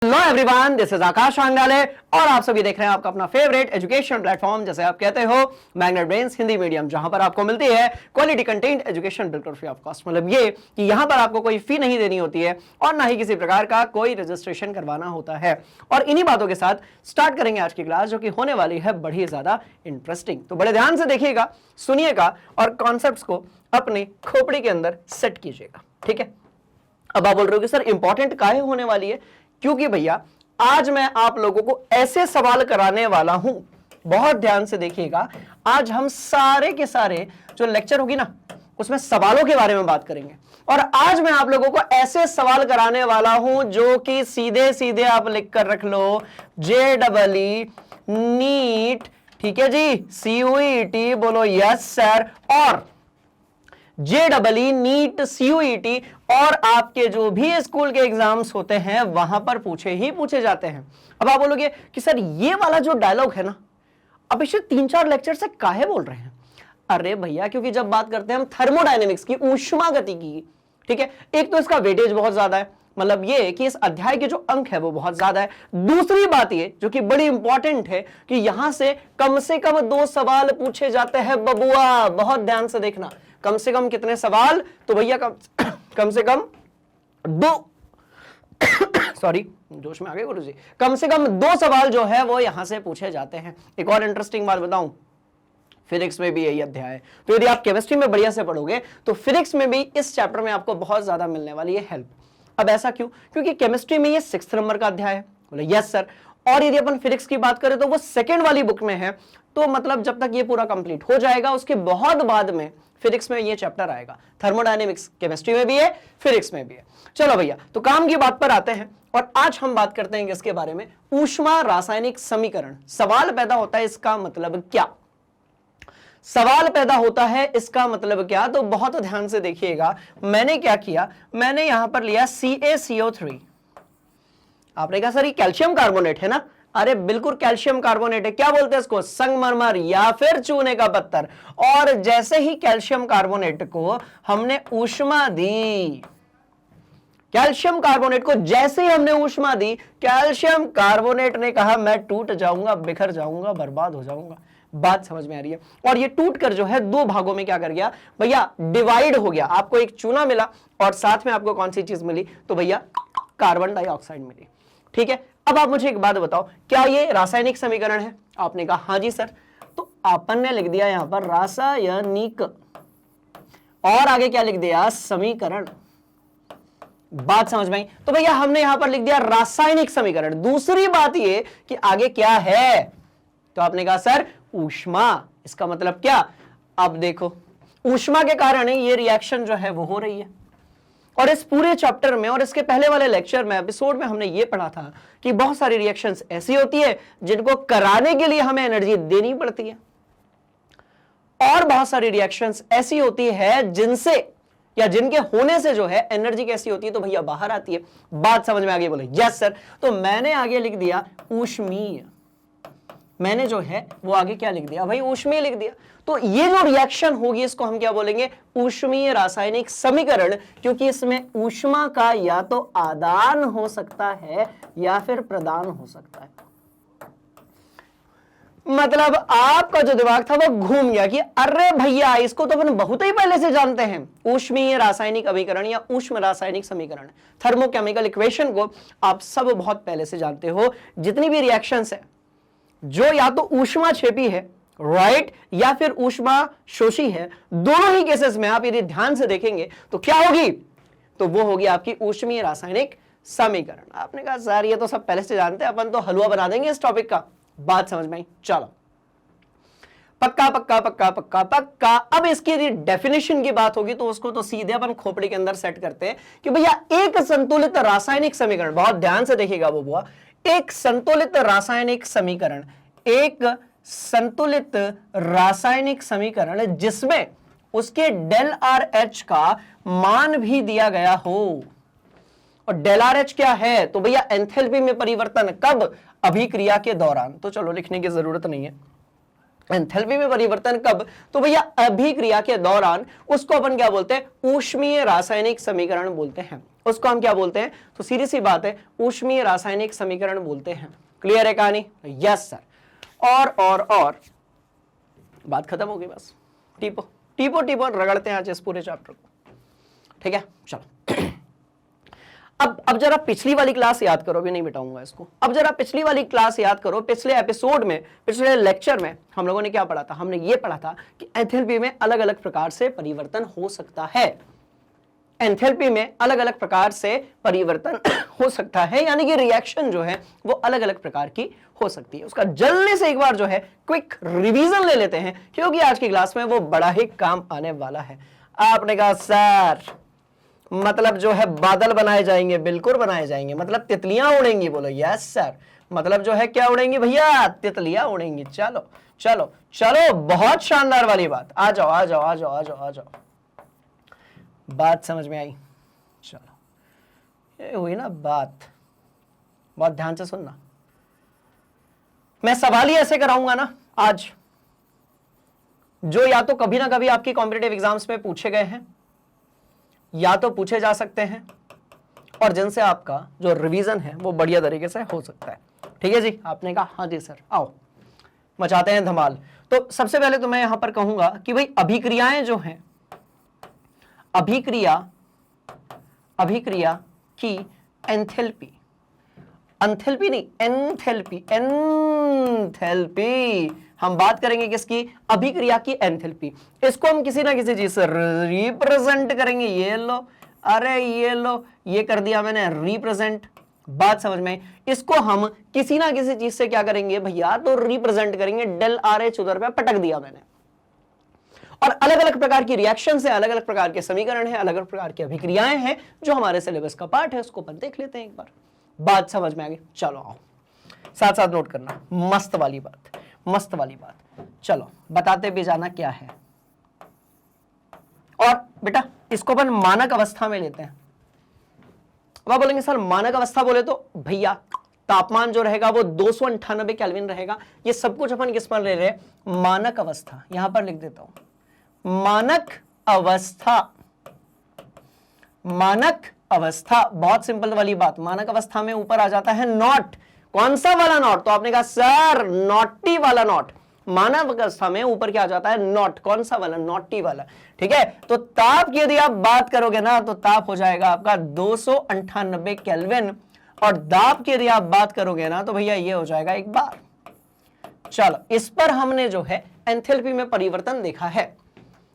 Hello everyone, this is आकाश वांगडाले और आप सभी देख रहे हैं आपका अपना फेवरेट एजुकेशन प्लेटफॉर्म जैसे आप कहते हो मैग्नेट ब्रेन्स हिंदी मीडियम, जहां पर आपको मिलती है क्वालिटी कंटेंट एजुकेशन बिल्कुल फ्री ऑफ कॉस्ट। मतलब ये कि यहां पर आपको कोई फी नहीं देनी होती है और ना ही किसी प्रकार का कोई रजिस्ट्रेशन करवाना होता है। और इन्हीं बातों के साथ स्टार्ट करेंगे आज की क्लास, जो कि होने वाली है बड़ी ज्यादा इंटरेस्टिंग। तो बड़े ध्यान से देखिएगा, सुनिएगा और कॉन्सेप्ट्स को अपनी खोपड़ी के अंदर सेट कीजिएगा, ठीक है। अब आप बोल रहे हो कि सर इंपॉर्टेंट काहे होने वाली है? क्योंकि भैया आज मैं आप लोगों को ऐसे सवाल कराने वाला हूं, बहुत ध्यान से देखिएगा। आज हम सारे के सारे जो लेक्चर होगी ना, उसमें सवालों के बारे में बात करेंगे। और आज मैं आप लोगों को ऐसे सवाल कराने वाला हूं जो कि सीधे सीधे आप लिख कर रख लो, JEE नीट, ठीक है जी, CUET बोलो यस सर, और JEE नीट CUET और आपके जो भी स्कूल के एग्जाम्स होते हैं वहां पर पूछे ही पूछे जाते हैं। अब आप बोलोगे कि सर ये वाला जो डायलॉग है ना, अब इसे 3-4 लेक्चर से काहे बोल रहे हैं? अरे भैया, क्योंकि जब बात करते हैं हम थर्मोडायनेमिक्स की, ऊष्मा गतिकी की, ठीक है, एक तो इसका वेटेज बहुत ज्यादा है, मतलब ये कि इस अध्याय के जो अंक है वो बहुत ज्यादा है। दूसरी बात ये जो कि बड़ी इंपॉर्टेंट है कि यहां से कम 2 सवाल पूछे जाते हैं बबुआ, बहुत ध्यान से देखना। कम से कम कितने सवाल? तो भैया कम से कम 2 सॉरी जोश में आ गए गुरुजी, कम से कम 2 सवाल जो है वो यहां से पूछे जाते हैं। एक और इंटरेस्टिंग बात बताऊं, फिजिक्स में भी यही अध्याय है, तो यदि आप केमिस्ट्री में बढ़िया से पढ़ोगे तो फिजिक्स में भी इस चैप्टर में आपको बहुत ज्यादा मिलने वाली है हेल्प। अब ऐसा क्यों? क्योंकि केमिस्ट्री में ये 6th नंबर का अध्याय है। बोले यस सर। और यदि अपन फिजिक्स की बात करें तो वो 2nd वाली बुक में है, तो मतलब जब तक ये पूरा कंप्लीट हो जाएगा उसके बहुत बाद में फिजिक्स में ये चैप्टर आएगा। थर्मोडायनेमिक्स केमिस्ट्री में भी है, फिजिक्स में भी है। चलो भैया, तो काम की बात पर आते हैं और आज हम बात करते हैं इसके बारे में, ऊष्मा रासायनिक समीकरण। सवाल पैदा होता है, इसका मतलब क्या? सवाल पैदा होता है, इसका मतलब क्या? तो बहुत ध्यान से देखिएगा। मैंने क्या किया, मैंने यहां पर लिया CaCO3। आपने कहा सर ये कैल्शियम कार्बोनेट है ना? अरे बिल्कुल कैल्शियम कार्बोनेट है। क्या बोलते हैं इसको? संगमरमर या फिर चूने का पत्थर। और जैसे ही कैल्शियम कार्बोनेट को हमने ऊष्मा दी, कैल्शियम कार्बोनेट को जैसे ही हमने ऊष्मा दी, कैल्शियम कार्बोनेट ने कहा मैं टूट जाऊंगा, बिखर जाऊंगा, बर्बाद हो जाऊंगा। बात समझ में आ रही है? और ये टूट कर जो है 2 भागों में क्या कर गया भैया, डिवाइड हो गया। आपको एक चूना मिला और साथ में आपको कौन सी चीज मिली? तो भैया कार्बन डाइऑक्साइड मिली, ठीक है। अब आप मुझे एक बात बताओ, क्या ये रासायनिक समीकरण है? आपने कहा हाँ जी सर। तो अपन ने लिख दिया यहां पर रासायनिक, और आगे क्या लिख दिया? समीकरण। बात समझ में आई? तो भैया हमने यहां पर लिख दिया रासायनिक समीकरण। दूसरी बात ये कि आगे क्या है? तो आपने कहा सर ऊष्मा। इसका मतलब क्या? अब देखो, ऊष्मा के कारण ये रिएक्शन जो है वो हो रही है। और इस पूरे चैप्टर में और इसके पहले वाले लेक्चर में, एपिसोड में हमने ये पढ़ा था कि बहुत सारी रिएक्शंस ऐसी होती है जिनको कराने के लिए हमें एनर्जी देनी पड़ती है, और बहुत सारी रिएक्शंस ऐसी होती है जिनसे या जिनके होने से जो है एनर्जी कैसी होती है? तो भैया बाहर आती है। बात समझ में आ गई? बोले यस सर। तो मैंने आगे लिख दिया ऊष्मीय। मैंने जो है वो आगे क्या लिख दिया भाई? ऊष्मीय लिख दिया। तो ये जो रिएक्शन होगी इसको हम क्या बोलेंगे? ऊष्मीय रासायनिक समीकरण, क्योंकि इसमें ऊष्मा का या तो आदान हो सकता है या फिर प्रदान हो सकता है। मतलब आपका जो दिमाग था वो घूम गया कि अरे भैया इसको तो अपन बहुत ही पहले से जानते हैं। ऊष्मीय रासायनिक अभिकरण या ऊष्म रासायनिक समीकरण, थर्मोकेमिकल इक्वेशन को आप सब बहुत पहले से जानते हो। जितनी भी रिएक्शंस है जो या तो ऊष्मा छेपी है, राइट, या फिर ऊष्मा शोषी है, दोनों ही केसेस में आप यदि ध्यान से देखेंगे तो क्या होगी? तो वो होगी आपकी ऊष्मीय रासायनिक समीकरण। आपने कहा सर ये तो सब पहले से जानते हैं, अपन तो हलवा बना देंगे इस टॉपिक का। बात समझ में आई? चलो, पक्का पक्का पक्का पक्का पक्का। अब इसकी यदि डेफिनेशन की बात होगी तो उसको तो सीधे अपन खोपड़ी के अंदर सेट करते हैं कि भैया एक संतुलित रासायनिक समीकरण, बहुत ध्यान से देखिएगा वो बुआ, एक संतुलित रासायनिक समीकरण, एक संतुलित रासायनिक समीकरण जिसमें उसके डेल आर एच का मान भी दिया गया हो। और डेल आर एच क्या है? तो भैया एंथैल्पी में परिवर्तन। कब? अभिक्रिया के दौरान। तो चलो लिखने की जरूरत नहीं है, एंथैल्पी में परिवर्तन कब? तो भैया अभिक्रिया के दौरान। उसको अपन क्या बोलते हैं? ऊष्मीय रासायनिक समीकरण बोलते हैं। उसको हम क्या बोलते हैं? तो सीधी सी बात है, ऊष्मीय रासायनिक समीकरण बोलते हैं। क्लियर है कहानी? Yes sir. और बात खत्म हो गई बस। टीपो टीपो टीपो रगड़ते हैं आज इस पूरे चैप्टर को। ठीक है, चलो। अब जरा पिछली वाली क्लास याद करो, भी नहीं मिटाऊंगा इसको। अब जरा पिछली वाली क्लास याद करो। पिछले एपिसोड में, पिछले लेक्चर में हम लोगों ने क्या पढ़ा था? हमने ये पढ़ा था कि एंथैल्पी में अलग अलग प्रकार से परिवर्तन हो सकता है। एंथैल्पी में अलग अलग प्रकार से परिवर्तन हो सकता है, यानी कि रिएक्शन जो है वो अलग अलग प्रकार की हो सकती है। उसका जल्दी से एक बार जो है क्विक रिवीजन ले लेते हैं, क्योंकि आज की क्लास में वो बड़ा ही काम आने वाला है। आपने कहा सर मतलब जो है बादल बनाए जाएंगे? बिल्कुल बनाए जाएंगे। मतलब तितलियां उड़ेंगी? बोलो यस सर। मतलब जो है क्या उड़ेंगी भैया? तितलियां उड़ेंगी। चलो चलो चलो, बहुत शानदार वाली बात। आ जाओ आ जाओ आ जाओ आ जाओ आ जाओ। बात समझ में आई? चलो, ये हुई ना बात। बहुत ध्यान से सुनना। मैं सवाल ही ऐसे कराऊंगा ना आज, जो या तो कभी ना कभी आपकी कॉम्पिटिटिव एग्जाम्स में पूछे गए हैं, या तो पूछे जा सकते हैं, और जिनसे आपका जो रिवीजन है वो बढ़िया तरीके से हो सकता है। ठीक है जी? आपने कहा हाँ जी सर, आओ मचाते हैं धमाल। तो सबसे पहले तो मैं यहां पर कहूंगा कि भाई अभिक्रियाएं जो हैं, अभिक्रिया की एंथैल्पी, एंथैल्पी नहीं एंथैल्पी, एंथैल्पी हम बात करेंगे किसकी? अभिक्रिया की एंथैल्पी। इसको हम किसी ना किसी चीज से रिप्रेजेंट करेंगे। ये लो, अरे ये लो, ये कर दिया मैंने रिप्रेजेंट। बात समझ में? इसको हम किसी ना किसी चीज से क्या करेंगे भैया? तो रिप्रेजेंट करेंगे। डेल आर एच उधर पे पटक दिया मैंने। और अलग अलग प्रकार की रिएक्शन है, अलग अलग प्रकार के समीकरण है, अलग अलग प्रकार की अभिक्रियाएं हैं, जो हमारे सिलेबस का पार्ट है। उसको अपन देख लेते हैं एक बार। बात समझ में आ गई? चलो आओ, साथ साथ नोट करना। मस्त वाली बात, मस्त वाली बात। चलो बताते भी जाना क्या है। और बेटा इसको अपन मानक अवस्था में लेते हैं। अब आप बोलेंगे सर मानक अवस्था बोले तो भैया तापमान जो रहेगा वो 298 केल्विन रहेगा। ये सब कुछ अपन किस पर ले रहे हैं? मानक अवस्था। यहां पर लिख देता हूं मानक अवस्था। मानक अवस्था, बहुत सिंपल वाली बात। मानक अवस्था में ऊपर आ जाता है नॉट। कौन सा वाला नॉट? तो आपने कहा सर नॉटी वाला नॉट। मानक अवस्था में ऊपर क्या आ जाता है? नॉट। कौन सा वाला? नॉटी वाला। ठीक है, तो ताप की यदि आप बात करोगे ना तो ताप हो जाएगा आपका 298 केल्विन, और दाब की यदि आप बात करोगे ना तो भैया ये हो जाएगा 1 बार। चलो, इस पर हमने जो है एंथैल्पी में परिवर्तन देखा है,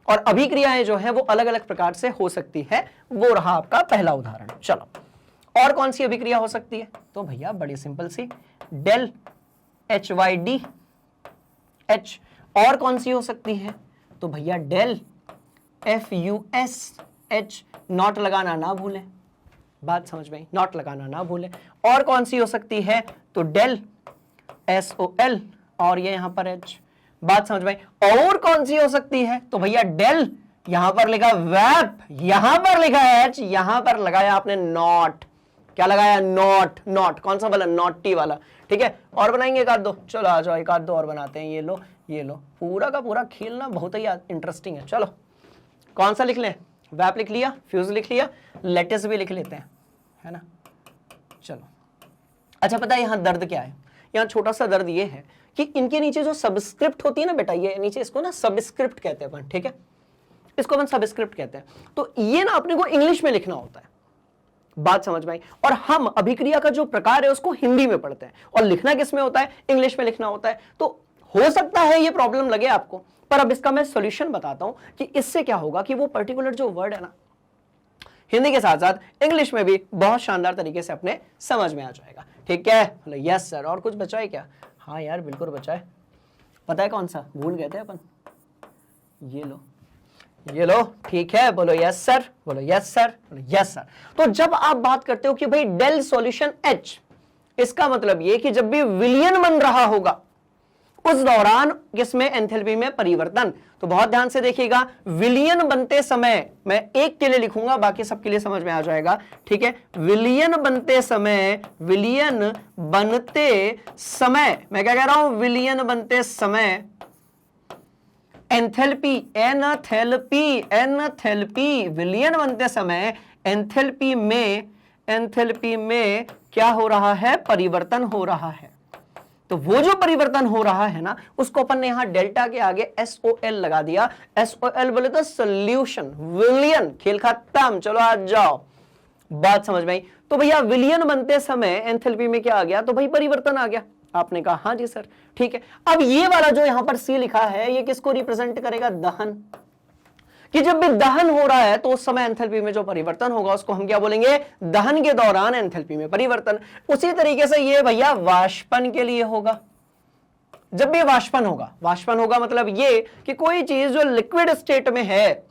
और अभिक्रियाएं जो है वो अलग अलग प्रकार से हो सकती है। वो रहा आपका पहला उदाहरण। चलो, और कौन सी अभिक्रिया हो सकती है? तो भैया बड़ी सिंपल सी, डेल HYD H। और कौन सी हो सकती है? तो भैया डेल FUSH। नॉट लगाना ना भूलें। बात समझ में आई? नॉट लगाना ना भूलें। और कौन सी हो सकती है? तो डेल SOL, और ये यहां पर H। बात समझ में? और कौन सी हो सकती है? तो भैया डेल, यहां पर लिखा वैप, यहां पर लिखा है H, यहां पर लगाया आपने नॉट। क्या लगाया? नॉट। नॉट कौन सा वाला? नॉटी वाला। ठीक है, और बनाएंगे एक आध दो। चलो आ जाओ, एक आध दो और बनाते हैं। ये लो, ये लो। पूरा का पूरा खेलना बहुत ही इंटरेस्टिंग है। चलो, कौन सा लिख लें? वैप लिख लिया, फ्यूज लिख लिया, लेटिस भी लिख लेते हैं, है ना? चलो, अच्छा पता है यहां दर्द क्या है? यहां छोटा सा दर्द ये है कि इनके नीचे जो सबस्क्रिप्ट होती है ना बेटा, ये नीचे, इसको ना सबस्क्रिप्ट कहते हैं अपन। ठीक है, इसको अपन सबस्क्रिप्ट कहते हैं। तो ये ना अपने को इंग्लिश में लिखना होता है। बात समझ में आई? और हम अभिक्रिया का जो प्रकार है उसको हिंदी में पढ़ते हैं, और लिखना किस में होता है? इंग्लिश में लिखना होता है। तो हो सकता है ये प्रॉब्लम लगे आपको, पर अब इसका मैं सॉल्यूशन बताता हूं कि इससे क्या होगा कि वो पर्टिकुलर जो वर्ड है ना, हिंदी के साथ साथ इंग्लिश में भी बहुत शानदार तरीके से अपने समझ में आ जाएगा। ठीक है? Yes sir. और कुछ बचा है क्या? हाँ यार बिल्कुल बचा है। पता है कौन सा? भूल गए थे अपन। ये लो, ये लो। ठीक है, बोलो यस सर, बोलो यस सर, बोलो यस सर। तो जब आप बात करते हो कि भाई डेल सॉल्यूशन H, इसका मतलब ये कि जब भी विलयन बन रहा होगा उस दौरान किसमें? एंथैल्पी में परिवर्तन। तो बहुत ध्यान से देखिएगा, विलयन बनते समय, मैं एक के लिए लिखूंगा, बाकी सबके लिए समझ में आ जाएगा। ठीक है, विलयन बनते समय, विलयन बनते समय, मैं क्या कह रहा हूं? विलयन बनते समय एंथैल्पी, एनथैल्पी विलयन बनते समय एंथैल्पी में क्या हो रहा है, परिवर्तन हो रहा है। तो वो जो परिवर्तन हो रहा है ना, उसको अपन ने यहां डेल्टा के आगे SOL लगा दिया। SOL बोले तो सोल्यूशन, विलयन, खेल खत्म, चलो आज जाओ। बात समझ में आई? तो भैया विलयन बनते समय एंथैल्पी में क्या आ गया, तो भाई परिवर्तन आ गया। आपने कहा हाँ जी सर, ठीक है। अब ये वाला जो यहां पर C लिखा है, ये किसको रिप्रेजेंट करेगा, दहन। कि जब भी दहन हो रहा है तो उस समय एंथैल्पी में जो परिवर्तन होगा उसको हम क्या बोलेंगे, दहन के दौरान एंथैल्पी में परिवर्तन। उसी तरीके से ये भैया वाष्पन के लिए होगा। जब भी वाष्पन होगा मतलब ये कि कोई चीज जो लिक्विड स्टेट में है,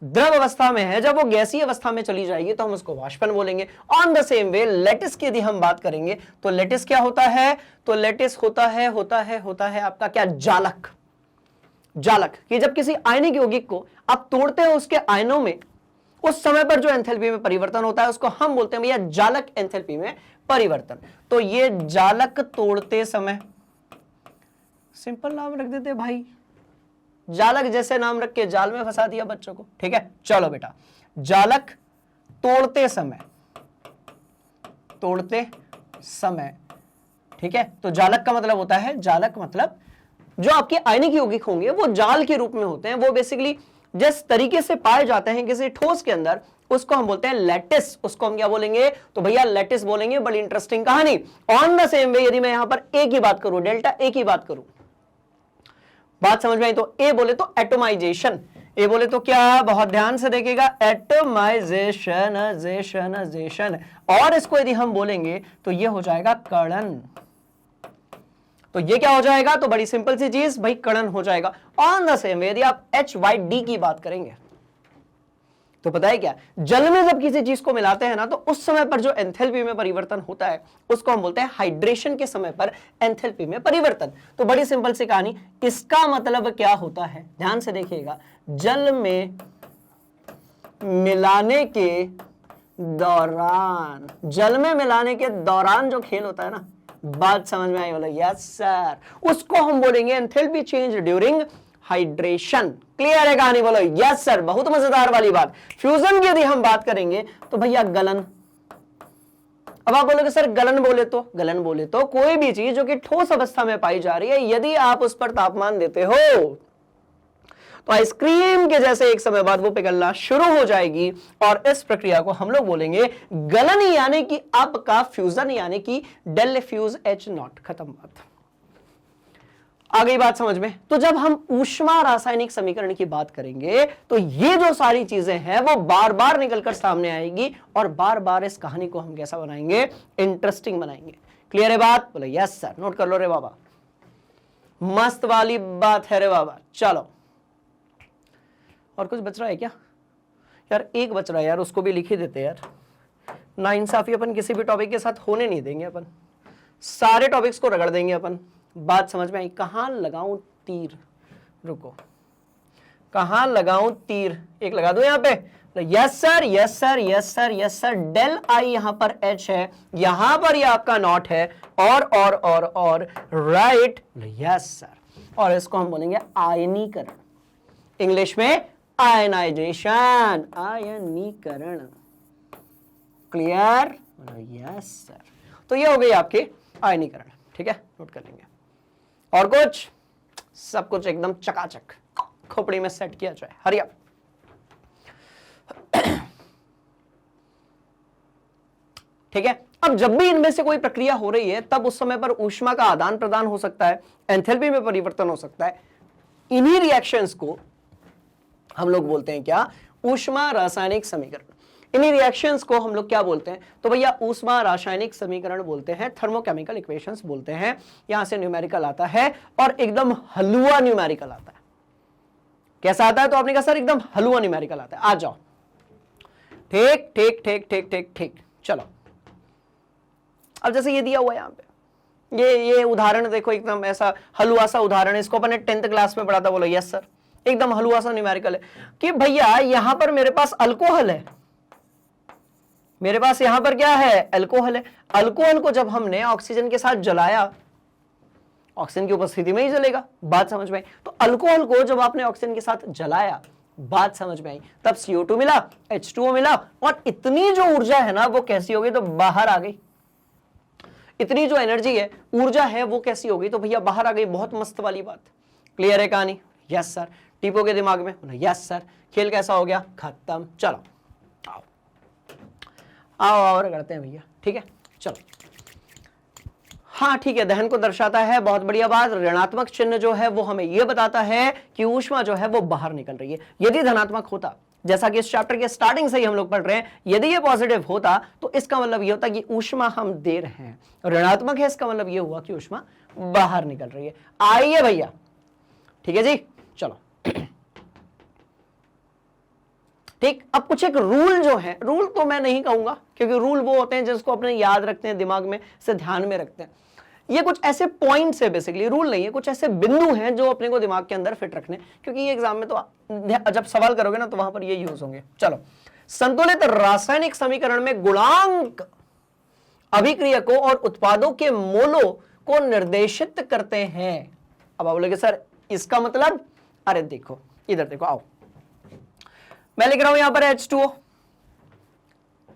द्रव अवस्था में है, जब वो गैसीय अवस्था में चली जाएगी तो हम उसको वाष्पन बोलेंगे। On the same way lattice की यदि हम बात करेंगे तो लेटिस क्या होता है, तो लेटिस होता है आपका क्या, जालक। जालक कि जब किसी आयनिक यौगिक को आप तोड़ते हो उसके आयनों में, उस समय पर जो एंथैल्पी में परिवर्तन होता है उसको हम बोलते हैं भैया जालक एंथैल्पी में परिवर्तन। तो ये जालक तोड़ते समय, सिंपल नाम रख देते भाई, जालक जैसे नाम रख के जाल में फंसा दिया बच्चों को, ठीक है। चलो बेटा, जालक तोड़ते समय, ठीक है। तो जालक का मतलब होता है, जालक मतलब जो आपके आयनिक यौगिक होंगे वो जाल के रूप में होते हैं। वो बेसिकली जिस तरीके से पाए जाते हैं किसी ठोस के अंदर, उसको हम बोलते हैं लैटिस। उसको हम क्या बोलेंगे, तो भैया लैटिस बोलेंगे। बड़ी इंटरेस्टिंग कहानी। ऑन द सेम वे यदि मैं यहां पर ए की बात करूं, डेल्टा ए की बात करूं, बात समझ में आई? तो ए बोले तो एटोमाइजेशन, ए बोले तो क्या, बहुत ध्यान से देखिएगा, एटोमाइजेशन। और इसको यदि हम बोलेंगे तो ये हो जाएगा कड़न। तो ये क्या हो जाएगा, तो बड़ी सिंपल सी चीज भाई, कड़न हो जाएगा। ऑन द सेम वे यदि आप HYD की बात करेंगे तो पता है क्या, जल में जब किसी चीज को मिलाते हैं ना, तो उस समय पर जो एंथैल्पी में परिवर्तन होता है उसको हम बोलते हैं हाइड्रेशन के समय पर एंथैल्पी में परिवर्तन। तो बड़ी सिंपल सी कहानी, इसका मतलब क्या होता है, ध्यान से देखिएगा, जल में मिलाने के दौरान जो खेल होता है ना, बात समझ में आई? बोला यस सर। उसको हम बोलेंगे enthalpy change during hydration. Clear है कहानी? बोलो यस सर। बहुत मजेदार वाली बात। फ्यूजन की यदि हम बात करेंगे तो भैया गलन। अब आप बोलोगे सर गलन बोले तो कोई भी चीज जो कि ठोस अवस्था में पाई जा रही है, यदि आप उस पर तापमान देते हो तो आइसक्रीम के जैसे एक समय बाद वो पिघलना शुरू हो जाएगी, और इस प्रक्रिया को हम लोग बोलेंगे गलन, यानी कि आपका फ्यूजन, यानी कि डेल फ्यूज H0। खत्म बात। आ गई बात समझ में? तो जब हम ऊष्मा रासायनिक समीकरण की बात करेंगे तो ये जो सारी चीजें हैं वो बार बार निकलकर सामने आएगी, और बार बार इस कहानी को हम कैसा बनाएंगे, इंटरेस्टिंग बनाएंगे। क्लियर है बात? बोले यस सर। नोट कर लो रे बाबा, मस्त वाली बात है रे बाबा। चलो, और कुछ बच रहा है क्या यार? एक बच रहा है यार, उसको भी लिख ही देते यार। नाइंसाफी अपन किसी भी टॉपिक के साथ होने नहीं देंगे, अपन सारे टॉपिक्स को रगड़ देंगे अपन। बात समझ में आई? कहां लगाऊं तीर, रुको, कहां लगाऊं तीर, एक लगा दो यहां पे। Yes sir, yes sir, yes sir, yes sir. Del I यहां पर H है, यहां पर ये आपका नॉट है, और राइट, यस सर। और इसको हम बोलेंगे आयनीकरण, इंग्लिश में आयनाइजेशन, आयनीकरण। क्लियर? Yes sir. तो ये हो गई आपकी आयनीकरण, ठीक है, नोट कर लेंगे। और कुछ, सब कुछ एकदम चकाचक खोपड़ी में सेट किया जाए। हरिया, ठीक है। अब जब भी इनमें से कोई प्रक्रिया हो रही है तब उस समय पर ऊष्मा का आदान प्रदान हो सकता है, एंथैल्पी में परिवर्तन हो सकता है। इन्हीं रिएक्शंस को हम लोग बोलते हैं क्या, ऊष्मा रासायनिक समीकरण। इन्हीं रिएक्शंस को हम लोग क्या बोलते हैं, तो भैया ऊष्मा रासायनिक समीकरण बोलते हैं, थर्मोकेमिकल इक्वेशंस बोलते हैं। यहां से न्यूमेरिकल आता है, और एकदम हलुआ न्यूमेरिकल आता है। कैसा आता है? तो आपने कहा सर एकदम हलुआ न्यूमेरिकल आता है। आ जाओ, ठीक ठीक ठीक ठीक ठीक ठीक। चलो, अब जैसे ये दिया हुआ है यहां पे, ये उदाहरण देखो, एकदम ऐसा हलुआ सा उदाहरण है। इसको अपने 10th क्लास में पढ़ा था। बोलो यस सर। एकदम हलुआ सा न्यूमेरिकल है कि भैया यहां पर मेरे पास अल्कोहल है, मेरे पास यहां पर क्या है, अल्कोहल है। अल्कोहल को जब हमने ऑक्सीजन के साथ जलाया, ऑक्सीजन की उपस्थिति में ही जलेगा। बात समझ में आई? तो अल्कोहल को जब आपने ऑक्सीजन के साथ जलाया, बात समझ में आई, तब CO2 मिला, H2O मिला, और इतनी जो ऊर्जा है ना वो कैसी हो गई, तो बाहर आ गई। इतनी जो एनर्जी है, ऊर्जा है, वो कैसी हो गई, तो भैया बाहर आ गई। बहुत मस्त वाली बात। क्लियर है कहानी? Yes sir. टीपो के दिमाग में यस सर। खेल कैसा हो गया? खत्म। चलो आओ आओ और करते हैं भैया, ठीक है? चलो, हाँ ठीक है, दहन को दर्शाता है, बहुत बढ़िया बात। ऋणात्मक चिन्ह जो है वो हमें यह बताता है कि ऊष्मा जो है वो बाहर निकल रही है। यदि धनात्मक होता, जैसा कि इस चैप्टर के स्टार्टिंग से ही हम लोग पढ़ रहे हैं, यदि ये पॉजिटिव होता तो इसका मतलब ये होता कि ऊष्मा हम दे रहे हैं। ऋणात्मक है, इसका मतलब ये हुआ कि ऊष्मा बाहर निकल रही है। आइए भैया, ठीक है जी, चलो ठीक। अब कुछ एक रूल जो है, रूल तो मैं नहीं कहूंगा क्योंकि रूल वो होते हैं जिसको अपने याद रखते हैं, दिमाग में से ध्यान में रखते हैं। ये कुछ ऐसे पॉइंट्स है, बेसिकली रूल नहीं है, कुछ ऐसे बिंदु हैं जो अपने को दिमाग के अंदर फिट रखने, क्योंकि ये एग्जाम में तो जब सवाल करोगे ना तो वहां पर ये यूज होंगे। चलो, संतुलित रासायनिक समीकरण में गुणांक अभिक्रियकों और उत्पादों के मोलों को निर्देशित करते हैं। अब आप बोलोगे सर इसका मतलब, अरे देखो इधर देखो, आओ मैं लिख रहा हूं यहां पर H2O।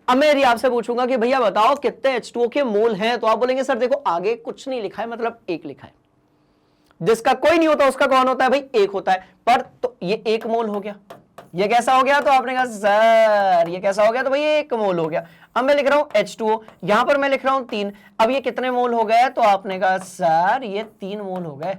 अब मैं यदि आपसे पूछूंगा कि भैया बताओ कितने H2O के मोल हैं, तो आप बोलेंगे सर देखो आगे कुछ नहीं लिखा है, मतलब एक लिखा है। जिसका कोई नहीं होता उसका कौन होता है भाई? एक होता है। पर तो ये 1 मोल हो गया। ये कैसा हो गया? तो आपने कहा सर ये कैसा हो गया? तो भाई 1 मोल हो गया। अब मैं लिख रहा हूं H2O, यहां पर मैं लिख रहा हूं 3। अब ये कितने मोल हो गए? तो आपने कहा सर ये 3 मोल हो गए।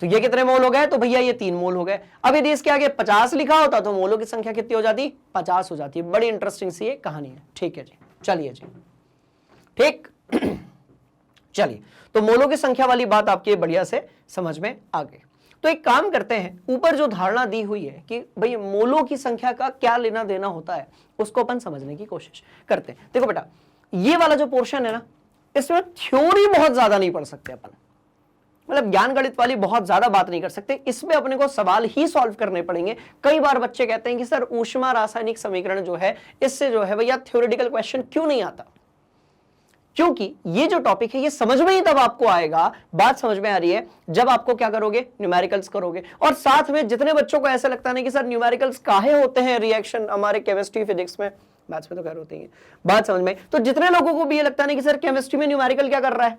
तो ये कितने मोल हो गए? तो भैया ये 3 मोल हो गए। अब यदि इसके आगे 50 लिखा होता तो मोलों की संख्या कितनी हो जाती? 50 हो जाती है। बड़ी इंटरेस्टिंग सी ये कहानी है। ठीक है जी, चलिए जी, ठीक चलिए, तो मोलों की संख्या वाली बात आपकी बढ़िया से समझ में आ गई। तो एक काम करते हैं, ऊपर जो धारणा दी हुई है कि भाई मोलों की संख्या का क्या लेना देना होता है, उसको अपन समझने की कोशिश करते हैं। देखो बेटा, ये वाला जो पोर्शन है ना, इसमें थ्योरी बहुत ज्यादा नहीं पढ़ सकते अपन, मतलब ज्ञान गणित वाली बहुत ज्यादा बात नहीं कर सकते। इसमें अपने को सवाल ही सॉल्व करने पड़ेंगे। कई बार बच्चे कहते हैं कि सर ऊष्मा रासायनिक समीकरण जो है, इससे जो है भैया थ्योरेटिकल क्वेश्चन क्यों नहीं आता? क्योंकि ये जो टॉपिक है ये समझ में ही तब आपको आएगा, बात समझ में आ रही है, जब आपको क्या करोगे? न्यूमेरिकल्स करोगे। और साथ में जितने बच्चों को ऐसा लगता है कि सर न्यूमेरिकल्स काहे होते हैं रिएक्शन हमारे केमिस्ट्री फिजिक्स में, मैथ्स में तो खैर होती है, बात समझ में, तो जितने लोगों को भी ये लगता है कि सर केमिस्ट्री में न्यूमेरिकल क्या कर रहा है,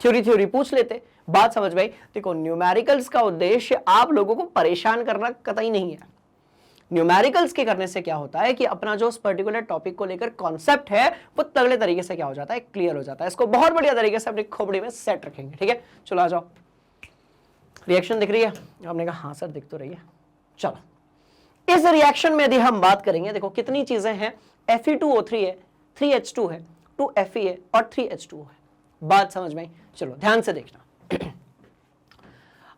थ्योरी पूछ लेते। बात समझ में आई? देखो, न्यूमेरिकल्स का उद्देश्य आप लोगों को परेशान करना कतई नहीं है। न्यूमेरिकल्स के करने से क्या होता है कि अपना जो उस पर्टिकुलर टॉपिक को लेकर कॉन्सेप्ट है वो तगड़े तरीके से क्या हो जाता है? क्लियर हो जाता है। इसको बहुत बढ़िया तरीके से अपनी खोपड़ी में सेट रखेंगे। ठीक है, चलो आ जाओ। रिएक्शन दिख रही है? आपने कहा हाँ सर दिख तो रही है। चलो, इस रिएक्शन में यदि हम बात करेंगे, देखो कितनी चीजें हैं। Fe2O3 है, 3H2 है, 2Fe है और 3H2O है। बात समझ में आई? चलो ध्यान से देखना।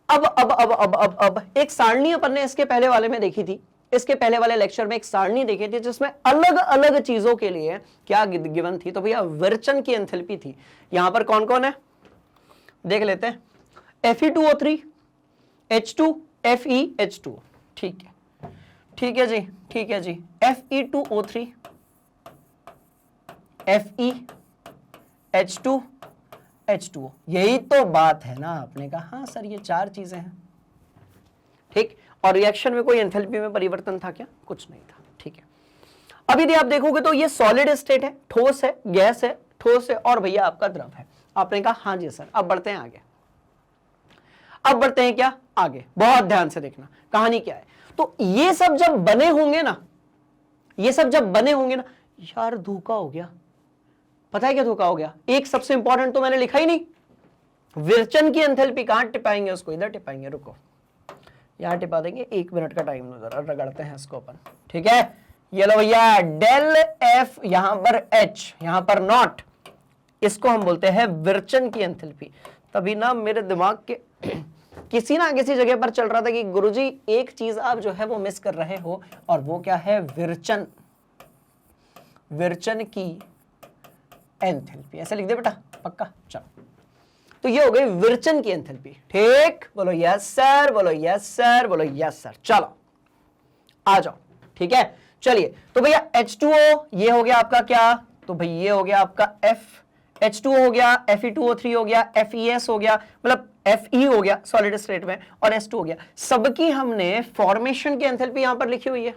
अब एक सारणी अपन ने इसके पहले वाले में देखी थी, इसके पहले वाले लेक्चर में एक सारणी देखी थी जिसमें अलग अलग चीजों के लिए क्या गिवन थी? तो भैया विरचन की एंथैल्पी थी। यहां पर कौन कौन है देख लेते हैं। Fe2O3, H2, Fe, H2O। ठीक है, ठीक है जी, ठीक है जी। Fe2O3, Fe, H2, H2O, यही तो बात है ना। आपने कहा हाँ सर ये 4 चीजें हैं, ठीक। और रिएक्शन में कोई एंथैल्पी में परिवर्तन था क्या? कुछ नहीं था। ठीक है, अब यदि आप देखोगे तो ये सॉलिड स्टेट है, ठोस है, गैस है, ठोस है और भैया आपका द्रव है। आपने कहा हाँ जी सर। अब बढ़ते हैं आगे। अब बढ़ते हैं क्या? आगे। बहुत ध्यान से देखना कहानी क्या है। तो ये सब जब बने होंगे ना, ये सब जब बने होंगे ना, यार धोखा हो गया। पता है क्या धोखा हो गया? एक सबसे इंपॉर्टेंट तो मैंने लिखा ही नहीं, विरचन की एंथैल्पी। कहां टिपाएंगे उसको? इधर टिपाएंगे। रुको, यहां टिपा देंगे। 1 मिनट का टाइम जरा रगड़ते हैं इसको अपन। ठीक है, ये लो भैया, डेल एफ, यहां पर एच, यहां पर नॉट, इसको हम बोलते हैं विरचन की एंथैल्पी। तभी ना मेरे दिमाग के किसी ना किसी जगह पर चल रहा था कि गुरुजी एक चीज आप जो है वो मिस कर रहे हो, और वो क्या है? विरचन, विरचन की एंथैल्पी। ऐसे लिख दे बेटा, पक्का? चलो, तो ये हो गई विरचन की एंथैल्पी। ठीक, बोलो यस सर, बोलो यस सर, बोलो यस सर। चलो आ जाओ। ठीक है, चलिए। तो भैया H2O ये हो गया आपका क्या? तो भैया ये हो गया आपका H2O हो गया, Fe2O3 हो गया, FeS हो गया, मतलब Fe हो गया सॉलिड स्टेट में, और S2 हो गया, सबकी हमने फॉर्मेशन की एंथैल्पी यहां पर लिखी हुई है।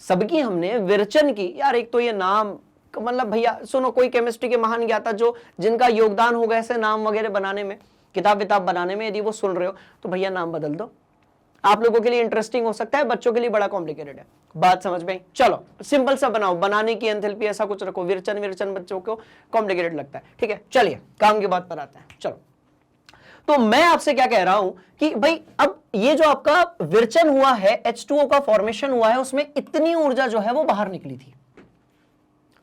सबकी हमने विरचन की, यार एक तो ये नाम, मतलब भैया सुनो, कोई केमिस्ट्री के महान ज्ञाता जो जिनका योगदान होगा ऐसे नाम वगैरह बनाने में, किताब विताब बनाने में, यदि वो सुन रहे हो तो भैया नाम बदल दो। आप लोगों के लिए इंटरेस्टिंग हो सकता है, बच्चों के लिए बड़ा कॉम्प्लिकेटेड है। बात समझ में? चलो सिंपल सा बनाओ, बनाने की एंथैल्पी ऐसा कुछ रखो, विरचन विरचन बच्चों को कॉम्प्लिकेटेड लगता है। ठीक है, चलिए काम की बात पर आते हैं। चलो, तो मैं आपसे क्या कह रहा हूं कि भाई अब ये जो आपका विरचन हुआ है, H2O का फॉर्मेशन हुआ है, उसमें इतनी ऊर्जा जो है वो बाहर निकली थी।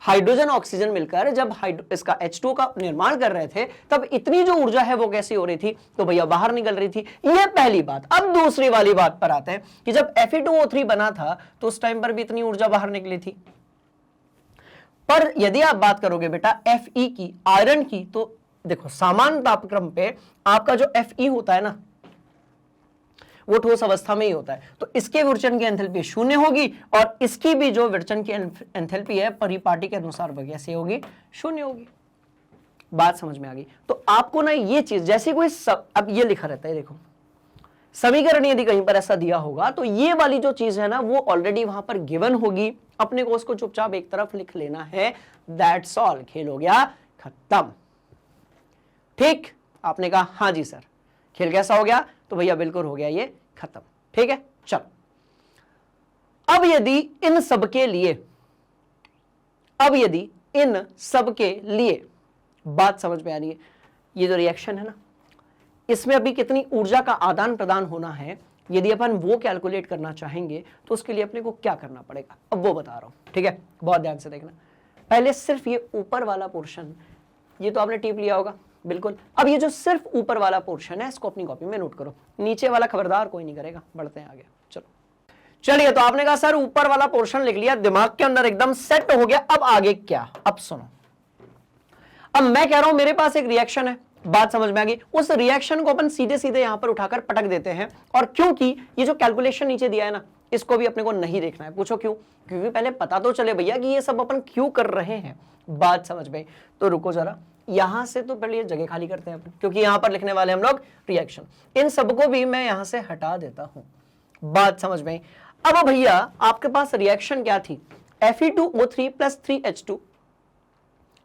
हाइड्रोजन ऑक्सीजन मिलकर जब इसका H2O का निर्माण कर रहे थे, तब इतनी जो ऊर्जा है वो कैसी हो रही थी, तो भैया बाहर निकल रही थी। ये पहली बात। अब दूसरी वाली बात पर आते हैं कि जब Fe2O3 बना था तो उस टाइम पर भी इतनी ऊर्जा बाहर निकली थी। पर यदि आप बात करोगे बेटा Fe की, आयरन की, तो देखो सामान्य तापक्रम पे आपका जो Fe होता है ना, वो ठोस अवस्था में ही होता है, तो इसके विरचन की एंथैल्पी शून्य होगी, और इसकी भी जो विरचन की एंथैल्पी है परिपाटी के अनुसार वह कैसे होगी, शून्य होगी। बात समझ में आ गई? तो आपको ना ये चीज, जैसे कोई अब ये लिखा रहता है, देखो समीकरण यदि कहीं पर ऐसा दिया होगा तो ये वाली जो चीज है ना वो ऑलरेडी वहां पर गिवन होगी, अपने को उसको चुपचाप एक तरफ लिख लेना है, दैट्स ऑल, खेल हो गया खत्म। ठीक, आपने कहा हाँ जी सर, खेल कैसा हो गया, तो भैया बिल्कुल हो गया ये खत्म। ठीक है, चलो अब यदि इन सबके लिए बात समझ में आ रही है, ये जो रिएक्शन है ना, इसमें अभी कितनी ऊर्जा का आदान प्रदान होना है, यदि अपन वो कैलकुलेट करना चाहेंगे तो उसके लिए अपने को क्या करना पड़ेगा, अब वो बता रहा हूं। ठीक है, बहुत ध्यान से देखना। पहले सिर्फ ये ऊपर वाला पोर्शन, ये तो आपने टिप लिया होगा बिल्कुल। अब ये जो सिर्फ ऊपर वाला पोर्शन है इसको अपनी कॉपी में नोट करो, नीचे वाला खबरदार कोई नहीं करेगा। बढ़ते हैं आगे, चलो चलिए। तो आपने कहा सर ऊपर वाला पोर्शन लिख लिया, दिमाग के अंदर एकदम सेट हो गया, अब आगे क्या? अब सुनो, अब मैं कह रहा हूं मेरे पास एक रिएक्शन है, बात समझ में आ गई। उस रिएक्शन को अपन सीधे सीधे यहां पर उठाकर पटक देते हैं, और क्योंकि ये जो कैलकुलेशन नीचे दिया है ना, इसको भी अपने को नहीं देखना है। पूछो क्यों? क्योंकि पहले पता तो चले भैया कि ये सब अपन क्यों कर रहे हैं। बात समझ में? तो रुको जरा, यहां से तो पहले ये जगह खाली करते हैं अपन, क्योंकि यहां पर लिखने वाले हम लोग रिएक्शन। इन सबको भी मैं यहां से हटा देता हूं। बात समझ में? अब भैया आपके पास रिएक्शन क्या थी? Fe2O3 plus 3H2,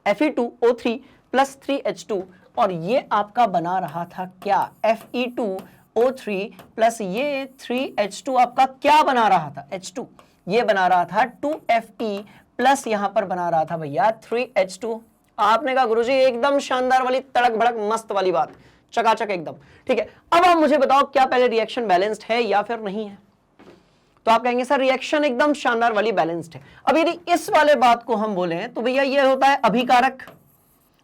Fe2O3 plus 3H2, और ये आपका बना रहा था क्या? Fe2O3 प्लस ये 3H2 आपका क्या बना रहा था? H2, ये बना रहा था 2Fe प्लस यहां पर बना रहा था भैया 3H2। आपने कहा गुरुजी एकदम शानदार वाली, तड़क भड़क मस्त वाली बात, चकाचक एकदम। ठीक है, अब आप मुझे बताओ क्या पहले रिएक्शन बैलेंस्ड है या फिर नहीं है? तो आप कहेंगे सर रिएक्शन एकदम शानदार वाली बैलेंस्ड है। अब यदि इस वाले बात को हम बोले तो भैया ये होता है अभिकारक,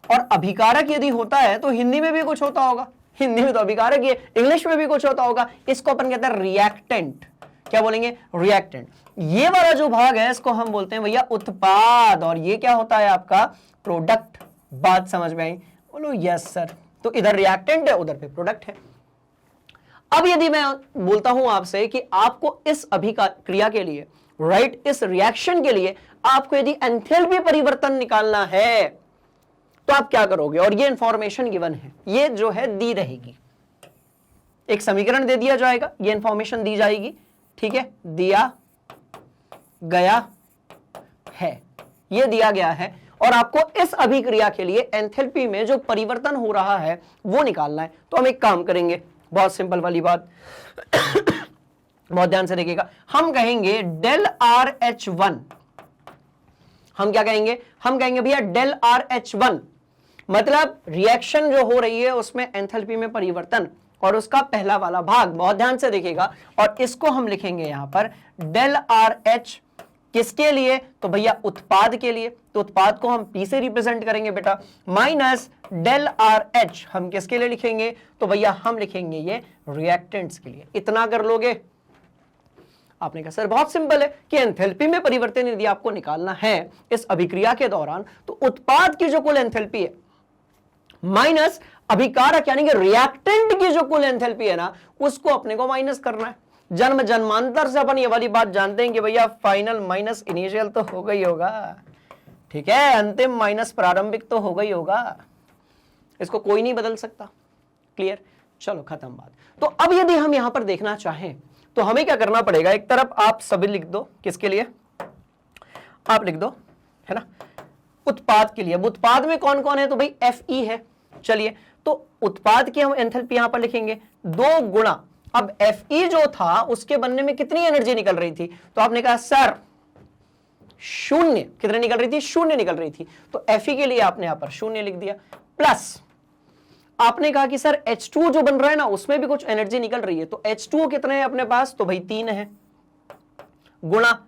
और अभिकारक यदि होता है तो हिंदी में भी कुछ होता होगा, हिंदी में तो अभिकारक ही है, इंग्लिश में भी कुछ होता होगा, इसको अपन कहते हैं रिएक्टेंट। क्या बोलेंगे? रिएक्टेंट। ये वाला जो भाग है इसको हम बोलते हैं भैया उत्पाद, और ये क्या होता है आपका? प्रोडक्ट। बात समझ में आई? बोलो यस सर। तो इधर रिएक्टेंट है, उधर पे प्रोडक्ट है। अब यदि मैं बोलता हूं आपसे कि आपको इस अभिक्रिया के लिए, राइट, इस रिएक्शन के लिए आपको यदि एंथैल्पी परिवर्तन निकालना है तो आप क्या करोगे? और ये इंफॉर्मेशन गिवन है, ये जो है दी रहेगी, एक समीकरण दे दिया जाएगा, ये इंफॉर्मेशन दी जाएगी। ठीक है, दिया गया है, ये दिया गया है, और आपको इस अभिक्रिया के लिए एंथैल्पी में जो परिवर्तन हो रहा है वो निकालना है। तो हम एक काम करेंगे, बहुत सिंपल वाली बात, बहुत ध्यान से देखिएगा। हम कहेंगे डेल RH1, हम क्या कहेंगे? हम कहेंगे भैया डेल RH1, मतलब रिएक्शन जो हो रही है उसमें एंथैल्पी में परिवर्तन, और उसका पहला वाला भाग, बहुत ध्यान से देखिएगा, और इसको हम लिखेंगे यहां पर डेल RH, किसके लिए? तो भैया उत्पाद के लिए। तो उत्पाद को हम P से रिप्रेजेंट करेंगे बेटा, माइनस डेल RH हम किसके लिए लिखेंगे? तो भैया हम लिखेंगे ये रिएक्टेंट्स के लिए। इतना कर लोगे? आपने कहा सर बहुत सिंपल है कि एंथैल्पी में परिवर्तन यदि आपको निकालना है इस अभिक्रिया के दौरान, तो उत्पाद की जो कुल एंथैल्पी है माइनस अभिकारक यानी कि रिएक्टेंट की जो कुल एंथैल्पी है ना, उसको अपने को माइनस करना है। जन्म जन्मांतर से अपन ये वाली बात जानते हैं कि भैया फाइनल माइनस इनिशियल तो होगा ही होगा। ठीक है, अंतिम माइनस प्रारंभिक तो होगा ही होगा, इसको कोई नहीं बदल सकता। क्लियर, चलो खत्म बात। तो अब यदि हम यहां पर देखना चाहें तो हमें क्या करना पड़ेगा, एक तरफ आप सभी लिख दो, किसके लिए आप लिख दो, है ना, उत्पाद के लिए। अब उत्पाद में कौन कौन है, तो भाई Fe है। चलिए, तो उत्पाद की हम एंथैल्पी यहां पर लिखेंगे 2 गुणा, अब Fe जो था उसके बनने में कितनी एनर्जी निकल रही थी, तो आपने कहा सर शून्य, कितने निकल रही थी, शून्य निकल रही थी, तो Fe के लिए आपने यहां पर शून्य लिख दिया, प्लस आपने कहा कि सर H2 जो बन रहा है ना उसमें भी कुछ एनर्जी निकल रही है, तो H2 कितने हैं अपने पास, तो भाई 3 है, गुणा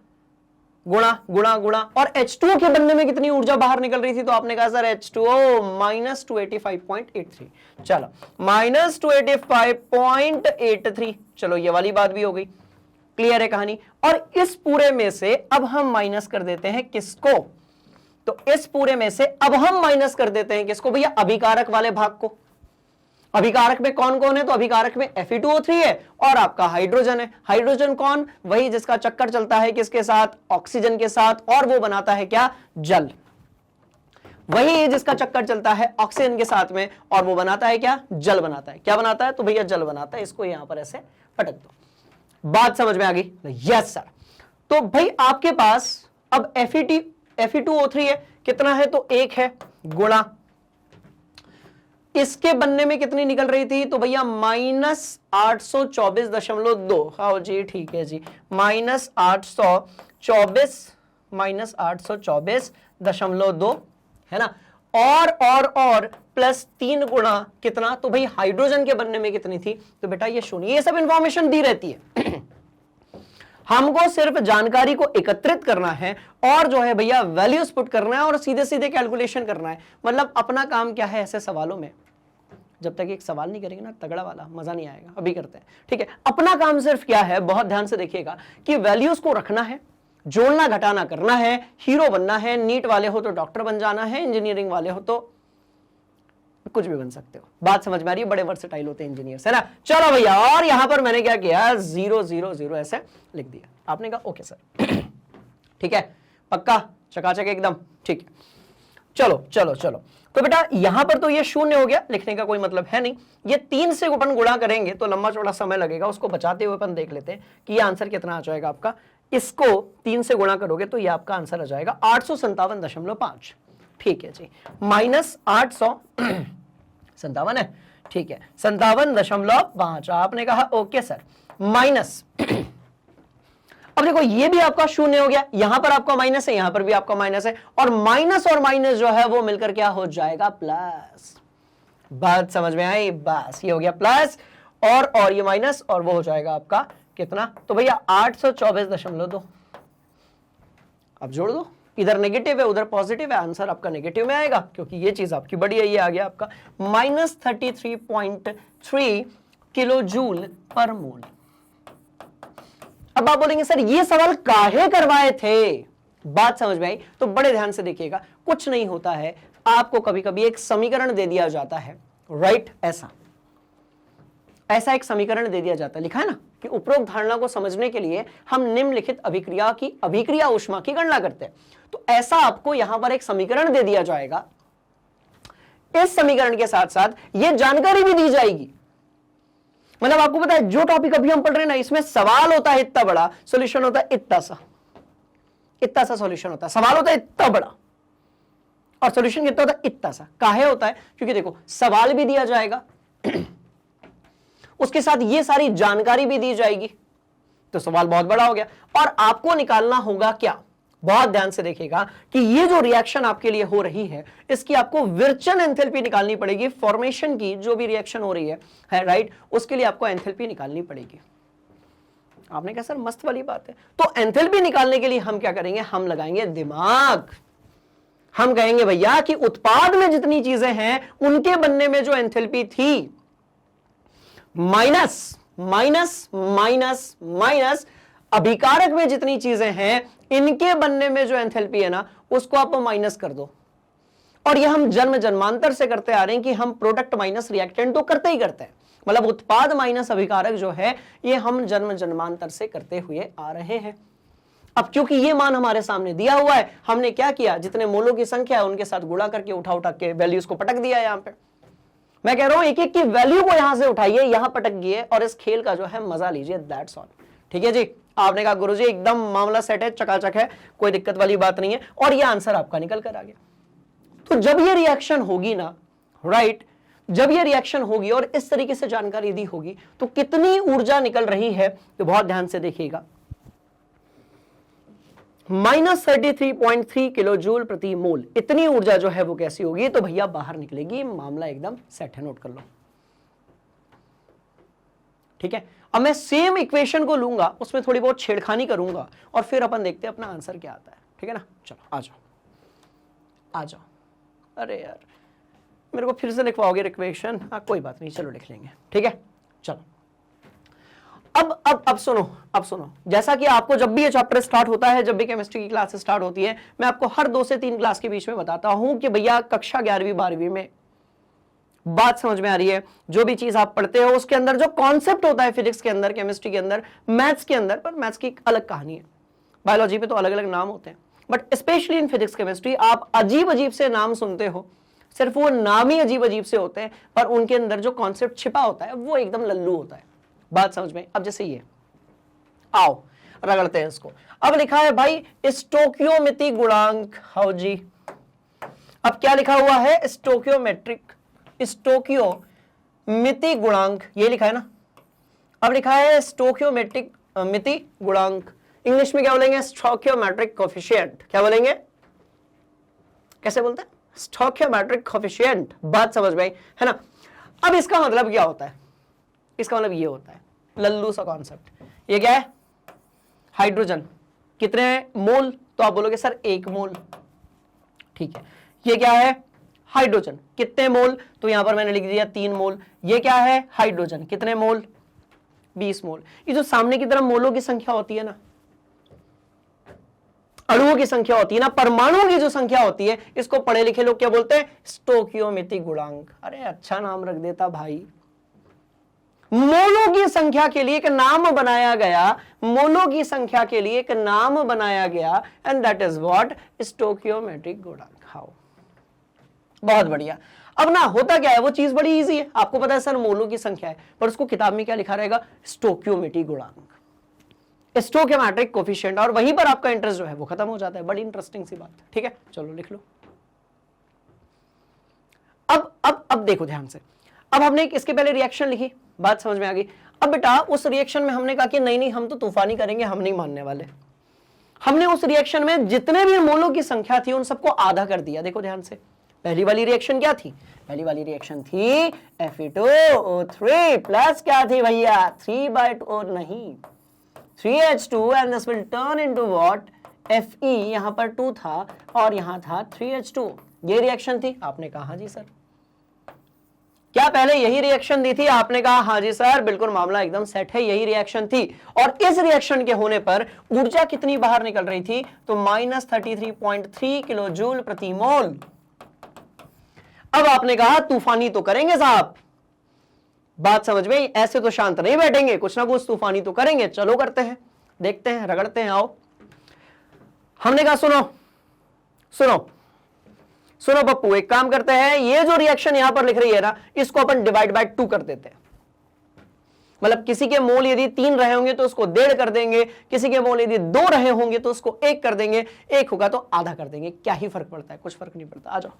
गुणा गुणा गुणा, और H2 के बनने में कितनी ऊर्जा बाहर निकल रही थी, तो आपने कहा सर H2O माइनस 285.83, चलो माइनस 285.83, चलो ये वाली बात भी हो गई, क्लियर है कहानी। और इस पूरे में से अब हम माइनस कर देते हैं किसको, तो इस पूरे में से अब हम माइनस कर देते हैं किसको भैया, अभिकारक वाले भाग को। अभिकारक में कौन कौन है, तो अभिकारक में Fe2O3 है और आपका हाइड्रोजन है। हाइड्रोजन कौन, वही जिसका चक्कर चलता है किसके साथ, ऑक्सीजन के साथ, और वो बनाता है क्या, जल। वही जिसका चक्कर चलता है ऑक्सीजन के साथ में और वो बनाता है क्या, जल बनाता है। क्या बनाता है, तो भैया जल बनाता है। इसको यहां पर ऐसे पटक दो, बात समझ में आ गई, यस सर। तो भाई आपके पास अब Fe2O3 है, कितना है, तो 1 है, गुणा इसके बनने में कितनी निकल रही थी, तो भैया माइनस 824.2, हाँ जी ठीक है जी, माइनस 824.2 है ना, और प्लस 3 गुणा कितना, तो भाई हाइड्रोजन के बनने में कितनी थी, तो बेटा ये शून्य। ये सब इंफॉर्मेशन दी रहती है हमको सिर्फ जानकारी को एकत्रित करना है और जो है भैया वैल्यूज पुट करना है और सीधे सीधे कैलकुलेशन करना है। मतलब अपना काम क्या है ऐसे सवालों में, जब तक एक सवाल नहीं करेंगे ना तगड़ा वाला, मजा नहीं आएगा। अभी करते हैं, ठीक है। अपना काम सिर्फ क्या है, बहुत ध्यान से देखिएगा कि वैल्यूज को रखना है, जोड़ना घटाना करना है, हीरो बनना है। नीट वाले हो तो डॉक्टर बन जाना है, इंजीनियरिंग वाले हो तो कुछ भी बन सकते हो। बात समझ में आ रही है, बड़े वर्सेटाइल होते हैं इंजीनियर्स, है ना। चलो भैया, और यहां पर मैंने क्या किया, 0 0 0 ऐसे लिख दिया। आपने कहा ओके सर ठीक है, पक्का चकाचक एकदम, ठीक है। चलो चलो चलो, तो बेटा यहां पर तो ये शून्य हो गया, लिखने का कोई मतलब है नहीं। ये 3 से अपन गुणा करेंगे तो लंबा चौड़ा समय लगेगा, उसको बचाते हुए अपन देख लेते हैं कि ये आंसर कितना आ जाएगा आपका। इसको 3 से गुणा करोगे तो ये आपका आंसर आ जाएगा 857.5, ठीक है जी, माइनस 857 है, ठीक है, 57.5। आपने कहा ओके सर, माइनस अब देखो ये भी आपका शून्य हो गया, यहां पर आपका माइनस है, यहां पर भी आपका माइनस है, और माइनस जो है वो मिलकर क्या हो जाएगा, प्लस। बात समझ में आई, बस ये हो गया प्लस और ये माइनस, और वो हो जाएगा आपका कितना, तो भैया 824.2। अब जोड़ दो, इधर नेगेटिव है उधर पॉजिटिव है, आंसर आपका नेगेटिव में आएगा क्योंकि ये चीज आपकी बड़ी है। ये आ गया आपका माइनस 33.3 किलो जूल पर मोल। अब आप बोलेंगे सर ये सवाल काहे करवाए थे, बात समझ में आई, तो बड़े ध्यान से देखिएगा। कुछ नहीं होता है, आपको कभी कभी एक समीकरण दे दिया जाता है, राइट, ऐसा एक समीकरण दे दिया जाता है, लिखा है ना कि उपरोक्त धारणा को समझने के लिए हम निम्नलिखित अभिक्रिया ऊष्मा की गणना करते हैं। तो ऐसा आपको यहां पर एक समीकरण दे दिया जाएगा, इस समीकरण के साथ साथ यह जानकारी भी दी जाएगी। मतलब आपको पता है जो टॉपिक अभी हम पढ़ रहे हैं ना, इसमें सवाल होता है इतना बड़ा, सॉल्यूशन होता है इतना सा सॉल्यूशन होता है। सवाल होता है इतना बड़ा और सॉल्यूशन कितना होता है, इतना सा। काहे होता है, क्योंकि देखो सवाल भी दिया जाएगा उसके साथ ये सारी जानकारी भी दी जाएगी, तो सवाल बहुत बड़ा हो गया। और आपको निकालना होगा क्या, बहुत ध्यान से देखिएगा कि ये जो रिएक्शन आपके लिए हो रही है इसकी आपको विर्चन एंथैल्पी निकालनी पड़ेगी। फॉर्मेशन की जो भी रिएक्शन हो रही है राइट, उसके लिए आपको एंथैल्पी निकालनी पड़ेगी। आपने कहा सर मस्त वाली बात है, तो एंथैल्पी निकालने के लिए हम क्या करेंगे, हम लगाएंगे दिमाग। हम कहेंगे भैया कि उत्पाद में जितनी चीजें हैं उनके बनने में जो एंथैल्पी थी, माइनस माइनस माइनस माइनस अभिकारक में जितनी चीजें हैं इनके बनने में जो एंथैल्पी है ना, उसको आप माइनस कर दो। और ये हम जन्म जन्मांतर से करते आ रहे हैं कि हम प्रोडक्ट माइनस रिएक्टेंट तो करते ही करते हैं। मतलब उत्पाद माइनस अभिकारक जो है ये हम जन्म जन्मांतर से करते हुए आ रहे हैं। अब क्योंकि ये मान हमारे सामने दिया हुआ है, हमने क्या किया, जितने मोलों की संख्या है उनके साथ गुणा करके उठा उठा के वैल्यूज को पटक दिया यहां पे। मैं कह रहा हूं एक एक की वैल्यू को यहां से उठाइए, यहां पटक दिए और इस खेल का जो है मजा लीजिए, दैट्स ऑल। ठीक है जी, आपने कहा गुरुजी एकदम मामला सेट है, चकाचक है, कोई दिक्कत वाली बात नहीं है, और ये आंसर आपका निकल कर आ गया। तो जब ये रिएक्शन होगी ना, राइट, जब ये रिएक्शन होगी और इस तरीके से जानकारी दी होगी तो कितनी ऊर्जा निकल रही है, तो बहुत ध्यान से देखिएगा, -33.3 किलो जूल प्रति मोल, इतनी ऊर्जा जो है वो कैसी होगी, तो भैया बाहर निकलेगी, मामला एकदम सेट है, नोट कर लो। ठीक है, अब मैं सेम इक्वेशन को लूंगा, उसमें थोड़ी बहुत छेड़खानी करूंगा और फिर अपन देखते हैं अपना आंसर क्या आता है। ठीक है ना, चलो आ जाओ आ जाओ। अरे यार मेरे को फिर से लिखवाओगे इक्वेशन, हाँ कोई बात नहीं, चलो लिख लेंगे। ठीक है, चलो अब सुनो, जैसा कि आपको जब भी ये चैप्टर स्टार्ट होता है, जब भी केमिस्ट्री की क्लास स्टार्ट होती है, मैं आपको हर 2 से 3 क्लास के बीच में बताता हूं कि भैया कक्षा 11वीं 12वीं में बात समझ में आ रही है, जो भी चीज आप पढ़ते हो उसके अंदर जो कॉन्सेप्ट होता है, फिजिक्स के अंदर, केमिस्ट्री के अंदर, मैथ्स के अंदर, पर मैथ्स की एक अलग कहानी है, बायोलॉजी पे तो अलग अलग नाम होते हैं, but specially in physics chemistry आप अजीब अजीब से नाम सुनते हो, सिर्फ वो नाम ही अजीब अजीब से होते हैं, पर उनके अंदर जो कॉन्सेप्ट छिपा होता है वो एकदम लल्लू होता है। बात समझ में? अब जैसे ये आओ रगड़ते हैं इसको। अब लिखा है भाई स्टोकियोमेट्रिक गुणांक, हाउ जी, अब क्या लिखा हुआ है, स्टोकियोमेट्रिक, स्टोकियोमेट्रिक गुणांक, ये लिखा है ना। अब लिखा है स्टोकियोमेट्रिक मिति गुणांक, इंग्लिश में क्या बोलेंगे, स्टोकियोमेट्रिक कोफिशिएंट, क्या बोलेंगे, कैसे बोलते हैं, स्टोकियोमेट्रिक कोफिशिएंट। बात समझ में आई है ना। अब इसका मतलब क्या होता है, इसका मतलब ये होता है लल्लू सा कॉन्सेप्ट, ये क्या है, हाइड्रोजन कितने मोल, तो आप बोलोगे सर 1 मोल, ठीक है। ये क्या है, हाइड्रोजन कितने मोल, तो यहां पर मैंने लिख दिया 3 मोल। ये क्या है, हाइड्रोजन कितने मोल, 20 मोल। ये जो सामने की तरफ मोलों की संख्या होती है ना, अणुओं की संख्या होती है ना, परमाणुओं की जो संख्या होती है, इसको पढ़े लिखे लोग क्या बोलते हैं, स्टोकियोमेट्रिक गुणांक। अरे अच्छा नाम रख देता भाई। मोलों की संख्या के लिए एक नाम बनाया गया, मोलों की संख्या के लिए एक नाम बनाया गया, एंड दैट इज व्हाट, स्टोकियोमेट्रिक गुणांक। हाउ, बहुत बढ़िया। अब ना होता क्या है, वो चीज बड़ी इजी है, आपको पता है सर मोलों की संख्या है, पर उसको किताब में क्या लिखा रहेगा, स्टोकियोमेट्रिक गुणांक, स्टोकियोमेट्रिक कोफिशिएंट, और वहीं पर आपका इंटरेस्ट जो है वो खत्म हो जाता है। बड़ी इंटरेस्टिंग सी बात, ठीक है, चलो लिख लो। अब देखो ध्यान से, अब हमने इसके पहले रिएक्शन लिखी, बात समझ में आ गई। अब बेटा उस रिएक्शन में हमने कहा कि नहीं हम तो तूफानी करेंगे, हम नहीं मानने वाले। हमने उस रिएक्शन में जितने भी मोलों की संख्या थी उन सबको आधा कर दिया। देखो ध्यान से, पहली वाली रिएक्शन क्या थी, पहली वाली रिएक्शन थी Fe2O3 प्लस क्या थी भैया, 3/2 नहीं 3H2 and this will turn into what, Fe, यहां पर 2 था और यहां था 3H2। ये रिएक्शन थी। आपने कहा हाँ जी सर, क्या पहले यही रिएक्शन दी थी? आपने कहा हाँ जी सर, बिल्कुल मामला एकदम सेट है, यही रिएक्शन थी। और इस रिएक्शन के होने पर ऊर्जा कितनी बाहर निकल रही थी, तो -33.3 किलो जूल प्रति मोल। अब आपने कहा तूफानी तो करेंगे साहब, बात समझ में, ऐसे तो शांत नहीं बैठेंगे, कुछ ना कुछ तूफानी तो करेंगे। चलो करते हैं, देखते हैं, रगड़ते हैं, आओ। हमने कहा सुनो सुनो सुनो पप्पू, एक काम करते हैं, ये जो रिएक्शन यहां पर लिख रही है ना, इसको अपन डिवाइड बाय 2 कर देते हैं। मतलब किसी के मोल यदि 3 रहे होंगे तो उसको 1.5 कर देंगे, किसी के मोल यदि 2 रहे होंगे तो उसको 1 कर देंगे, 1 होगा तो आधा कर देंगे। क्या ही फर्क पड़ता है, कुछ फर्क नहीं पड़ता। आ जाओ।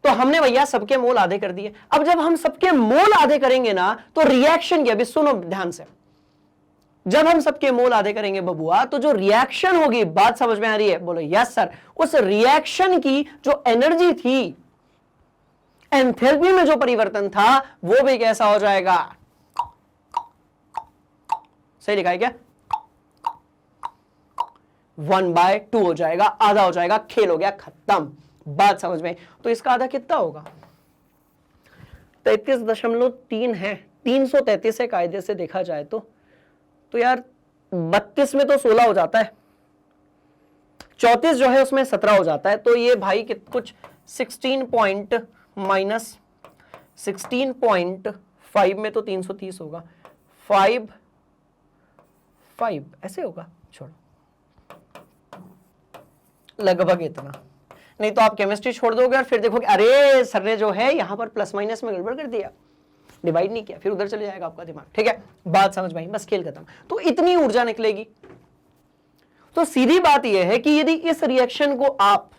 तो हमने भैया सबके मोल आधे कर दिए। अब जब हम सबके मोल आधे करेंगे ना, तो रिएक्शन की, अभी सुनो ध्यान से, जब हम सबके मोल आधे करेंगे बबुआ, तो जो रिएक्शन होगी, बात समझ में आ रही है, बोलो यस सर, उस रिएक्शन की जो एनर्जी थी, एंथैल्पी में जो परिवर्तन था, वो भी कैसा हो जाएगा, सही लिखा है क्या, 1/2 हो जाएगा, आधा हो जाएगा, खेल हो गया खत्म। बात समझ में? तो इसका आधा कितना होगा, 33.3 है, 333 है कायदे से देखा जाए तो यार 32 में तो 16 हो जाता है, 34 जो है उसमें 17 हो जाता है, तो ये भाई कुछ 16.5 में तो 330 होगा, 5 ऐसे होगा, छोड़ो लगभग इतना। नहीं तो आप केमिस्ट्री छोड़ दोगे और फिर देखोगे अरे सर ने जो है यहां पर प्लस माइनस में गड़बड़ कर दिया, डिवाइड नहीं किया, फिर उधर चले जाएगा आपका दिमाग। ठीक है, बात समझ में आई, बस खेल खत्म। तो इतनी ऊर्जा निकलेगी। तो सीधी बात यह है कि यदि इस रिएक्शन को आप,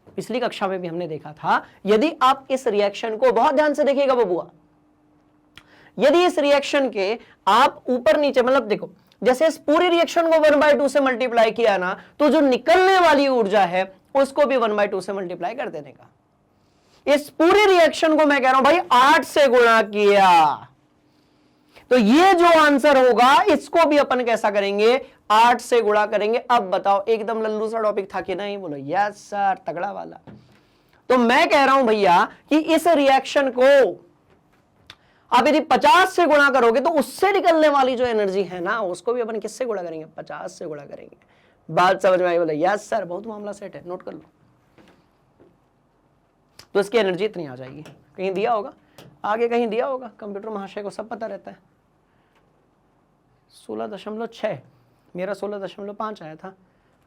पिछली कक्षा में भी हमने देखा था, यदि आप इस रिएक्शन को बहुत ध्यान से देखिएगा बबुआ, यदि इस रिएक्शन के आप ऊपर नीचे, मतलब देखो जैसे इस पूरी रिएक्शन को 1/2 से मल्टीप्लाई किया ना, तो जो निकलने वाली ऊर्जा है उसको भी 1/2 से मल्टीप्लाई कर देने का। इस पूरी रिएक्शन को मैं कह रहा हूं भाई 8 से गुणा किया, तो ये जो आंसर होगा इसको भी अपन कैसा करेंगे, 8 से गुणा करेंगे। अब बताओ एकदम लल्लू सा टॉपिक था कि नहीं? बोलो यस सर, तगड़ा वाला। तो मैं कह रहा हूं भैया कि इस रिएक्शन को आप यदि 50 से गुणा करोगे तो उससे निकलने वाली जो एनर्जी है ना, उसको भी अपन किससे गुणा करेंगे? 50 से गुणा करेंगे। बात समझ में आई? बोले यस सर, बहुत मामला सेट है, नोट कर लो। तो इसकी एनर्जी इतनी आ जाएगी। कहीं दिया होगा, आगे कहीं दिया होगा, कंप्यूटर महाशय को सब पता रहता है। 16.6, मेरा 16.5 आया था।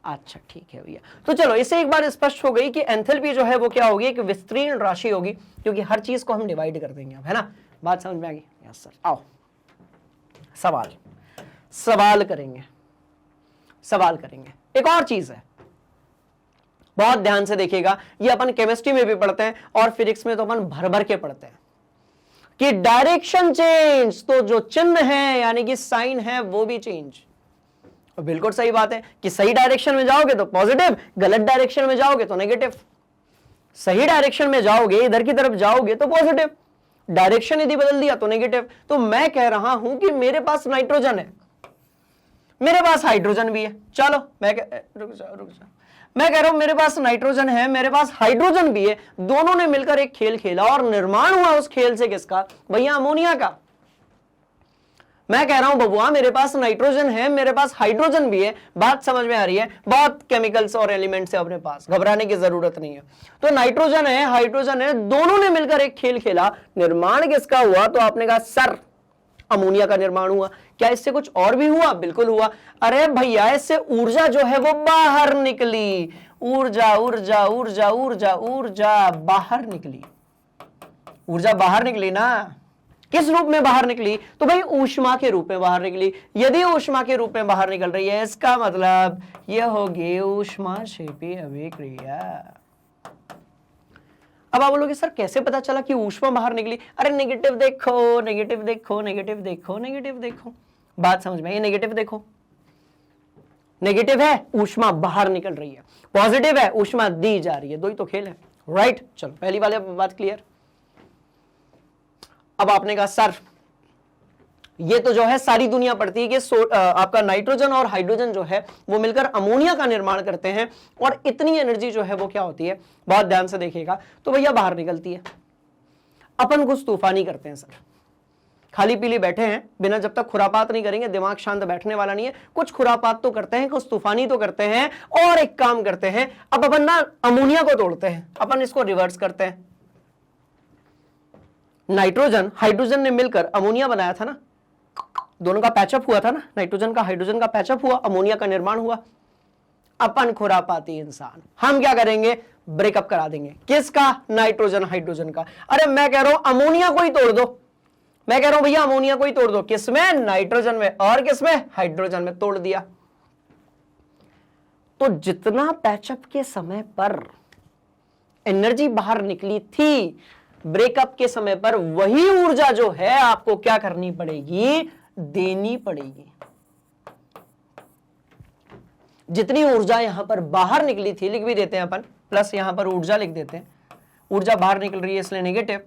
अच्छा ठीक है भैया। तो चलो इससे एक बार स्पष्ट हो गई कि एंथैल्पी जो है वो क्या होगी, एक विस्तीर्ण राशि होगी, क्योंकि हर चीज को हम डिवाइड कर देंगे अब, है ना? बात समझ में आ गई? Yes sir. आओ सवाल करेंगे, सवाल करेंगे। एक और चीज है, बहुत ध्यान से देखिएगा, ये अपन केमिस्ट्री में भी पढ़ते हैं और फिजिक्स में तो अपन भर भर के पढ़ते हैं कि डायरेक्शन चेंज, तो जो चिन्ह है यानी कि साइन है वो भी चेंज। और बिल्कुल सही बात है कि सही डायरेक्शन में जाओगे तो पॉजिटिव, गलत डायरेक्शन में जाओगे तो नेगेटिव। सही डायरेक्शन में जाओगे, इधर की तरफ जाओगे तो पॉजिटिव, डायरेक्शन यदि बदल दिया तो नेगेटिव। तो मैं कह रहा हूं कि मेरे पास नाइट्रोजन है, मेरे पास हाइड्रोजन भी है। चलो रुक जा, मैं कह रहा हूं मेरे पास नाइट्रोजन है, मेरे पास हाइड्रोजन भी है, दोनों ने मिलकर एक खेल खेला और निर्माण हुआ उस खेल से किसका? भैया अमोनिया का। मैं कह रहा हूं बबुआ मेरे पास नाइट्रोजन है, मेरे पास हाइड्रोजन भी है। बात समझ में आ रही है? बहुत केमिकल्स और एलिमेंट्स है अपने पास, घबराने की जरूरत नहीं है। तो नाइट्रोजन है, हाइड्रोजन है, दोनों ने मिलकर एक खेल खेला, निर्माण किसका हुआ? तो आपने कहा सर अमोनिया का निर्माण हुआ। क्या इससे कुछ और भी हुआ? बिल्कुल हुआ। अरे भैया इससे ऊर्जा जो है वो बाहर निकली, ऊर्जा ऊर्जा ऊर्जा ऊर्जा ऊर्जा बाहर निकली, ऊर्जा बाहर निकली ना। किस रूप में बाहर निकली? तो भाई ऊष्मा के रूप में बाहर निकली। यदि ऊष्मा के रूप में बाहर निकल रही है, इसका मतलब यह होगी ऊष्माक्षेपी अभिक्रिया। अब आप बोलोगे सर कैसे पता चला कि ऊष्मा बाहर निकली? अरे नेगेटिव देखो, नेगेटिव देखो, नेगेटिव देखो, नेगेटिव देखो। बात समझ में आई? नेगेटिव देखो, नेगेटिव है ऊष्मा बाहर निकल रही है, पॉजिटिव है ऊष्मा दी जा रही है, दो ही तो खेल है, राइट? चलो पहली वाली बात क्लियर। अब आपने कहा सर ये तो जो है सारी दुनिया पढ़ती है कि आपका नाइट्रोजन और हाइड्रोजन जो है वो मिलकर अमोनिया का निर्माण करते हैं और इतनी एनर्जी जो है वो क्या होती है? बहुत ध्यान से देखिएगा तो भैया बाहर निकलती है। अपन कुछ तूफानी करते हैं सर, खाली पीली बैठे हैं, बिना जब तक खुरापात नहीं करेंगे दिमाग शांत बैठने वाला नहीं है। कुछ खुरापात तो करते हैं, कुछ तूफानी तो करते हैं, और एक काम करते हैं, अब अपन ना अमोनिया को तोड़ते हैं, अपन इसको रिवर्स करते हैं। नाइट्रोजन हाइड्रोजन ने मिलकर अमोनिया बनाया था ना, दोनों का पैचअप हुआ था ना, नाइट्रोजन का हाइड्रोजन का पैचअप हुआ, अमोनिया का निर्माण हुआ। अपन खुरापाती इंसान, हम क्या करेंगे? ब्रेकअप करा देंगे। किसका? नाइट्रोजन हाइड्रोजन का। अरे मैं कह रहा हूं अमोनिया को ही तोड़ दो, मैं कह रहा हूं भैया अमोनिया को ही तोड़ दो। किसमें? नाइट्रोजन में। और किसमें? हाइड्रोजन में। तोड़ दिया। तो जितना पैचअप के समय पर एनर्जी बाहर निकली थी, ब्रेकअप के समय पर वही ऊर्जा जो है आपको क्या करनी पड़ेगी? देनी पड़ेगी। जितनी ऊर्जा यहां पर बाहर निकली थी, लिख भी देते हैं अपन, प्लस यहां पर ऊर्जा लिख देते हैं, ऊर्जा बाहर निकल रही है इसलिए नेगेटिव।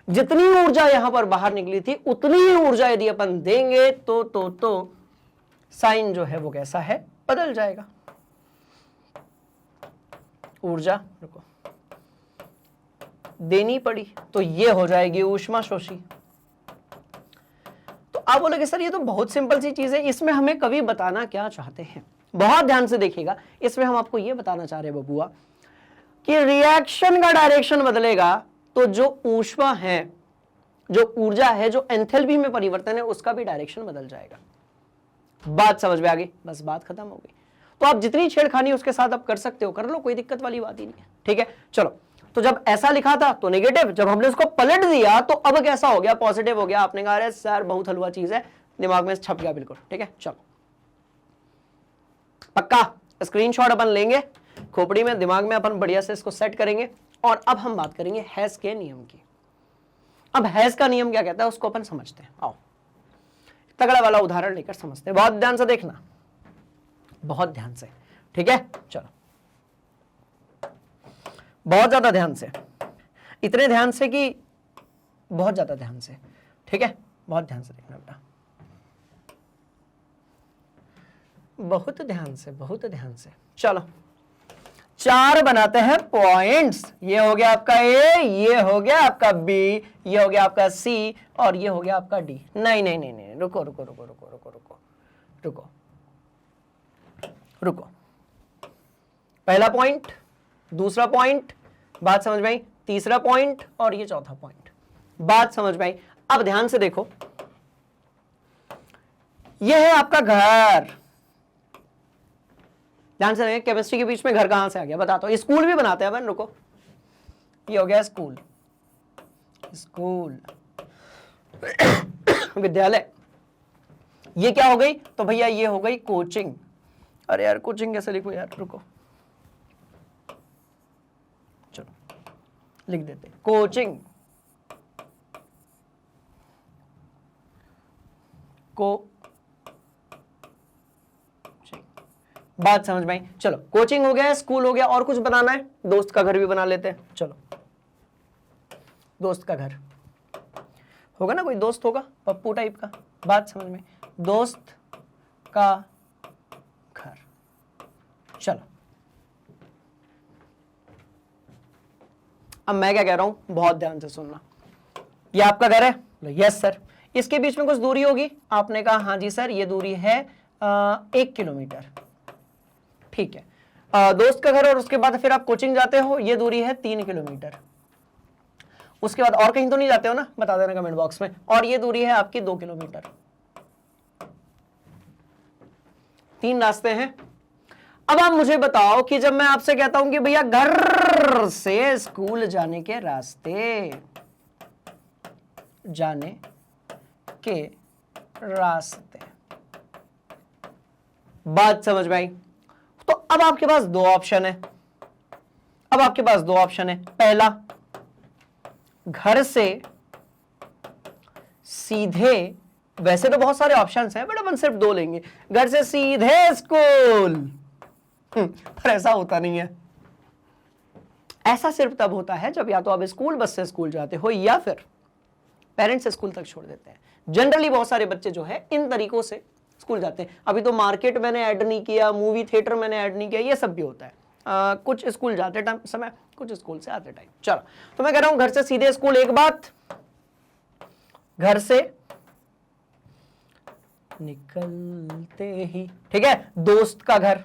जितनी ऊर्जा यहां पर बाहर निकली थी उतनी ही ऊर्जा यदि अपन देंगे तो साइन जो है वो कैसा है? बदल जाएगा। ऊर्जा रुको देनी पड़ी तो ये हो जाएगी ऊष्मा शोषी। तो आप बोलोगे सर ये तो बहुत सिंपल सी चीज है, इसमें हमें कवि बताना क्या चाहते हैं? बहुत ध्यान से देखिएगा, इसमें हम आपको ये बताना चाह रहे हैं बबुआ कि रिएक्शन का डायरेक्शन बदलेगा तो जो ऊष्मा है, जो ऊर्जा है, जो एंथैल्पी में परिवर्तन है, उसका भी डायरेक्शन बदल जाएगा। बात समझ में आ गई? बस बात खत्म हो गई। तो आप जितनी छेड़खानी उसके साथ आप कर सकते हो कर लो, कोई दिक्कत वाली बात ही नहीं है। ठीक है, चलो, तो जब ऐसा लिखा था तो नेगेटिव, जब हमने उसको पलट दिया तो अब कैसा हो गया, पॉजिटिव हो गया। आपने कहा अरे सर बहुत हलवा चीज है, दिमाग में छप गया बिल्कुल। ठीक है, चलो पक्का स्क्रीनशॉट अपन लेंगे, खोपड़ी में दिमाग में अपन बढ़िया से इसको सेट करेंगे। और अब हम बात करेंगे हैस के नियम की। अब हैस का नियम क्या कहता है उसको अपन समझते हैं। आओ तगड़ा वाला उदाहरण लेकर समझते हैं, बहुत ध्यान से देखना, बहुत ध्यान से। ठीक है, चलो बहुत ज्यादा ध्यान से, इतने ध्यान से कि बहुत ज्यादा ध्यान से। ठीक है, बहुत ध्यान से देखना बेटा, बहुत ध्यान से, बहुत ध्यान से। चलो 4 बनाते हैं पॉइंट्स। ये हो गया आपका ए, ये हो गया आपका बी, ये हो गया आपका सी, और ये हो गया आपका डी। नहीं नहीं नहीं नहीं, रुको रुको रुको रुको रुको रुको रुको रुको। पहला पॉइंट, दूसरा पॉइंट, बात समझ में आई, तीसरा पॉइंट, और ये चौथा पॉइंट, बात समझ में आई। अब ध्यान से देखो, ये है आपका घर। ध्यान से देखें, केमिस्ट्री के बीच में घर कहां से आ गया बताता हूं। स्कूल भी बनाते हैं अपन, रुको, ये हो गया स्कूल, स्कूल विद्यालय। ये क्या हो गई, तो भैया ये हो गई कोचिंग। अरे यार कोचिंग कैसे लिखूं यार, रुको, चलो लिख देते कोचिंग, को बात समझ में आई। चलो कोचिंग हो गया, स्कूल हो गया, और कुछ बनाना है, दोस्त का घर भी बना लेते हैं। चलो दोस्त का घर होगा ना, कोई दोस्त होगा पप्पू टाइप का, बात समझ में, दोस्त का घर। चलो अब मैं क्या कह रहा हूं, बहुत ध्यान से सुनना। ये आपका घर है, यस सर, इसके बीच में कुछ दूरी होगी। आपने कहा हाँ जी सर, ये दूरी है 1 किलोमीटर। ठीक है, दोस्त का घर, और उसके बाद फिर आप कोचिंग जाते हो, ये दूरी है 3 किलोमीटर। उसके बाद और कहीं तो नहीं जाते हो ना, बता देना कमेंट बॉक्स में। और ये दूरी है आपकी 2 किलोमीटर। 3 रास्ते हैं। अब आप मुझे बताओ कि जब मैं आपसे कहता हूं कि भैया घर से स्कूल जाने के रास्ते, जाने के रास्ते, बात समझ में आई। तो अब आपके पास 2 ऑप्शन है, अब आपके पास 2 ऑप्शन है। पहला, घर से सीधे, वैसे तो बहुत सारे ऑप्शंस हैं बट अपन सिर्फ 2 लेंगे, घर से सीधे स्कूल। पर ऐसा होता नहीं है। ऐसा सिर्फ तब होता है जब या तो आप स्कूल बस से स्कूल जाते हो या फिर पेरेंट्स स्कूल तक छोड़ देते हैं। जनरली बहुत सारे बच्चे जो है इन तरीकों से स्कूल जाते हैं। अभी तो मार्केट मैंने ऐड नहीं किया, मूवी थिएटर मैंने ऐड नहीं किया, ये सब भी होता है। कुछ स्कूल जाते टाइम समय, कुछ स्कूल से आते टाइम। चलो तो मैं कह रहा हूं घर से सीधे स्कूल एक बात, घर से निकलते ही, ठीक है, दोस्त का घर,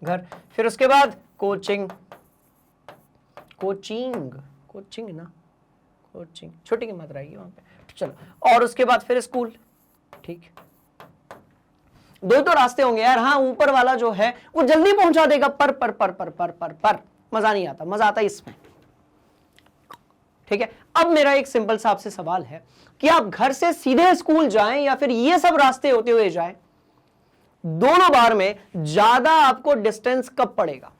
घर, फिर उसके बाद कोचिंग, कोचिंग, कोचिंग ना, कोचिंग छोटी की मात्रा आएगी वहां पे। चलो, और उसके बाद फिर स्कूल। ठीक, 2 तो रास्ते होंगे यार। हाँ, ऊपर वाला जो है वो जल्दी पहुंचा देगा, पर मजा नहीं आता, मजा आता इसमें। ठीक है, अब मेरा एक सिंपल सा आपसे सवाल है कि आप घर से सीधे स्कूल जाएं या फिर ये सब रास्ते होते हुए जाएं, दोनों बार में ज्यादा आपको डिस्टेंस कब पड़ेगा?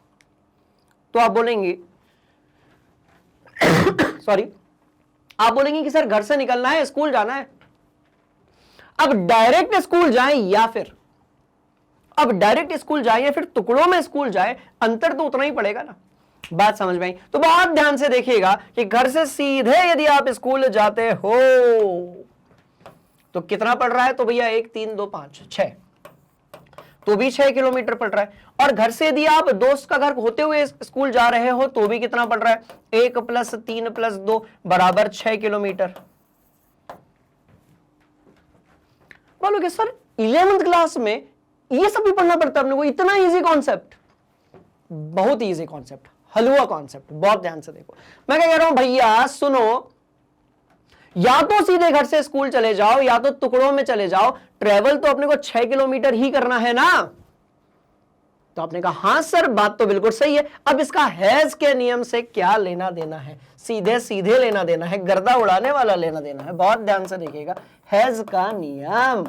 तो आप बोलेंगे सॉरी, आप बोलेंगे कि सर घर से निकलना है, स्कूल जाना है। अब डायरेक्ट स्कूल जाएं या फिर, अब डायरेक्ट स्कूल जाए या फिर टुकड़ों में स्कूल जाए, अंतर तो उतना ही पड़ेगा ना। बात समझ में आई? तो बहुत ध्यान से देखिएगा कि घर से सीधे यदि आप स्कूल जाते हो तो कितना पड़ रहा है? तो भैया 1 3 2 5 6, तो भी 6 किलोमीटर पड़ रहा है। और घर से यदि आप दोस्त का घर होते हुए स्कूल जा रहे हो तो भी कितना पड़ रहा है? 1 + 3 + 2 बराबर 6 किलोमीटर। बोलोगे सर 11th क्लास में ये सब भी पढ़ना पड़ता है अपने को? इतना इजी कॉन्सेप्ट, बहुत इजी कॉन्सेप्ट, हलवा कॉन्सेप्ट। बहुत ध्यान से देखो, मैं क्या कह रहा हूं भैया, सुनो या तो सीधे घर से स्कूल चले जाओ या तो टुकड़ों में चले जाओ, ट्रेवल तो अपने को 6 किलोमीटर ही करना है ना। तो आपने कहा हां सर, बात तो बिल्कुल सही है। अब इसका हैज के नियम से क्या लेना देना है? सीधे सीधे लेना देना है, गर्दा उड़ाने वाला लेना देना है। बहुत ध्यान से देखिएगा, हैज का नियम।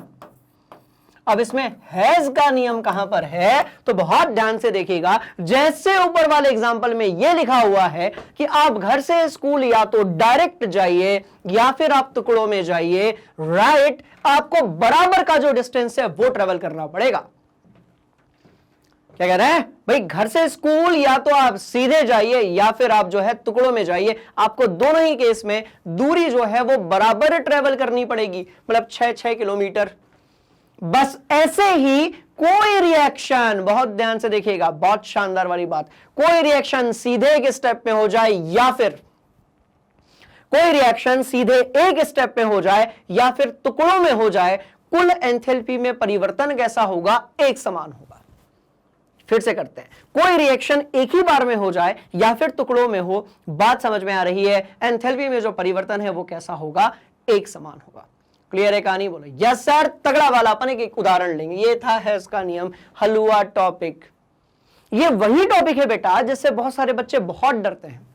अब इसमें हैज का नियम कहां पर है तो बहुत ध्यान से देखिएगा। जैसे ऊपर वाले एग्जांपल में यह लिखा हुआ है कि आप घर से स्कूल या तो डायरेक्ट जाइए या फिर आप टुकड़ों में जाइए, राइट। आपको बराबर का जो डिस्टेंस है वो ट्रेवल करना पड़ेगा। क्या कह रहे हैं भाई? घर से स्कूल या तो आप सीधे जाइए या फिर आप जो है टुकड़ों में जाइए, आपको दोनों ही केस में दूरी जो है वो बराबर ट्रेवल करनी पड़ेगी, मतलब 6 किलोमीटर। बस ऐसे ही कोई रिएक्शन, बहुत ध्यान से देखिएगा, बहुत शानदार वाली बात, कोई रिएक्शन सीधे एक स्टेप में हो जाए या फिर कोई रिएक्शन सीधे एक स्टेप में हो जाए या फिर टुकड़ों में हो जाए, कुल एंथैल्पी में परिवर्तन कैसा होगा? एक समान होगा। फिर से करते हैं, कोई रिएक्शन एक ही बार में हो जाए या फिर टुकड़ों में हो, बात समझ में आ रही है? एंथैल्पी में जो परिवर्तन है वो कैसा होगा? एक समान होगा। क्लियर है कहानी? बोलो यस सर। तगड़ा वाला अपन एक उदाहरण लेंगे। ये था हैज का नियम, हलवा टॉपिक। ये वही टॉपिक है बेटा जिससे बहुत सारे बच्चे बहुत डरते हैं।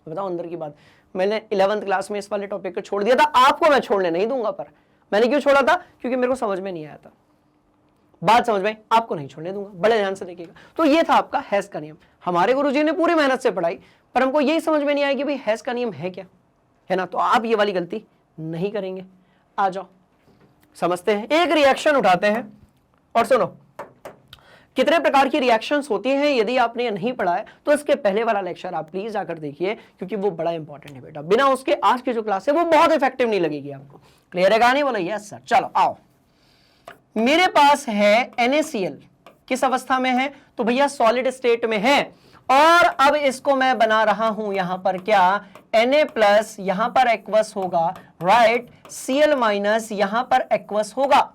बताओ अंदर की बात, मैंने 11th क्लास में इस वाले टॉपिक को छोड़ दिया था। आपको मैं छोड़ने नहीं दूंगा, पर मैंने क्यों छोड़ा था? क्योंकि मेरे को समझ में नहीं आया था। बात समझ में? आपको नहीं छोड़ने दूंगा, बड़े ध्यान से देखिएगा। तो ये था आपका हैज का नियम। हमारे गुरुजी ने पूरी मेहनत से पढ़ाई, पर हमको यही समझ में नहीं आया कि भाई हैज का नियम है क्या, है ना। तो आप ये वाली गलती नहीं करेंगे। आ जाओ समझते हैं। एक रिएक्शन उठाते हैं और सुनो कितने प्रकार की रिएक्शंस होती हैं। यदि आपने नहीं पढ़ा है तो इसके पहले वाला लेक्चर आप प्लीज जाकर देखिए, क्योंकि वो बड़ा इंपॉर्टेंट है बेटा। बिना उसके आज की जो क्लास है वो बहुत इफेक्टिव नहीं लगेगी आपको। क्लियर है कहानी? बोलो यस सर। चलो आओ, मेरे पास है NaCl, किस अवस्था में है? तो भैया सॉलिड स्टेट में है। और अब इसको मैं बना रहा हूं यहां पर क्या, Na+ यहां पर एक्वस होगा, राइट। Cl- यहां पर एक्वस होगा।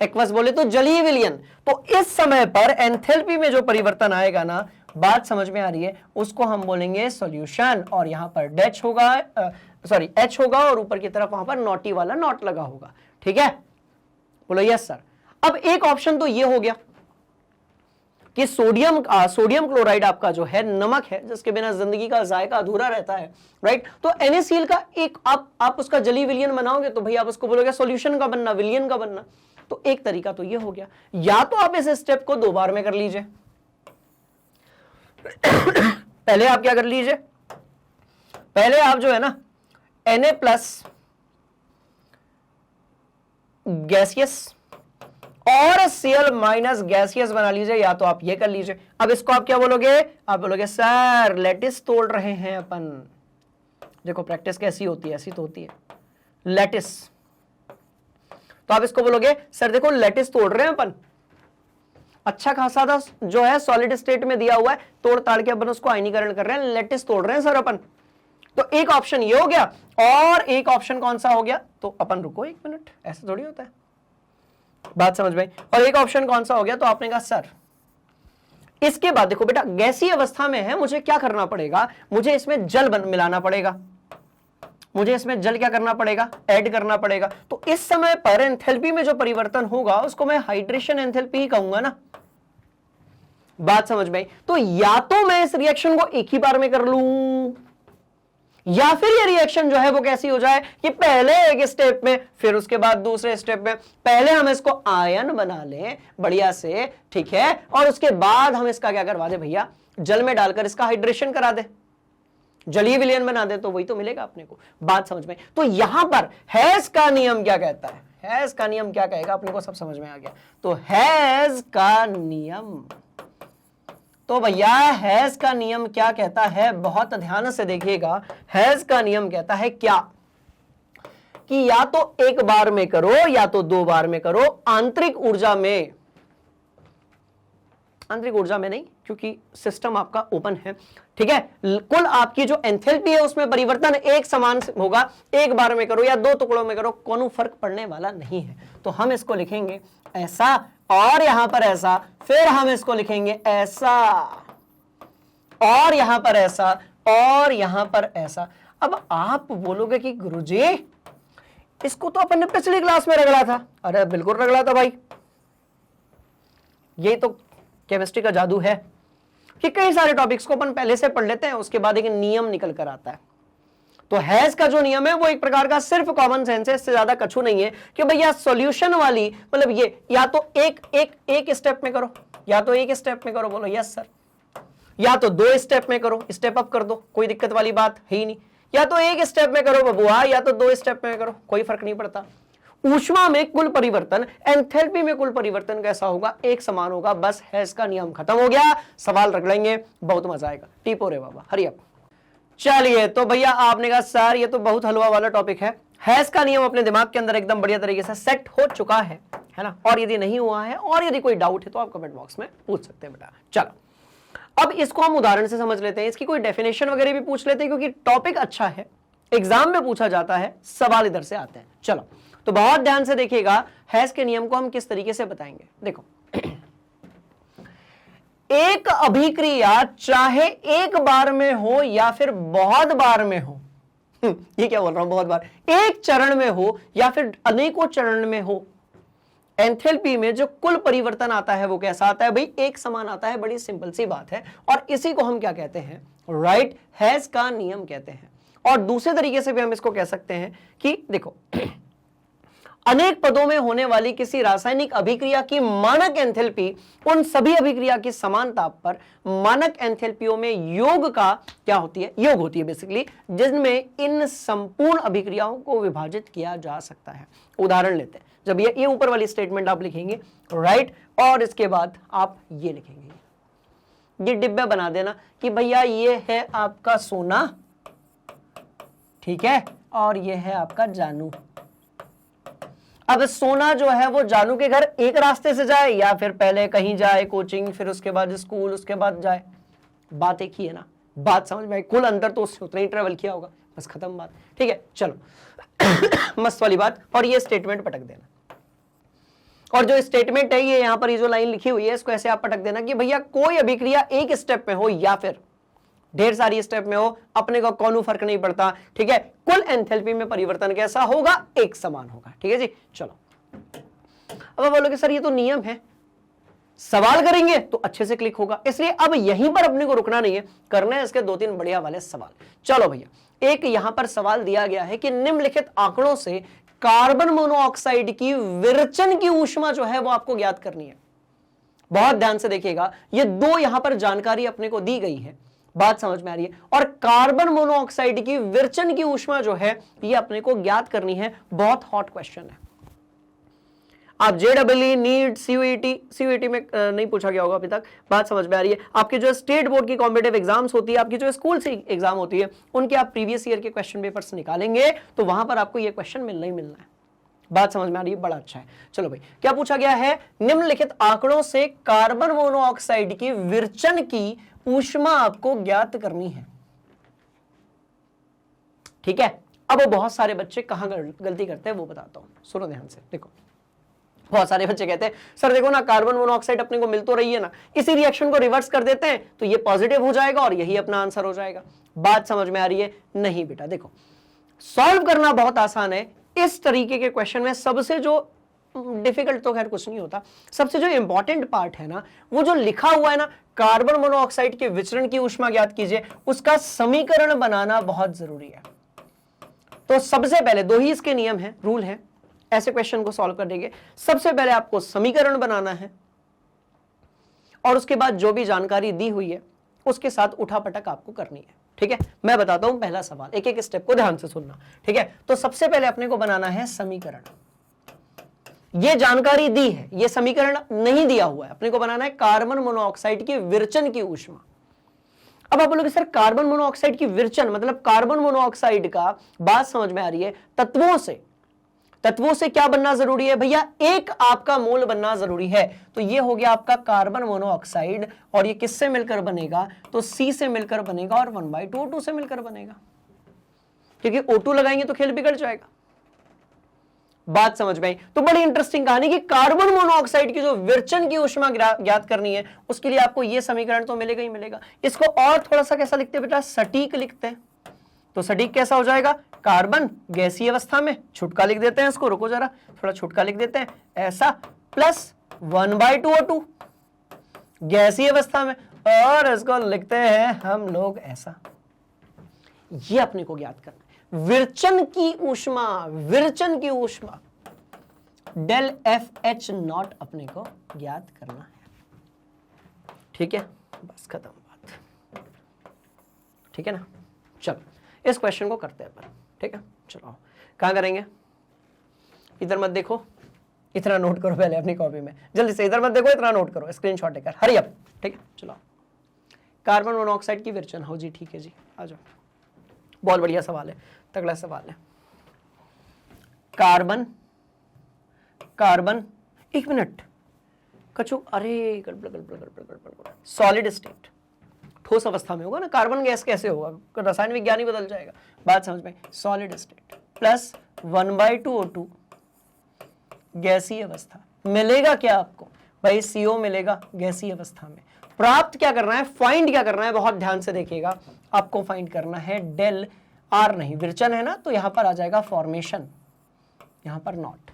एक्वस बोले तो जलीय विलयन। तो इस समय पर एंथैल्पी में जो परिवर्तन आएगा ना, बात समझ में आ रही है, उसको हम बोलेंगे सॉल्यूशन। और यहां पर डैच होगा, सॉरी H होगा, और ऊपर की तरफ वहां पर नॉटी वाला नॉट लगा होगा। ठीक है, बोलो यस सर। अब एक ऑप्शन तो ये हो गया कि सोडियम क्लोराइड आपका जो है नमक है, जिसके बिना जिंदगी का जायका अधूरा रहता है, राइट। तो NaCl का एक आप उसका जलीय विलयन बनाओगे तो भैया आप उसको बोलोगे सॉल्यूशन का बनना, विलयन का बनना। तो एक तरीका तो ये हो गया, या तो आप इस स्टेप को 2 बार में कर लीजिए। पहले आप क्या कर लीजिए, पहले आप जो है ना Na+ गैसियस और Cl- गैसियस बना लीजिए, या तो आप ये कर लीजिए। अब इसको आप क्या बोलोगे? आप बोलोगे सर लैटिस तोड़ रहे हैं अपन। देखो प्रैक्टिस कैसी होती है, ऐसी तो होती है लैटिस। तो आप इसको बोलोगे सर देखो लैटिस तोड़ रहे हैं अपन, अच्छा खासा था जो है सॉलिड स्टेट में दिया हुआ है, तोड़ ताड़ के अपन उसको आयनीकरण कर रहे हैं, लैटिस तोड़ रहे हैं सर अपन। तो एक ऑप्शन ये हो गया, और एक ऑप्शन कौन सा हो गया? तो अपन रुको 1 मिनट, ऐसे थोड़ी होता है, बात समझ में। और एक ऑप्शन कौन सा हो गया? तो आपने कहा सर इसके बाद देखो बेटा गैसीय अवस्था में है, मुझे क्या करना पड़ेगा? मुझे इसमें जल मिलाना पड़ेगा, मुझे इसमें जल क्या करना पड़ेगा? ऐड करना पड़ेगा। तो इस समय पर एंथैल्पी में जो परिवर्तन होगा उसको मैं हाइड्रेशन एंथैल्पी ही कहूंगा ना, बात समझ में। तो या तो मैं इस रिएक्शन को एक ही बार में कर लूं, या फिर ये रिएक्शन जो है वो कैसी हो जाए कि पहले एक स्टेप में फिर उसके बाद दूसरे स्टेप में, पहले हम इसको आयन बना लें बढ़िया से, ठीक है, और उसके बाद हम इसका क्या करवा दे भैया, जल में डालकर इसका हाइड्रेशन करा दे, जलीय विलयन बना दे, तो वही तो मिलेगा अपने को। बात समझ में? तो यहां पर हैज का नियम क्या कहता है? हैज का नियम क्या कहेगा अपने को सब समझ में आ गया। तो हैज का नियम, तो भैया हैज का नियम क्या कहता है? बहुत ध्यान से देखिएगा। हैज का नियम कहता है क्या कि या तो एक बार में करो या तो 2 बार में करो, आंतरिक ऊर्जा में, आंतरिक ऊर्जा में नहीं क्योंकि सिस्टम आपका ओपन है, ठीक है। कुल आपकी जो एंथैल्पी है उसमें परिवर्तन एक समान होगा, एक बार में करो या 2 टुकड़ों में करो, कोनो फर्क पड़ने वाला नहीं है। तो हम इसको लिखेंगे ऐसा, और यहां पर ऐसा, फिर हम इसको लिखेंगे ऐसा, और यहां पर ऐसा, और यहां पर ऐसा। अब आप बोलोगे कि गुरुजी इसको तो अपन ने पिछली क्लास में रगड़ा था। अरे बिल्कुल रगड़ा था भाई, यही तो केमिस्ट्री का जादू है कि कई सारे टॉपिक्स को अपन पहले से पढ़ लेते हैं, उसके बाद एक नियम निकल कर आता है। तो हैज का जो नियम है वो एक प्रकार का सिर्फ कॉमन सेंस है, इससे ज्यादा कछु नहीं है कि भैया सॉल्यूशन वाली मतलब ये या तो एक स्टेप में करो, या तो एक स्टेप में करो, बोलो यस सर, या तो 2 स्टेप में करो, स्टेप अप कर दो, कोई दिक्कत वाली बात है ही नहीं, या तो 1 स्टेप में करो बबुआ, या तो 2 स्टेप में करो, कोई फर्क नहीं पड़ता। ऊष्मा में कुल परिवर्तन, एंथैल्पी में कुल परिवर्तन कैसा होगा, एक समान होगा। बस हैज का नियम खत्म हो गया, सवाल रख लेंगे, बहुत मजा आएगा। टीपो रे बाबा, हरी अप। चलिए तो भैया आपने कहा सर ये तो बहुत हलवा वाला टॉपिक है, हैज का नियम अपने दिमाग के अंदर एकदम बढ़िया तरीके से सेट हो चुका है ना, और यदि नहीं हुआ है और यदि कोई डाउट है तो आप कमेंट बॉक्स में पूछ सकते हैं बेटा। चलो अब इसको हम उदाहरण से समझ लेते हैं, इसकी कोई डेफिनेशन वगैरह भी पूछ लेते हैं क्योंकि टॉपिक अच्छा है, एग्जाम में पूछा जाता है, सवाल इधर से आते हैं। चलो तो बहुत ध्यान से देखिएगा हैज के नियम को हम किस तरीके से बताएंगे। देखो एक अभिक्रिया चाहे एक बार में हो या फिर बहुत बार में हो, ये क्या बोल रहा हूं, बहुत बार, एक चरण में हो या फिर अनेकों चरण में हो, एंथैल्पी में जो कुल परिवर्तन आता है वो कैसा आता है भाई, एक समान आता है। बड़ी सिंपल सी बात है और इसी को हम क्या कहते हैं, राइट, हैज का नियम कहते हैं। और दूसरे तरीके से भी हम इसको कह सकते हैं कि देखो अनेक पदों में होने वाली किसी रासायनिक अभिक्रिया की मानक एंथैल्पी उन सभी अभिक्रिया की समान ताप पर मानक एंथैल्पियों में योग का क्या होती है, योग होती है बेसिकली, जिनमें इन संपूर्ण अभिक्रियाओं को विभाजित किया जा सकता है। उदाहरण लेते हैं, जब ये ऊपर वाली स्टेटमेंट आप लिखेंगे, राइट, और इसके बाद आप ये लिखेंगे, ये डिब्बे बना देना कि भैया ये है आपका सोना, ठीक है, और ये है आपका जानू। अब सोना जो है वो जानू के घर एक रास्ते से जाए या फिर पहले कहीं जाए कोचिंग, फिर उसके बाद स्कूल, उसके बाद जाए, बात एक ही है ना, बात समझ में आई, कुल अंदर तो उससे उतना ही ट्रेवल किया होगा, बस खत्म बात। ठीक है चलो मस्त वाली बात। और ये स्टेटमेंट पटक देना, और जो स्टेटमेंट है ये यहां पर ये जो लाइन लिखी हुई है इसको ऐसे आप पटक देना कि भैया कोई अभिक्रिया एक स्टेप में हो या फिर ढेर सारी स्टेप में हो, अपने को कौन फर्क नहीं पड़ता, ठीक है, कुल एंथैल्पी में परिवर्तन कैसा होगा, एक समान होगा। ठीक है जी, चलो अब बोलोगे सर ये तो नियम है, सवाल करेंगे तो अच्छे से क्लिक होगा, इसलिए अब यहीं पर अपने को रुकना नहीं है, करना है इसके 2-3 बढ़िया वाले सवाल। चलो भैया एक यहां पर सवाल दिया गया है कि निम्नलिखित आंकड़ों से कार्बन मोनोऑक्साइड की विरचन की ऊष्मा जो है वो आपको ज्ञात करनी है। बहुत ध्यान से देखिएगा, ये 2 यहां पर जानकारी अपने को दी गई है, बात समझ में आ रही है, और कार्बन मोनोऑक्साइड की विरचन की ऊष्मा जो है ये अपने को ज्ञात करनी है। बहुत हॉट क्वेश्चन है, आप जेडब्ल्यू नीट सीयूईटी में नहीं पूछा गया होगा अभी तक, बात समझ में आ रही है। आपके जो स्टेट बोर्ड की कॉम्पिटिटिव एग्जाम्स होती है, आपकी जो स्कूल से एग्जाम होती है, उनके आप प्रीवियस ईयर के क्वेश्चन पेपर्स निकालेंगे तो वहां पर आपको ये क्वेश्चन मिलना ही मिलना है। बात समझ में आ रही है, बड़ा अच्छा है। चलो भाई क्या पूछा गया है, निम्नलिखित आंकड़ों से कार्बन मोनोऑक्साइड की विरचन की ऊष्मा आपको ज्ञात करनी है। ठीक है, अब वो बहुत सारे बच्चे कहां गलती करते हैं वो बताता हूं, सुनो ध्यान से। देखो बहुत सारे बच्चे कहते हैं सर देखो ना कार्बन मोनोऑक्साइड अपने को मिल तो रही है ना, इसी रिएक्शन को रिवर्स कर देते हैं तो ये पॉजिटिव हो जाएगा और यही अपना आंसर हो जाएगा। बात समझ में आ रही है? नहीं बेटा, देखो सॉल्व करना बहुत आसान है। इस तरीके के क्वेश्चन में सबसे जो डिफिकल्ट तो खैर कुछ नहीं होता, सबसे जो इंपॉर्टेंट पार्ट है ना वो जो लिखा हुआ है ना, कार्बन मोनोऑक्साइड के विचरण की ऊष्मा ज्ञात कीजिए, उसका समीकरण बनाना बहुत जरूरी है। तो सबसे पहले 2 ही इसके नियम हैं, रूल हैं ऐसे क्वेश्चन को सॉल्व करने के। सबसे पहले आपको समीकरण बनाना है और उसके बाद जो भी जानकारी दी हुई है उसके साथ उठापटक आपको करनी है। ठीक है, मैं बताता हूं पहला सवाल, एक एक स्टेप को ध्यान से सुनना। ठीक है, तो सबसे पहले अपने को बनाना है समीकरण। ये जानकारी दी है, ये समीकरण नहीं दिया हुआ है, अपने को बनाना है कार्बन मोनोऑक्साइड की विरचन की ऊष्मा। अब आप बोलोगे सर कार्बन मोनोऑक्साइड की विरचन मतलब कार्बन मोनोऑक्साइड का, बात समझ में आ रही है, तत्वों से क्या बनना जरूरी है भैया, एक आपका मोल बनना जरूरी है। तो ये हो गया आपका कार्बन मोनोऑक्साइड, और ये किससे मिलकर बनेगा, तो C से मिलकर बनेगा और 1/2 O2 से मिलकर बनेगा, क्योंकि O2 लगाएंगे तो खेल बिगड़ जाएगा। बात समझ में आई? तो बड़ी इंटरेस्टिंग कहानी कि कार्बन मोनोऑक्साइड की जो विरचन की ऊष्मा ज्ञात करनी है उसके लिए आपको यह समीकरण तो मिलेगा ही मिलेगा। इसको और थोड़ा सा कैसा लिखते हैं बेटा, सटीक लिखते हैं, तो सटीक कैसा हो जाएगा, कार्बन गैसीय अवस्था में, छुटका लिख देते हैं इसको, रुको जरा थोड़ा छुटका लिख देते हैं, ऐसा, प्लस 1/2 O2 गैसीय अवस्था में, और इसको लिखते हैं हम लोग ऐसा। ये अपने को ज्ञात करना है, विरचन की ऊष्मा, विरचन की ऊष्मा डेल FH0 अपने को ज्ञात करना है। ठीक है, बस खत्म बात। ठीक है ना, चलो इस क्वेश्चन को करते हैं अपन। ठीक है, चलो कहां करेंगे, इधर मत देखो, इतना नोट करो पहले अपनी कॉपी में, जल्दी से इधर मत देखो, इतना नोट करो, स्क्रीनशॉट लेकर, हरी अप। ठीक है, चलो कार्बन मोनोऑक्साइड की विरचन, हो जी, ठीक है जी, आ जाओ। बहुत बढ़िया सवाल है, तगड़ा सवाल है। कार्बन, कार्बन, एक मिनट कछु, अरे गड़बड़, सॉलिड स्टेट, ठोस अवस्था में होगा ना, कार्बन गैस कैसे होगा, रसायन विज्ञान ही बदल जाएगा, बात समझ में। सॉलिड स्टेट प्लस 1/2 O2 गैसीय अवस्था, मिलेगा क्या आपको भाई, CO मिलेगा गैसीय अवस्था में। प्राप्त क्या करना है, फाइंड क्या करना है, बहुत ध्यान से देखिएगा, आपको फाइंड करना है डेल R, नहीं विरचन है ना, तो यहां पर आ जाएगा फॉर्मेशन, यहां पर नॉट।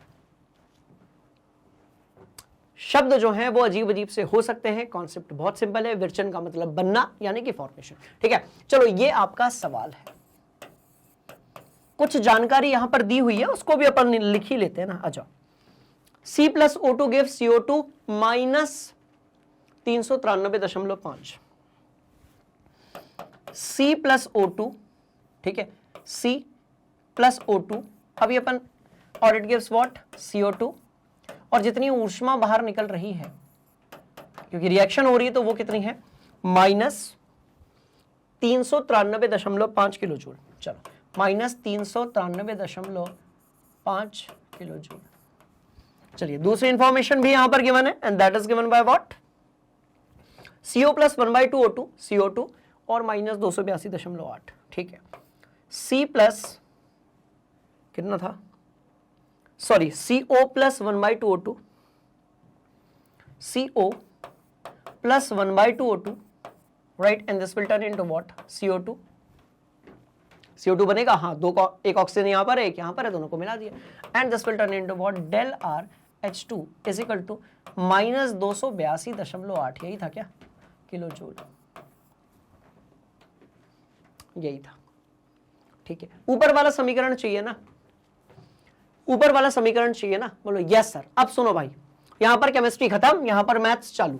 शब्द जो हैं वो अजीब अजीब से हो सकते हैं, कॉन्सेप्ट बहुत सिंपल है, विरचन का मतलब बनना यानी कि फॉर्मेशन। ठीक है, चलो ये आपका सवाल है, कुछ जानकारी यहां पर दी हुई है, उसको भी अपन लिख ही लेते हैं ना, आ जाओ। C plus O2 gives CO2 minus 393.5, C plus O2, ठीक है, C plus O2, अभी अपन, और इट गिव्स व्हाट, CO2, और जितनी ऊष्मा बाहर निकल रही है क्योंकि रिएक्शन हो रही है तो वो कितनी है, माइनस 393.5 किलो जूल। चलो माइनस 393.5 किलो जूल। चलिए दूसरी इंफॉर्मेशन भी यहां पर गिवन है, and that is given by what, CO plus 1/2 O2 CO2 और माइनस 282.8। ठीक है, C प्लस कितना था, sorry CO plus 1/2 O2, CO plus 1/2 O2, right, and this will turn into what, CO2। CO2 बनेगा, हाँ, दो, एक ऑक्सीजन यहां पर है, एक यहां पर है, दोनों को मिला दिया, and this will turn into what, del R H2 is equal to minus 282.8, यही था क्या, किलो जूल, यही था। ठीक है, ऊपर वाला समीकरण चाहिए ना, ऊपर वाला समीकरण चाहिए ना, बोलो यस सर। अब सुनो भाई, यहां पर केमिस्ट्री खत्म, यहां पर मैथ्स चालू,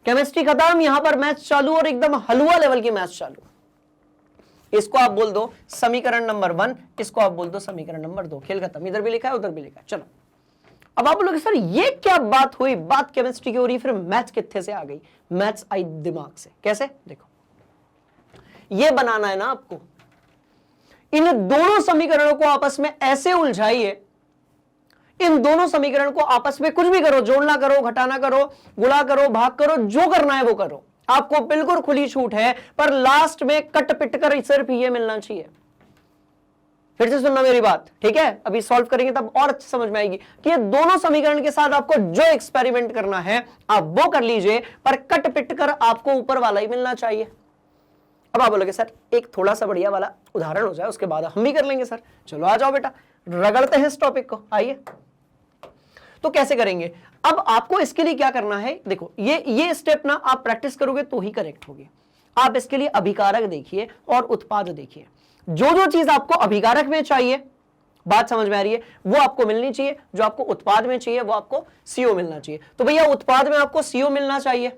केमिस्ट्री खत्म, यहां पर मैथ्स चालू, और एकदम हलवा लेवल की मैथ्स चालू। इसको आप बोल दो समीकरण नंबर 1, इसको आप बोल दो समीकरण नंबर 2, खेल खत्म। इधर भी लिखा है, उधर भी लिखा है। चलो अब आप बोलोगे सर ये क्या बात हुई, बात केमिस्ट्री की हो रही, फिर मैथ्स कितने से आ गई, मैथ्स आई दिमाग से, कैसे, देखो ये बनाना है ना आपको, इन दोनों समीकरणों को आपस में ऐसे उलझाइए, इन दोनों समीकरण को आपस में कुछ भी करो, जोड़ना करो, घटाना करो, गुणा करो, भाग करो, जो करना है वो करो, आपको बिल्कुल खुली छूट है, पर लास्ट में कट पिट कर सिर्फ ये मिलना चाहिए। फिर से सुनना मेरी बात, ठीक है, अभी सॉल्व करेंगे तब और अच्छी समझ में आएगी कि ये दोनों समीकरण के साथ आपको जो एक्सपेरिमेंट करना है आप वो कर लीजिए, पर कट पिट कर आपको ऊपर वाला ही मिलना चाहिए। अब आप बोलोगे सर एक थोड़ा सा बढ़िया वाला उदाहरण हो जाए, उसके बाद हम भी कर लेंगे सर। चलो आ जाओ बेटा, रगड़ते हैं इस टॉपिक को, आइए। तो कैसे करेंगे, अब आपको इसके लिए क्या करना है, देखो ये स्टेप ना आप प्रैक्टिस करोगे तो ही करेक्ट होगी। आप इसके लिए अभिकारक देखिए और उत्पाद देखिए, जो जो चीज आपको अभिकारक में चाहिए, बात समझ में आ रही है, वो आपको मिलनी चाहिए, जो आपको उत्पाद में चाहिए वो आपको CO मिलना चाहिए। तो भैया उत्पाद में आपको CO मिलना चाहिए,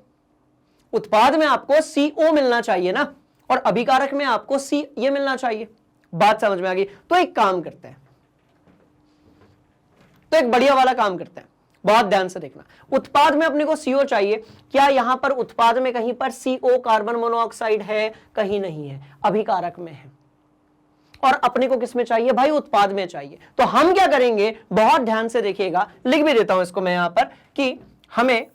उत्पाद में आपको CO मिलना चाहिए ना, और अभिकारक में आपको C ये मिलना चाहिए। बात समझ में आ गई। तो एक काम करते हैं, तो एक बढ़िया वाला काम करते हैं, बहुत ध्यान से देखना। उत्पाद में अपने को CO चाहिए, क्या यहां पर उत्पाद में कहीं पर CO कार्बन मोनोऑक्साइड है, कहीं नहीं है, अभिकारक में है। और अपने को किस में चाहिए भाई, उत्पाद में चाहिए। तो हम क्या करेंगे, बहुत ध्यान से देखिएगा, लिख भी देता हूं इसको मैं यहां पर, कि हमें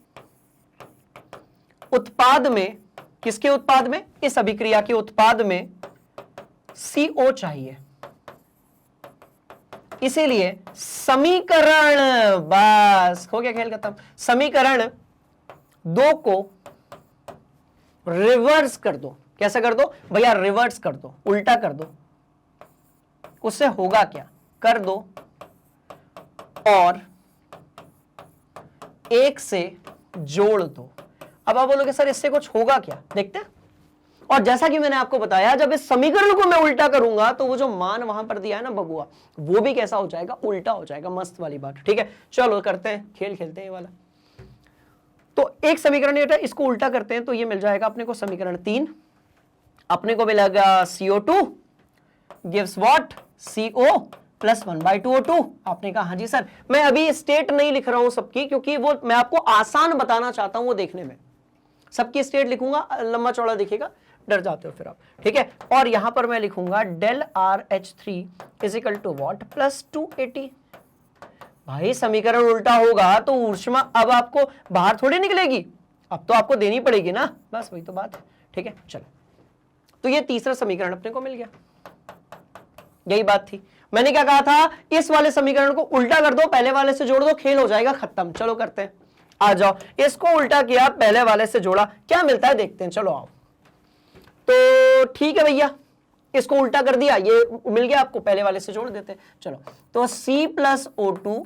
उत्पाद में, किसके उत्पाद में, इस अभिक्रिया के उत्पाद में CO चाहिए। इसीलिए समीकरण, बस हो गया खेल खत्म, समीकरण 2 को रिवर्स कर दो। कैसे कर दो भैया, रिवर्स कर दो, उल्टा कर दो, उससे होगा क्या, कर दो और 1 से जोड़ दो। अब आप बोलोगे सर इससे कुछ होगा क्या, देखते हैं। और जैसा कि मैंने आपको बताया, जब इस समीकरण को मैं उल्टा करूंगा तो वो जो मान वहां पर दिया है ना बबुआ, वो भी कैसा हो जाएगा, उल्टा हो जाएगा। मस्त वाली बात, ठीक है। चलो करते हैं, खेल खेलते हैं ये वाला। तो एक समीकरण ये, इसको उल्टा करते हैं तो ये मिल जाएगा अपने को समीकरण 3, अपने को मिलेगा CO2 gives what, CO plus 1/2 O2। आपने कहा हाँ जी सर। मैं अभी स्टेट नहीं लिख रहा हूं सबकी, क्योंकि वो मैं आपको आसान बताना चाहता हूं, वो देखने में। सबकी स्टेट लिखूंगा लंबा चौड़ा दिखेगा, डर जाते हो फिर आप, ठीक है। और यहां पर मैं लिखूंगा del RH3 is equal to what plus 280। भाई समीकरण उल्टा होगा तो ऊष्मा अब आपको बाहर थोड़ी निकलेगी, अब तो आपको देनी पड़ेगी ना, बस वही तो बात है, ठीक है। चलो, तो ये तीसरा समीकरण अपने को मिल गया। यही बात थी, मैंने क्या कहा था, इस वाले समीकरण को उल्टा कर दो, पहले वाले से जोड़ दो, खेल हो जाएगा खत्म। चलो करते हैं, आ जाओ। इसको उल्टा किया, पहले वाले से जोड़ा, क्या मिलता है देखते हैं, चलो आओ। तो ठीक है भैया, इसको उल्टा कर दिया, ये मिल गया आपको, पहले वाले से जोड़ देते हैं। चलो, तो C plus O2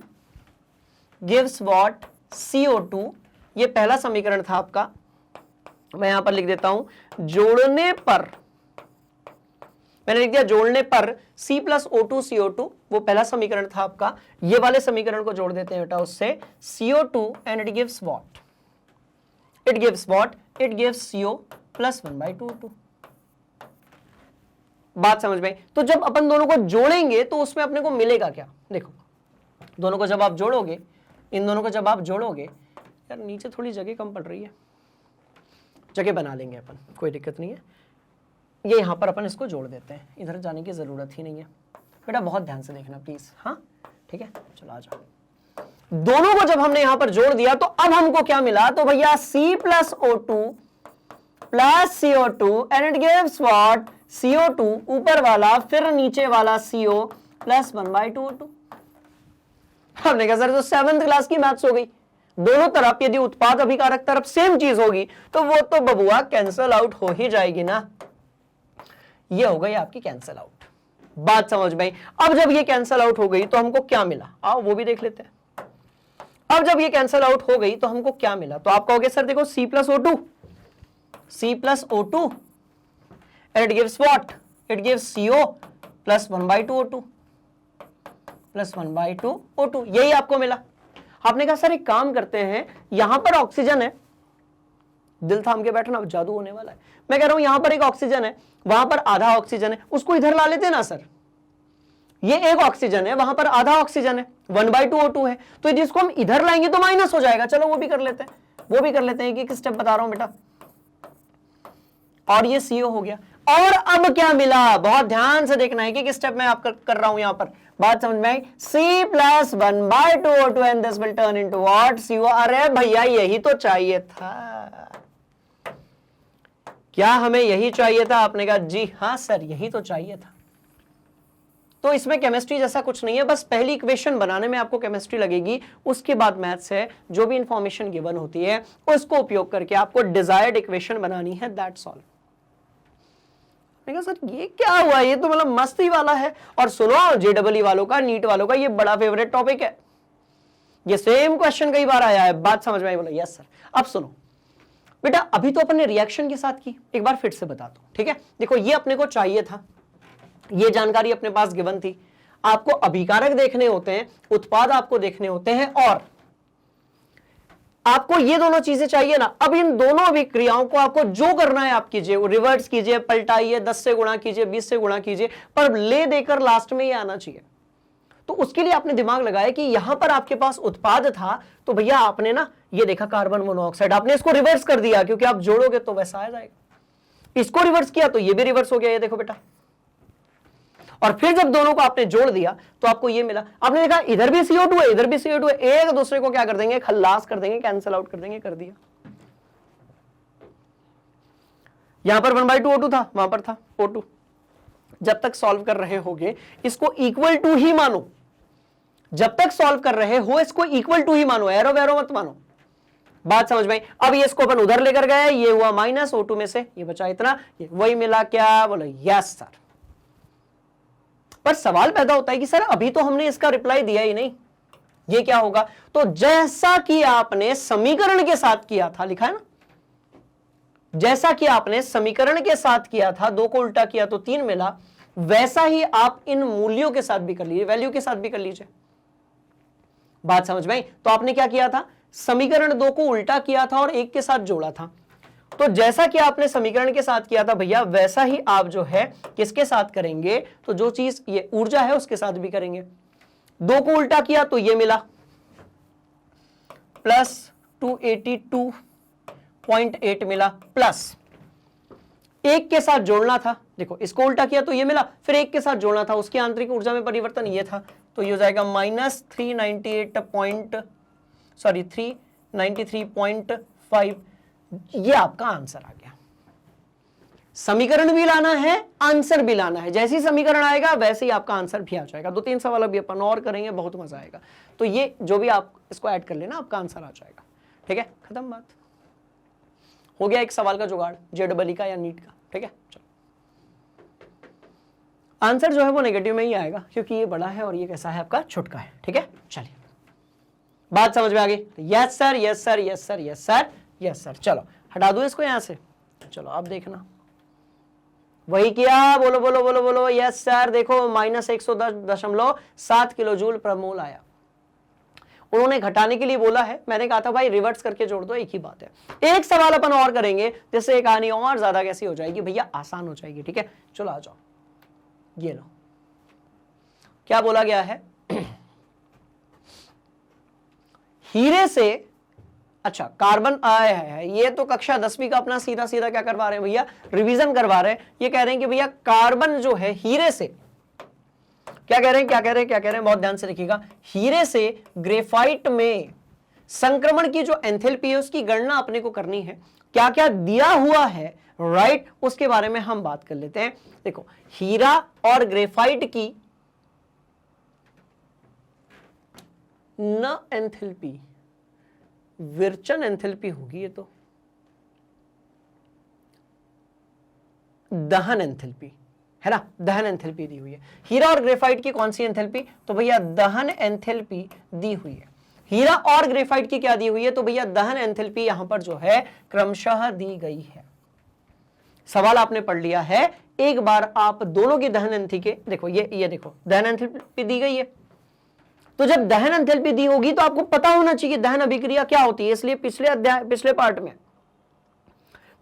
gives what, CO2। ये पहला समीकरण था आपका, मैं यहां पर लिख देता हूं, जोड़ने पर, मैंने लिख दिया जोड़ने पर C प्लस O2 CO2, वो पहला समीकरण था आपका। ये वाले समीकरण को जोड़ देते हैं बेटा उससे, CO2 and it gives what, it gives what, it gives CO plus 1/2 O2। बात समझ में? तो जब अपन दोनों को जोड़ेंगे तो उसमें अपने को मिलेगा क्या, देखो, दोनों को जब आप जोड़ोगे, इन दोनों को जब आप जोड़ोगे, यार नीचे थोड़ी जगह कम पड़ रही है, जगह बना लेंगे अपन, कोई दिक्कत नहीं है। ये यहां पर अपन इसको जोड़ देते हैं, इधर जाने की जरूरत ही नहीं है बेटा, बहुत ध्यान से देखना प्लीज, हाँ ठीक है। चलो आ जाओ। दोनों को जब हमने यहां पर जोड़ दिया तो अब हमको क्या मिला, तो भैया C plus O2 plus CO2 and it gives what, CO2 ऊपर वाला फिर नीचे वाला CO प्लस 1/2 O2। हमने कहा सर तो 7th क्लास की मैथ्स हो गई, दोनों तरफ यदि उत्पाद अभिकारक तरफ सेम चीज होगी तो वो तो बबुआ कैंसल आउट हो ही जाएगी ना। ये हो गई आपकी कैंसल आउट, बात समझ में आई। अब जब ये कैंसल आउट हो गई तो हमको क्या मिला, आओ वो भी देख लेते हैं। अब जब ये कैंसल आउट हो गई तो हमको क्या मिला, तो आप कहोगे सर देखो C plus O2 and it gives what, it gives CO plus 1/2 O2 plus 1/2 O2, यही आपको मिला। आपने कहा सर एक काम करते हैं, यहां पर ऑक्सीजन है, दिल थाम के बैठना, जादू होने वाला है। मैं कह रहा हूं यहां पर एक ऑक्सीजन है, वहां पर आधा ऑक्सीजन है, उसको इधर ला लेते ना सर। ये एक ऑक्सीजन है, वहां पर आधा ऑक्सीजन है, 1/2 O2 है, तो जिसको हम इधर लाएंगे तो माइनस हो जाएगा। चलो वो भी कर लेते हैं, वो भी कर लेते हैं, एक स्टेप बता रहा हूं बेटा। और ये CO हो गया। और अब क्या मिला, बहुत ध्यान से देखना है कि स्टेप मैं आप कर रहा हूं यहां पर, बात समझ में आई। C plus 1/2 O2 and this will turn into what, CO। अरे भैया यही तो चाहिए था, क्या हमें यही चाहिए था? आपने कहा जी हां सर यही तो चाहिए था। तो इसमें केमिस्ट्री जैसा कुछ नहीं है, बस पहली इक्वेशन बनाने में आपको केमिस्ट्री लगेगी, उसके बाद मैथ्स है। जो भी इंफॉर्मेशन गिवन होती है उसको उपयोग करके आपको डिजायर्ड इक्वेशन बनानी है, दैट्स ऑल। सर ये क्या हुआ, ये तो मतलब मस्ती वाला है। और सुनो JEE वालों का, नीट वालों का ये बड़ा फेवरेट टॉपिक है, ये सेम क्वेश्चन कई बार आया है, बात समझ में आई? बोला यस सर। अब सुनो बेटा, अभी तो अपन ने रिएक्शन के साथ की, एक बार फिर से बता दो, ठीक है। देखो ये अपने को चाहिए था, ये जानकारी अपने पास गिवन थी। आपको अभिकारक देखने होते हैं, उत्पाद आपको देखने होते हैं, और आपको ये दोनों चीजें चाहिए ना। अब इन दोनों अभिक्रियाओं को आपको जो करना है आप कीजिए, रिवर्स कीजिए, पलटाइए, 10 से गुणा कीजिए, 20 से गुणा कीजिए, पर ले देकर लास्ट में ये आना चाहिए। तो उसके लिए आपने दिमाग लगाया कि यहां पर आपके पास उत्पाद था, तो भैया आपने ना ये देखा कार्बन मोनोऑक्साइड, आपने इसको रिवर्स कर दिया, क्योंकि आप जोड़ोगे तो वैसा आ जाएगा। इसको रिवर्स किया तो ये भी रिवर्स हो गया, ये देखो बेटा। और फिर जब दोनों को आपने जोड़ दिया तो आपको ये मिला। आपने देखा इधर भी CO2 है, इधर भी CO2 है, एक दूसरे को क्या कर देंगे, खल्लास कर देंगे, कैंसिल आउट कर देंगे, कर दिया। यहां पर 1/2 O2 था, वहां पर था O2। जब तक सॉल्व कर रहे होगे इसको इक्वल टू ही मानो, जब तक सॉल्व कर रहे हो इसको इक्वल टू ही मानो, एरो वेरो मत मानो। बात समझ में आई। अब ये इसको अपन उधर लेकर गए, ये हुआ माइनस O2 में से ये बचा इतना, ये वही मिला क्या, बोलो यस सर। पर सवाल पैदा होता है कि सर अभी तो हमने इसका रिप्लाई दिया ही नहीं, ये क्या होगा। तो जैसा कि आपने समीकरण के साथ किया था, लिखा है ना, जैसा कि आपने समीकरण के साथ किया था, 2 को उल्टा किया तो 3 मिला, वैसा ही आप इन मूल्यों के साथ भी कर लीजिए, वैल्यू के साथ भी कर लीजिए। बात समझ में आई। तो आपने क्या किया था, समीकरण 2 को उल्टा किया था और 1 के साथ जोड़ा था। तो जैसा कि आपने समीकरण के साथ किया था भैया, वैसा ही आप जो है किसके साथ करेंगे, तो जो चीज ये ऊर्जा है उसके साथ भी करेंगे। 2 को उल्टा किया तो ये मिला प्लस 282.8 मिला, प्लस 1 के साथ जोड़ना था, देखो इसको उल्टा किया तो ये मिला, फिर 1 के साथ जोड़ना था, उसकी आंतरिक ऊर्जा में परिवर्तन ये था, तो ये हो जाएगा माइनस 393.5। ये आपका आंसर आ गया। समीकरण भी लाना है, आंसर भी लाना है, जैसी समीकरण आएगा वैसे ही आपका आंसर भी आ जाएगा। 2-3 सवाल अभी अपन और करेंगे, बहुत मजा आएगा। तो ये जो भी आप इसको ऐड कर लेना, आपका आंसर आ जाएगा। ठीक है, खत्म बात, हो गया एक सवाल का जुगाड़, जेडबली का या नीट का। ठीक है, चलो आंसर जो है वो नेगेटिव में ही आएगा, क्योंकि ये बड़ा है और ये कैसा है, आपका छोटका है। ठीक है, चलिए बात समझ में आ गई। Yes sir, yes sir, yes sir, yes sir, yes sir. चलो हटा दो इसको यहां से, चलो आप देखना, वही किया, बोलो बोलो बोलो बोलो यस सर। देखो माइनस 110.7 किलो जूल प्रति मोल आया। उन्होंने घटाने के लिए बोला है, मैंने कहा था भाई रिवर्स करके जोड़ दो, एक ही बात है। एक सवाल अपन और करेंगे, जिससे ये कहानी और ज्यादा कैसी हो जाएगी भैया, आसान हो जाएगी। ठीक है, चलो आ जाओ, ये लो, क्या बोला गया है, हीरे से, अच्छा कार्बन आया है, ये तो कक्षा 10वीं का अपना सीधा सीधा क्या करवा रहे हैं भैया, रिवीजन करवा रहे हैं। ये कह रहे हैं कि भैया कार्बन जो है हीरे से, क्या कह रहे हैं, क्या कह रहे हैं, क्या कह रहे हैं, बहुत ध्यान से देखिएगा। हीरे से ग्रेफाइट में संक्रमण की जो एंथैल्पी है उसकी गणना अपने को करनी है, क्या क्या दिया हुआ है, राइट, उसके बारे में हम बात कर लेते हैं। देखो हीरा और ग्रेफाइट की न एंथैल्पी, विरचन एंथैल्पी होगी, ये तो दहन एंथैल्पी है ना, दहन एंथैल्पी दी हुई है। हीरा और ग्रेफाइट की कौन सी एंथैल्पी, तो भैया दहन एंथैल्पी दी हुई है। हीरा और ग्रेफाइट की क्या दी हुई है, तो भैया दहन एंथैल्पी यहां पर जो है क्रमशः दी गई है। सवाल आपने पढ़ लिया है, एक बार आप दोनों की दहन एंथैल्पी के देखो, ये देखो दहन एंथैल्पी दी गई है। तो जब दहन एंथैल्पी दी होगी तो आपको पता होना चाहिए दहन अभिक्रिया क्या होती है। इसलिए पिछले पार्ट में,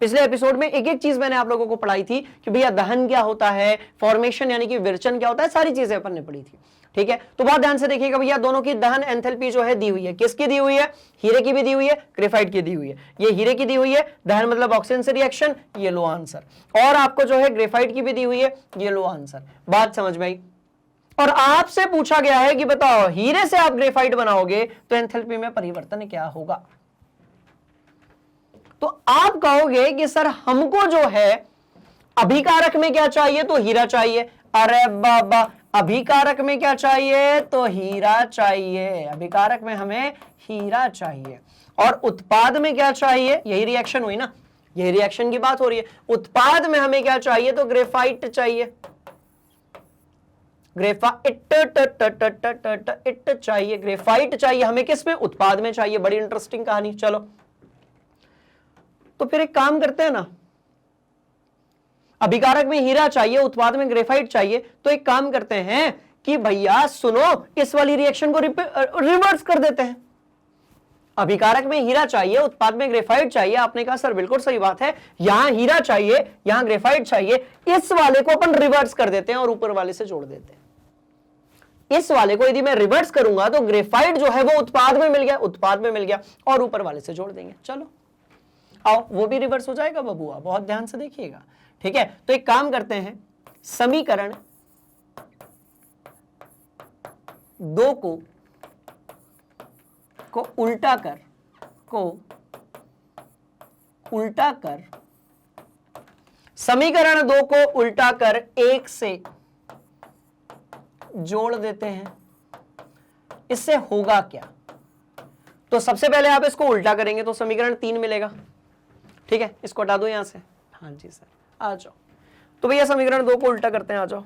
पिछले एपिसोड में एक एक चीज मैंने आप लोगों को पढ़ाई थी कि भैया दहन क्या होता है, फॉर्मेशन यानी कि विरचन क्या होता है, सारी चीजें अपन ने पढ़ी थी। ठीक है, तो बहुत ध्यान से देखिएगा भैया, दोनों की दहन एंथैल्पी जो है दी हुई है, किसकी दी हुई है, हीरे की भी दी हुई है, ग्रेफाइट की दी हुई है। ये हीरे की दी हुई है, दहन मतलब ऑक्सीजन से रिएक्शन, ये लो आंसर, और आपको जो है ग्रेफाइट की भी दी हुई है, ये लो आंसर। बात समझ में आई। और आपसे पूछा गया है कि बताओ हीरे से आप ग्रेफाइट बनाओगे तो एंथैल्पी में परिवर्तन क्या होगा। तो आप कहोगे कि सर हमको जो है अभिकारक में क्या चाहिए, तो हीरा चाहिए। अरे बाबा, अभिकारक में क्या चाहिए, तो हीरा चाहिए। अभिकारक में हमें हीरा चाहिए। और उत्पाद में क्या चाहिए, यही रिएक्शन हुई ना, यही रिएक्शन की बात हो रही है। उत्पाद में हमें क्या चाहिए, तो ग्रेफाइट चाहिए। ग्रेफाइट चाहिए, ग्रेफाइट चाहिए हमें, किस में, उत्पाद में चाहिए। बड़ी इंटरेस्टिंग कहानी। चलो तो फिर एक काम करते हैं ना, अभिकारक में हीरा चाहिए, उत्पाद में ग्रेफाइट चाहिए, तो एक काम करते हैं कि भैया सुनो, इस वाली रिएक्शन को रिवर्स कर देते हैं। अभिकारक में हीरा चाहिए, उत्पाद में ग्रेफाइट चाहिए। आपने कहा सर बिल्कुल सही बात है, यहां हीरा चाहिए, यहां ग्रेफाइट चाहिए, इस वाले को अपन रिवर्स कर देते हैं और ऊपर वाले से जोड़ देते हैं। इस वाले को यदि मैं रिवर्स करूंगा तो ग्रेफाइट जो है वो उत्पाद में मिल गया, उत्पाद में मिल गया, और ऊपर वाले से जोड़ देंगे। चलो आओ, वो भी रिवर्स हो जाएगा बबुआ, बहुत ध्यान से देखिएगा। ठीक है, तो एक काम करते हैं, समीकरण 2 को उल्टा कर समीकरण 2 को उल्टा कर 1 से जोड़ देते हैं। इससे होगा क्या, तो सबसे पहले आप इसको उल्टा करेंगे तो समीकरण 3 मिलेगा, ठीक है, इसको हटा दो यहां से। हाँ जी सर, आ जाओ। तो भैया समीकरण 2 को उल्टा करते हैं, आ जाओ,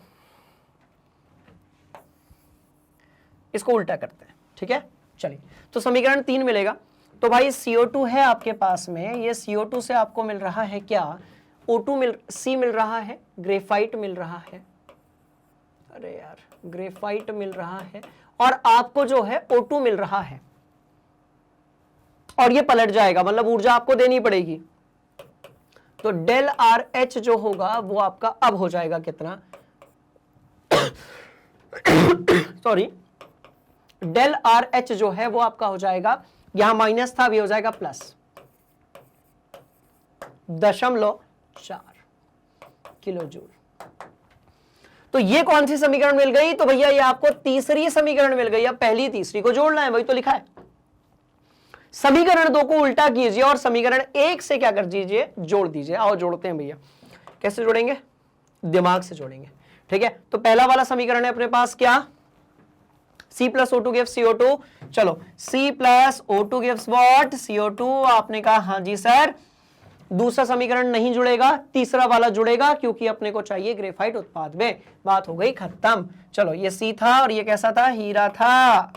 इसको उल्टा करते हैं, ठीक है। चलिए, तो समीकरण 3 मिलेगा। तो भाई CO2 है आपके पास में, ये CO2 से आपको मिल रहा है क्या, C मिल रहा है, ग्रेफाइट मिल रहा है, अरे यार ग्रेफाइट मिल रहा है, और आपको जो है O2 मिल रहा है, और ये पलट जाएगा, मतलब ऊर्जा आपको देनी पड़ेगी। तो डेल आर एच जो होगा वो आपका अब हो जाएगा कितना सॉरी, डेल आर एच जो है वो आपका हो जाएगा, यहां माइनस था, अभी हो जाएगा प्लस 0.4 किलो जूल। तो ये कौन सी समीकरण मिल गई, तो भैया ये आपको तीसरी समीकरण मिल गई। अब पहली तीसरी को जोड़ना है, वही तो लिखा है। समीकरण 2 को उल्टा कीजिए और समीकरण 1 से क्या कर दीजिए, जोड़ दीजिए। आओ जोड़ते हैं भैया, कैसे जोड़ेंगे, दिमाग से जोड़ेंगे, ठीक है। तो पहला वाला समीकरण है अपने पास क्या, C plus O2 gives CO2, चलो C plus O2 gives what, CO2, आपने कहा हाँ जी सर। दूसरा समीकरण नहीं जुड़ेगा, तीसरा वाला जुड़ेगा, क्योंकि अपने को चाहिए ग्रेफाइट उत्पाद में। बात हो गई खत्म। चलो ये C था और ये कैसा था, हीरा था।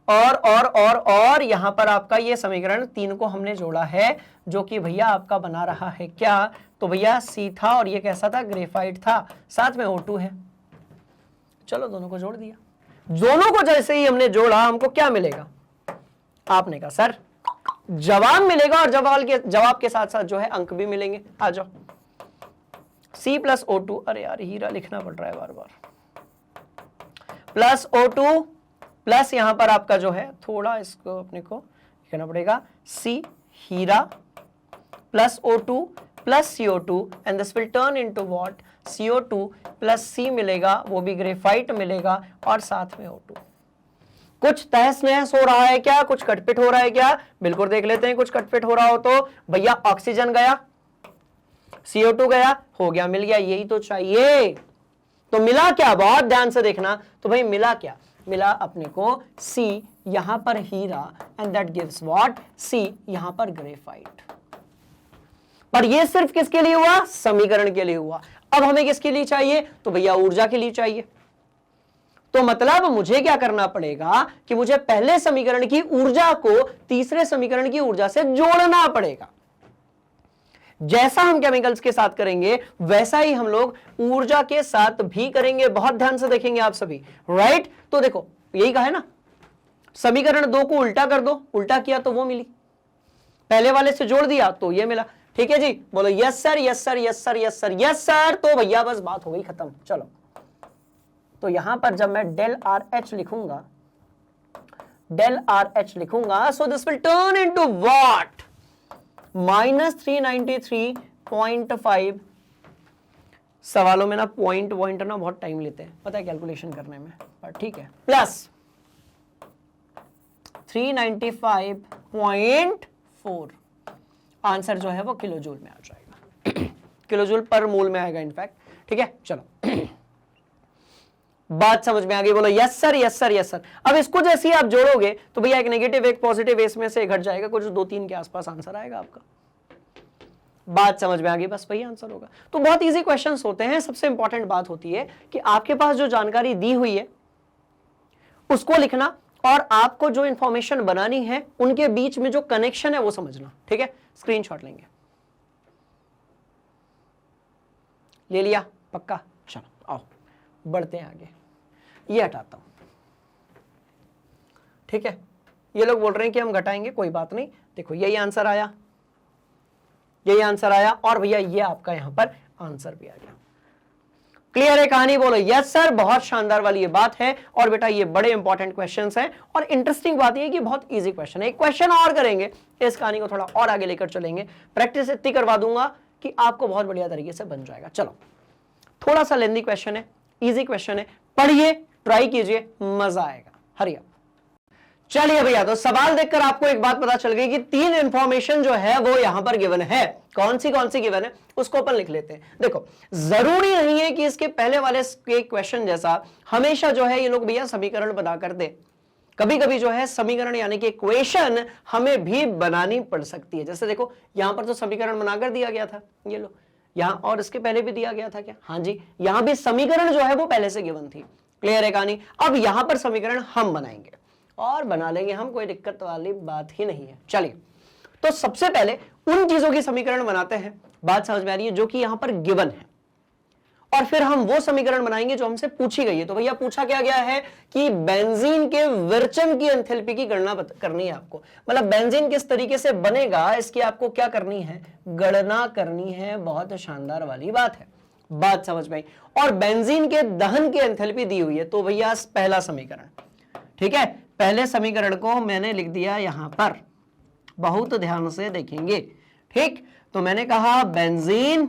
और यहां पर आपका ये समीकरण 3 को हमने जोड़ा है, जो कि भैया आपका बना रहा है क्या, तो भैया C था और ये कैसा था, ग्रेफाइट था, साथ में O2 है। चलो दोनों को जोड़ दिया। दोनों को जैसे ही हमने जोड़ा, हमको क्या मिलेगा, आपने कहा सर जवाब मिलेगा, और जवाब के साथ साथ जो है अंक भी मिलेंगे। आ जाओ, C plus O2, अरे यार हीरा लिखना पड़ रहा है बार बार, प्लस O2 प्लस यहां पर आपका जो है, थोड़ा इसको अपने को लिखना पड़ेगा, C हीरा plus O2 plus CO2, and this will turn into what, CO2 plus C मिलेगा, वो भी ग्रेफाइट मिलेगा, और साथ में O2। कुछ तहस नहस हो रहा है क्या, कुछ कटपिट हो रहा है क्या, बिल्कुल देख लेते हैं। कुछ कटपिट हो रहा हो तो भैया ऑक्सीजन गया, CO2 गया, हो गया, मिल गया, यही तो चाहिए। तो मिला क्या, बहुत ध्यान से देखना। तो भाई मिला क्या, मिला अपने को C यहां पर हीरा, and that gives what, C यहां पर ग्रेफाइट। पर ये सिर्फ किसके लिए हुआ, समीकरण के लिए हुआ। अब हमें किसके लिए चाहिए, तो भैया ऊर्जा के लिए चाहिए। तो मतलब मुझे क्या करना पड़ेगा कि मुझे पहले समीकरण की ऊर्जा को तीसरे समीकरण की ऊर्जा से जोड़ना पड़ेगा। जैसा हम केमिकल्स के साथ करेंगे वैसा ही हम लोग ऊर्जा के साथ भी करेंगे। बहुत ध्यान से देखेंगे आप सभी, राइट। तो देखो यही कहा है ना, समीकरण 2 को उल्टा कर दो, उल्टा किया तो वो मिली, पहले वाले से जोड़ दिया तो ये मिला। ठीक है जी, बोलो yes sir, yes sir, yes sir, yes sir, yes sir. तो भैया बस बात हो गई खत्म। चलो, तो यहां पर जब मैं डेल आर एच लिखूंगा, डेल आर एच लिखूंगा, so this will turn into what, -393.5। सवालों में ना पॉइंट ना बहुत टाइम लेते हैं, पता है कैलकुलेशन करने में, पर ठीक है, प्लस 395.4। आंसर जो है वो किलो जूल में आ जाएगा, किलो जूल पर मोल में आएगा इनफैक्ट। ठीक है, चलो बात समझ में आ गई, बोलो yes sir, yes sir, yes sir. अब इसको जैसे ही आप जोड़ोगे तो भैया एक नेगेटिव एक पॉजिटिव इसमें से घट जाएगा, कुछ 2-3 के आसपास आंसर आएगा आपका। बात समझ में आ गई, बस वही आंसर होगा। तो बहुत इजी क्वेश्चंस होते हैं। सबसे इंपॉर्टेंट बात होती है कि आपके पास जो जानकारी दी हुई है उसको लिखना, और आपको जो इंफॉर्मेशन बनानी है उनके बीच में जो कनेक्शन है वो समझना। ठीक है, स्क्रीनशॉट लेंगे, ले लिया पक्का। चलो आओ बढ़ते हैं आगे, ये हटाता हूं। ठीक है, ये लोग बोल रहे हैं कि हम घटाएंगे, कोई बात नहीं। देखो यही आंसर आया, यही आंसर आया, और भैया ये आपका यहां पर आंसर भी आ गया। क्लियर है कहानी, बोलो यस सर। बहुत शानदार वाली ये बात है। और बेटा ये बड़े इंपॉर्टेंट क्वेश्चंस हैं, और इंटरेस्टिंग बात ये कि बहुत इजी क्वेश्चन है। एक क्वेश्चन और करेंगे, इस कहानी को थोड़ा और आगे लेकर चलेंगे। प्रैक्टिस इतनी करवा दूंगा कि आपको बहुत बढ़िया तरीके से बन जाएगा। चलो, थोड़ा सा लेंदी क्वेश्चन है, इजी क्वेश्चन है, पढ़िए, ट्राई कीजिए, मजा आएगा। हरिया, चलिए भैया, तो सवाल देखकर आपको एक बात पता चल गई कि 3 इंफॉर्मेशन जो है वो यहां पर गिवन है। कौन सी गिवन है उसको अपन लिख लेते हैं। देखो, जरूरी नहीं है कि इसके पहले वाले के क्वेश्चन जैसा हमेशा जो है ये लोग भैया समीकरण बनाकर दे। कभी कभी जो है समीकरण यानी कि इक्वेशन हमें भी बनानी पड़ सकती है। जैसे देखो यहां पर तो समीकरण बनाकर दिया गया था, ये लो यहां, और इसके पहले भी दिया गया था क्या? हाँ जी, यहां भी समीकरण जो है वो पहले से गिवन थी। क्लियर है कहानी? अब यहां पर समीकरण हम बनाएंगे और बना लेंगे हम, कोई दिक्कत वाली बात ही नहीं है। चलिए, तो सबसे पहले उन चीजों की समीकरण बनाते हैं, बात समझ में आ रही है, जो कि यहां पर गिवन है, और फिर हम वो समीकरण बनाएंगे जो हमसे पूछी गई है। तो भैया पूछा क्या गया है कि बेंजीन के विरचन की एंथैल्पी की गणना करनी है आपको, मतलब बेंजीन किस तरीके से बनेगा इसकी आपको क्या करनी है, गणना करनी है। बहुत शानदार वाली बात है, बात समझ में आई। और बेंजीन के दहन की एंथैल्पी दी हुई है, तो भैया पहला समीकरण, ठीक है, पहले समीकरण को मैंने लिख दिया यहां पर, बहुत ध्यान से देखेंगे, ठीक। तो मैंने कहा बेंजीन,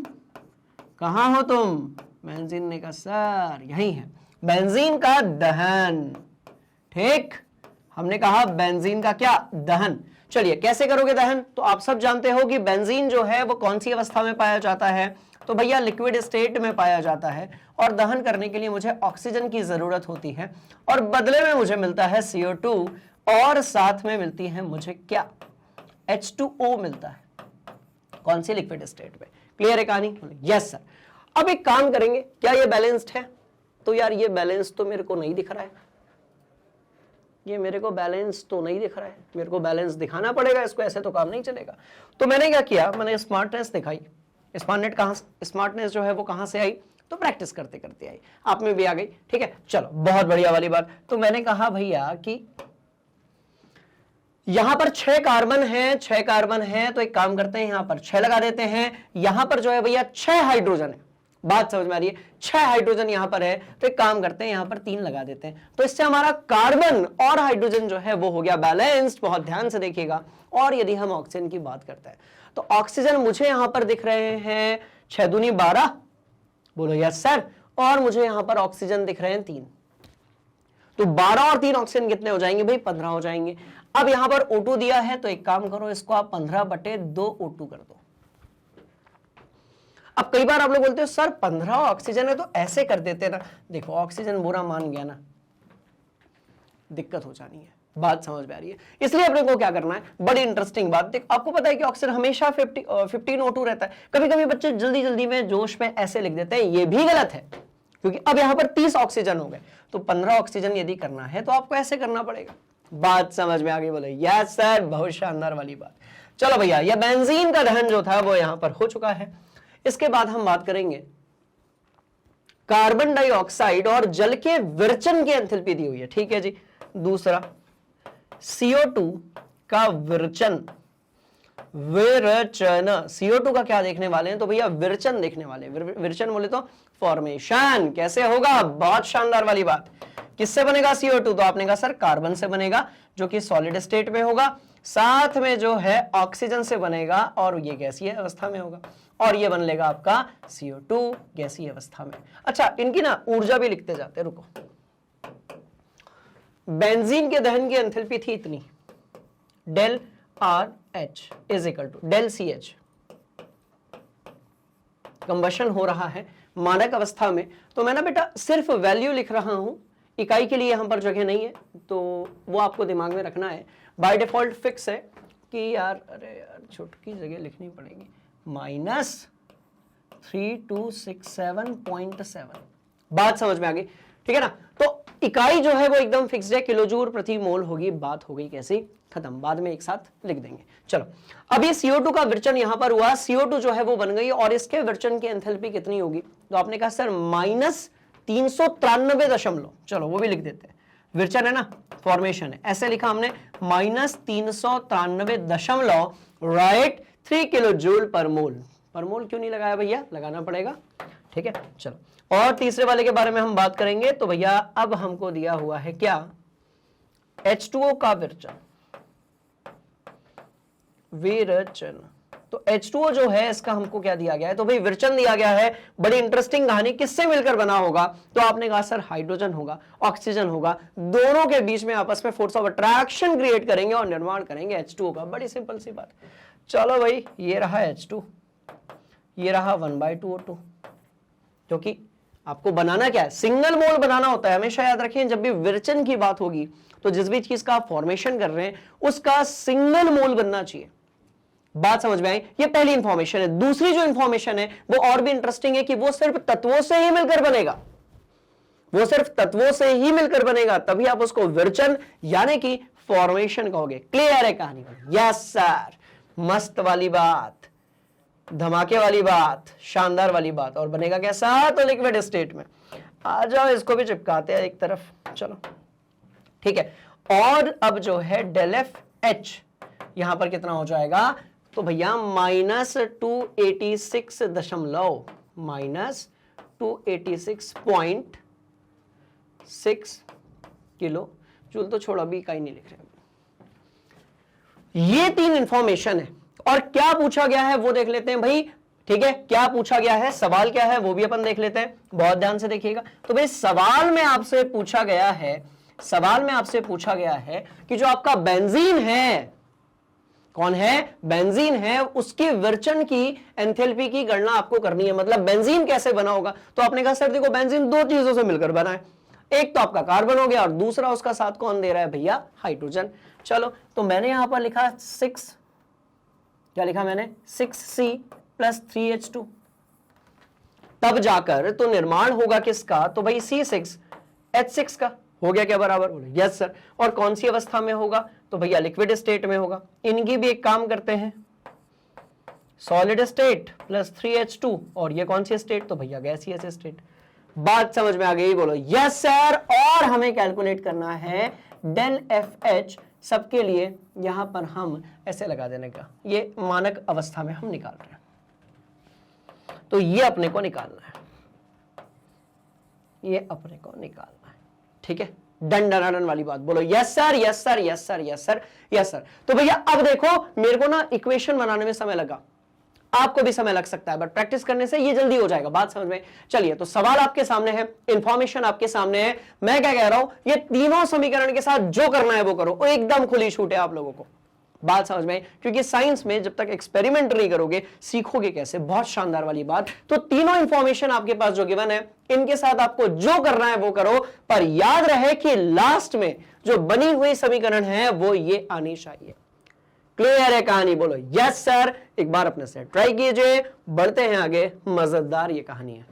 कहां हो तुम? बेंजीन ने कहा सर यही है, बेंजीन का दहन, ठीक। हमने कहा बेंजीन का क्या? दहन। चलिए कैसे करोगे दहन? तो आप सब जानते हो कि बेंजीन जो है वो कौन सी अवस्था में पाया जाता है? तो भैया लिक्विड स्टेट में पाया जाता है, और दहन करने के लिए मुझे ऑक्सीजन की जरूरत होती है, और बदले में मुझे मिलता है CO2, और साथ में मिलती है मुझे क्या? H2O मिलता है। कौन सी? लिक्विड स्टेट में। क्लियर है कहानी? Yes sir. अब एक काम करेंगे, क्या ये बैलेंस्ड है? तो यार ये बैलेंस तो मेरे को नहीं दिख रहा है, ये मेरे को बैलेंस तो नहीं दिख रहा है, मेरे को बैलेंस दिखाना पड़ेगा इसको, ऐसे तो काम नहीं चलेगा। तो मैंने क्या किया, मैंने स्मार्टनेस दिखाई। स्मार्टनेस जो है वो कहां से आई? तो प्रैक्टिस करते करते आई, आप में भी आ गई, ठीक है। चलो बहुत बढ़िया वाली बात। तो मैंने कहा भैया कि यहां पर 6 कार्बन है, 6 कार्बन है, तो एक काम करते हैं यहां पर 6 लगा देते हैं। यहां पर जो है भैया 6 हाइड्रोजन है, बात समझ में आ रही है, 6 हाइड्रोजन यहां पर है, तो एक काम करते हैं यहां पर 3 लगा देते हैं। तो इससे हमारा कार्बन और हाइड्रोजन जो है वो हो गया बैलेंस्ड, बहुत ध्यान से देखिएगा। और यदि हम ऑक्सीजन की बात करते हैं, तो ऑक्सीजन मुझे यहां पर दिख रहे हैं 6 दूनी 12, बोलो यस सर, और मुझे यहां पर ऑक्सीजन दिख रहे हैं 3, तो 12 और 3 ऑक्सीजन कितने हो जाएंगे भाई? 15 हो जाएंगे। अब यहां पर O2 दिया है, तो एक काम करो, इसको आप 15/2 O2 कर दो। अब कई बार आप लोग बोलते हो सर 15 ऑक्सीजन है तो ऐसे कर देते ना, देखो ऑक्सीजन बुरा मान गया ना, दिक्कत हो जानी है, बात समझ में आ रही है। इसलिए अपने को क्या करना है, बड़ी इंटरेस्टिंग बात, देख आपको पता है कि ऑक्सीजन हमेशा 15 O2 रहता है। कभी कभी बच्चे जल्दी जल्दी में जोश में ऐसे लिख देते हैं, ये भी गलत है, क्योंकि अब यहां पर 30 ऑक्सीजन हो गए, तो 15 ऑक्सीजन यदि करना है तो आपको ऐसे करना पड़ेगा। बात समझ में आ गई? बोले यस सर, बहुत शानदार वाली बात। चलो भैया, यह बेंजीन का दहन जो था वो यहां पर हो चुका है। इसके बाद हम बात करेंगे कार्बन डाइऑक्साइड और जल के विरचन की एंथैल्पी दी हुई है, ठीक है जी। दूसरा CO2 का विरचन, CO2 का क्या देखने वाले हैं? तो भैया विरचन देखने वाले हैं। विरचन बोले तो फॉर्मेशन, कैसे होगा? बहुत शानदार वाली बात। किससे बनेगा CO2? तो आपने कहा सर कार्बन से बनेगा, जो कि सॉलिड स्टेट में होगा, साथ में जो है ऑक्सीजन से बनेगा, और ये गैसीय अवस्था में होगा, और ये बन लेगा आपका CO2 गैसीय अवस्था में। अच्छा, इनकी ना ऊर्जा भी लिखते जाते, रुको। बेंजीन के दहन की एंथैल्पी थी इतनी, del RH is equal to del CH। Combustion हो रहा है मानक अवस्था में, तो मैं ना बेटा सिर्फ वैल्यू लिख रहा हूं, इकाई के लिए यहां पर जगह नहीं है, तो वो आपको दिमाग में रखना है। बाय डिफॉल्ट फिक्स है कि यार, अरे यार छोटी जगह लिखनी पड़ेगी, -3267.7। बात समझ में आ गई, ठीक है ना। तो इकाई जो है वो एकदम फिक्स्ड है, किलोजूल प्रति मोल होगी। बात हो गई कैसी? खत्म, बाद में एक साथ लिख देंगे। चलो, अब ये CO2 का विरचन यहां पर हुआ, CO2 जो है वो बन गई, और इसके विरचन की एंथैल्पी कितनी होगी? तो आपने कहा सर -393. चलो वो भी लिख देते हैं, विरचन है ना, फॉर्मेशन है, ऐसे लिखा हमने -393 राइट 3 किलोजूल पर मोल। पर मोल क्यों नहीं लगाया भैया? लगाना पड़ेगा, ठीक है। चलो, और तीसरे वाले के बारे में हम बात करेंगे। तो भैया अब हमको दिया हुआ है क्या? H2O का विरचन, तो H2O जो है इसका हमको क्या दिया गया है? तो भाई विरचन दिया गया है। बड़ी इंटरेस्टिंग कहानी, किससे मिलकर बना होगा? तो आपने कहा सर हाइड्रोजन होगा, ऑक्सीजन होगा, दोनों के बीच में आपस में फोर्स ऑफ अट्रैक्शन क्रिएट करेंगे और निर्माण करेंगे H2O का। बड़ी सिंपल सी बात। चलो भाई, ये रहा H2, ये रहा 1/2 O2, क्योंकि आपको बनाना क्या है? सिंगल मोल बनाना होता है। हमेशा याद रखें, जब भी विरचन की बात होगी तो जिस भी चीज का आप फॉर्मेशन कर रहे हैं उसका सिंगल मोल बनना चाहिए। बात समझ में आई? ये पहली इंफॉर्मेशन है। दूसरी जो इंफॉर्मेशन है वो और भी इंटरेस्टिंग है कि वो सिर्फ तत्वों से ही मिलकर बनेगा, वो सिर्फ तत्वों से ही मिलकर बनेगा, तभी आप उसको विरचन यानी कि फॉर्मेशन कहोगे। क्लियर है कहानी? यस सर, मस्त वाली बात, धमाके वाली बात, शानदार वाली बात। और बनेगा कैसा? तो लिक्विड स्टेट में। आ जाओ, इसको भी चिपकाते हैं एक तरफ, चलो ठीक है। और अब जो है डेल एफ एच यहां पर कितना हो जाएगा? तो भैया -286.6 किलो जूल। तो छोड़ो, अभी कहीं नहीं लिख रहे। ये तीन इंफॉर्मेशन है। और क्या पूछा गया है वो देख लेते हैं भाई, ठीक है? क्या पूछा गया है, सवाल क्या है वो भी अपन देख लेते हैं, बहुत ध्यान से देखिएगा। तो भाई सवाल में आपसे पूछा गया है, सवाल में आपसे पूछा गया है कि जो आपका बेंजीन है, कौन है? बेंजीन है, उसकी विरचन की एंथैल्पी की गणना आपको करनी है। मतलब बेंजीन कैसे बना होगा? तो आपने कहा सर देखो बेंजीन दो चीजों से मिलकर बना है, एक तो आपका कार्बन हो गया और दूसरा उसका साथ कौन दे रहा है भैया? हाइड्रोजन। चलो, तो मैंने यहां पर लिखा 6, क्या लिखा मैंने? 6C + 3H2। तब जाकर तो निर्माण होगा किसका? तो भाई C6H6 का। हो गया क्या बराबर? Yes sir. और कौन सी अवस्था में होगा? तो भैया लिक्विड स्टेट में होगा। इनकी भी एक काम करते हैं, सॉलिड स्टेट + 3H2। और ये कौन सी स्टेट? तो भैया गैसियस स्टेट। बात समझ में आ गई? बोलो यस सर। और हमें कैलकुलेट करना है डेल एफ एच सबके लिए। यहां पर हम ऐसे लगा देने का, ये मानक अवस्था में हम निकाल रहे हैं, तो ये अपने को निकालना है, ये अपने को निकालना है, ठीक है? डन डन डन वाली बात। बोलो yes sir, yes sir, yes sir, yes sir, yes sir. तो भैया अब देखो, मेरे को ना इक्वेशन बनाने में समय लगा, आपको भी समय लग सकता है, बट प्रैक्टिस करने से ये जल्दी हो जाएगा। बात समझ में? चलिए, तो सवाल आपके सामने है, इंफॉर्मेशन आपके सामने है। मैं क्या कह रहा हूं, ये तीनों समीकरण के साथ जो करना है वो करो, वो एकदम खुली छूट है आप लोगों को। बात समझ में? क्योंकि साइंस में जब तक एक्सपेरिमेंट नहीं करोगे सीखोगे कैसे? बहुत शानदार वाली बात। तो तीनों इंफॉर्मेशन आपके पास जो गिवन है, इनके साथ आपको जो करना है वो करो, पर याद रहे कि लास्ट में जो बनी हुई समीकरण है वो ये आनी चाहिए। क्लियर है कहानी? बोलो यस सर। एक बार अपने से ट्राई कीजिए, बढ़ते हैं आगे, मजेदार ये कहानी है।